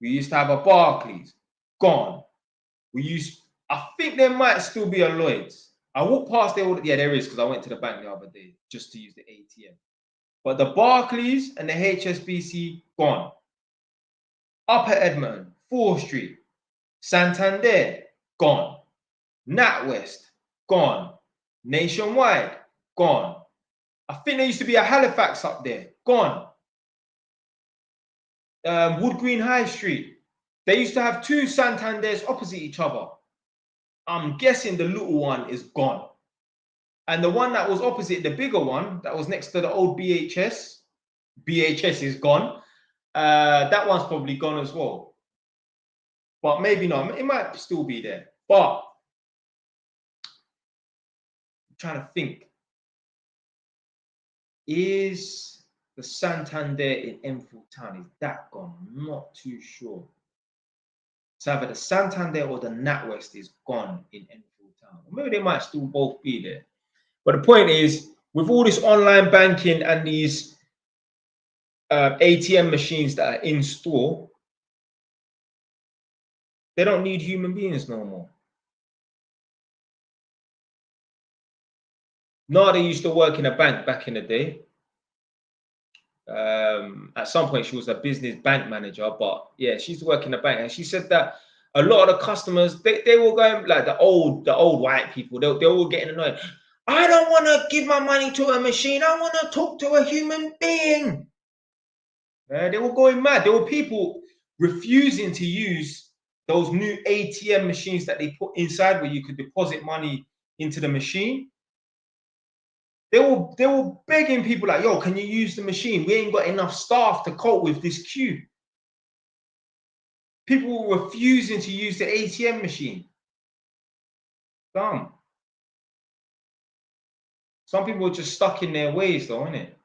We used to have a Barclays, gone. I think there might still be a Lloyd's. I walked past there, yeah, there is, because I went to the bank the other day just to use the ATM. But the Barclays and the HSBC, gone. Upper Edmonton, 4th Street, Santander, gone. NatWest, gone. Nationwide, gone. I think there used to be a Halifax up there, gone. Wood Green High Street. They used to have 2 Santanders opposite each other. I'm guessing the little one is gone. And the one that was opposite, the bigger one, that was next to the old BHS is gone. That one's probably gone as well. But maybe not. It might still be there. But I'm trying to think. Is the Santander in Enfield Town, is that gone? I'm not too sure. It's either the Santander or the NatWest is gone in Enfield Town. Maybe they might still both be there. But the point is, with all this online banking and these ATM machines that are in store, they don't need human beings no more. Nada used to work in a bank back in the day. At some point, she was a business bank manager, but yeah, she used to work in a bank, and she said that a lot of the customers, they were going like the old white people. They were getting annoyed. I don't want to give my money to a machine. I want to talk to a human being. They were going mad. There were people refusing to use those new ATM machines that they put inside where you could deposit money into the machine. They were begging people like, yo, can you use the machine? We ain't got enough staff to cope with this queue. People were refusing to use the ATM machine. Dumb. Some people are just stuck in their ways though, isn't it?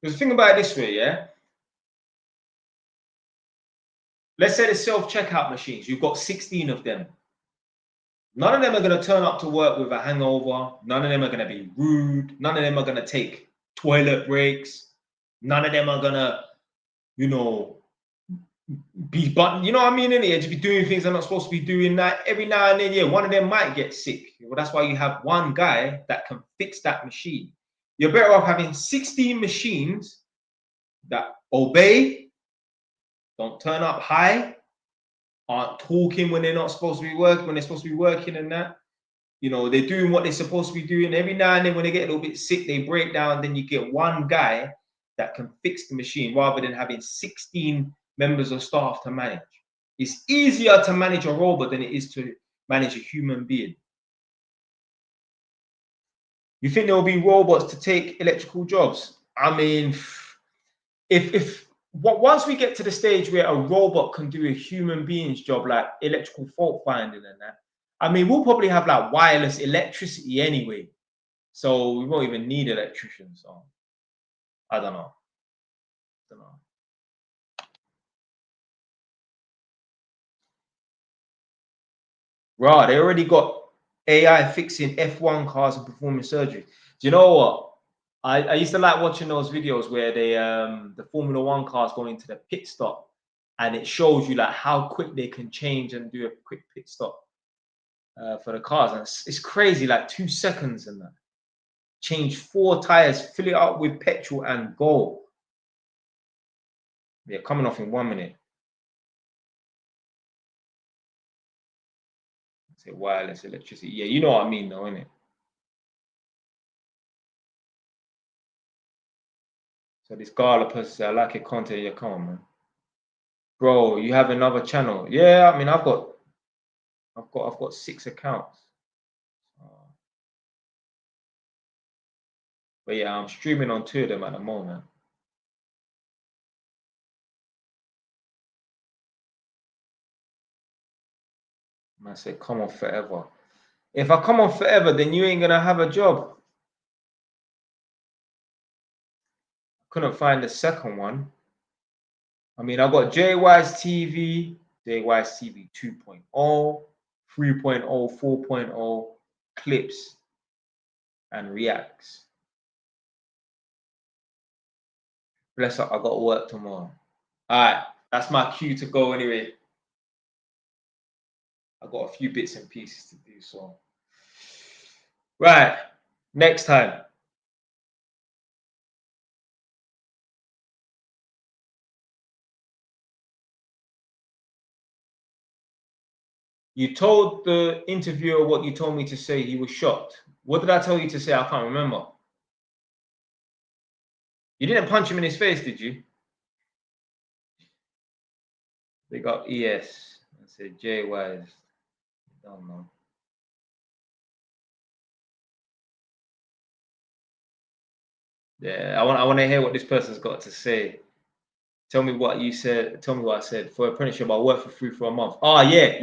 Because think about it this way, yeah? Let's say the self-checkout machines, you've got 16 of them. None of them are going to turn up to work with a hangover. None of them are going to be rude. None of them are going to take toilet breaks. None of them are going to, you know, be, but you know what I mean, innit? Just be doing things they're not supposed to be doing. That every now and then, yeah, one of them might get sick. Well, that's why you have one guy that can fix that machine. You're better off having 16 machines that obey, don't turn up high, aren't talking when they're not supposed to be working, when they're supposed to be working, and that. You know, they're doing what they're supposed to be doing. Every now and then when they get a little bit sick, they break down. Then you get one guy that can fix the machine rather than having 16 members of staff to manage. It's easier to manage a robot than it is to manage a human being. You think there will be robots to take electrical jobs? I mean, once we get to the stage where a robot can do a human being's job, like electrical fault finding and that, I mean, we'll probably have like wireless electricity anyway. So we won't even need electricians. So I don't know. Right, they already got AI fixing F1 cars and performing surgery. Do you know what? I used to like watching those videos where they the Formula One cars go into the pit stop and it shows you like how quick they can change and do a quick pit stop for the cars. And it's crazy, like 2 seconds and that. Change 4 tires, fill it up with petrol and go. Yeah, coming off in 1 minute. Say wireless electricity. Yeah, you know what I mean though, innit? So this Gala person said, I like your content. Yeah, come on, man. Bro, you have another channel. Yeah, I mean, I've got 6 accounts. But yeah, I'm streaming on 2 of them at the moment. I said, come on forever. If I come on forever, then you ain't gonna have a job. Couldn't find the second one. I mean, I got JY's TV, JY's TV 2.0, 3.0, 4.0, clips, and reacts. Bless up, I got work tomorrow. All right, that's my cue to go anyway. I got a few bits and pieces to do, so. Right, next time. You told the interviewer what you told me to say. He was shocked. What did I tell you to say? I can't remember. You didn't punch him in his face, did you? They got ES. I said JY. Don't know. Yeah, I want to hear what this person's got to say. Tell me what you said. Tell me what I said. For apprenticeship, I worked for free for a month. Oh, yeah.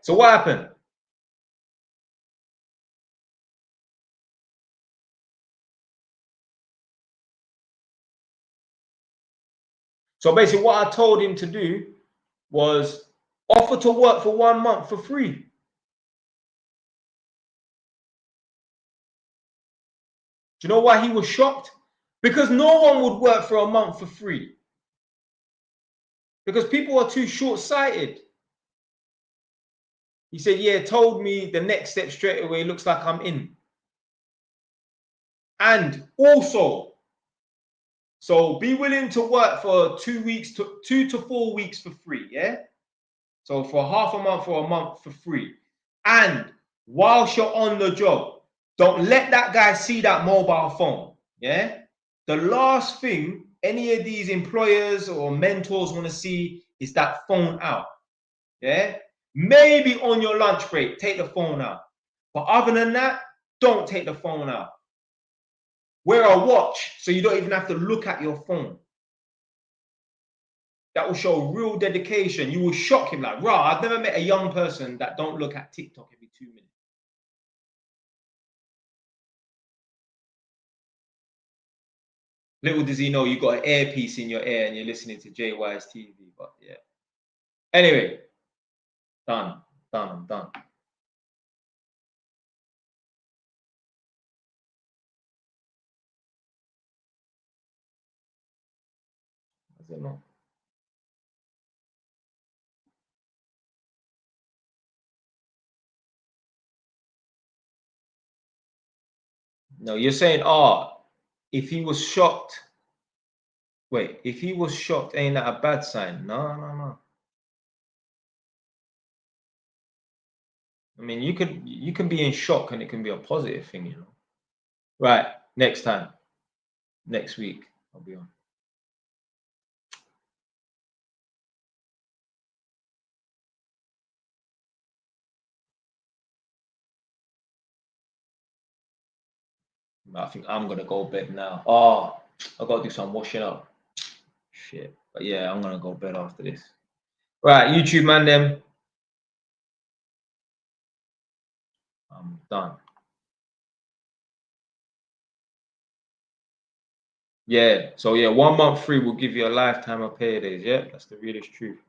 So what happened? So basically what I told him to do was offer to work for 1 month for free. Do you know why he was shocked? Because no one would work for a month for free. Because people are too short-sighted. He said, yeah, told me the next step straight away. Looks like I'm in. And also, so be willing to work for 2 weeks, 2 to 4 weeks for free, yeah? So for half a month or a month for free. And whilst you're on the job, don't let that guy see that mobile phone, yeah? The last thing any of these employers or mentors want to see is that phone out, yeah? Maybe on your lunch break, take the phone out. But other than that, don't take the phone out. Wear a watch so you don't even have to look at your phone. That will show real dedication. You will shock him like, rah, I've never met a young person that don't look at TikTok every 2 minutes. Little does he know you got an earpiece in your ear and you're listening to JY's TV, but yeah. Anyway, I'm done. I don't know. No, you're saying, if he was shocked. Wait, if he was shocked, ain't that a bad sign? No. I mean, you can be in shock and it can be a positive thing, you know. Right, next time. Next week, I'll be on. I think I'm gonna go bed now. I gotta do some washing up. Shit. But yeah, I'm gonna go bed after this. Right, YouTube man, them. I'm done. Yeah. So yeah, 1 month free will give you a lifetime of paydays. Yeah, that's the realest truth.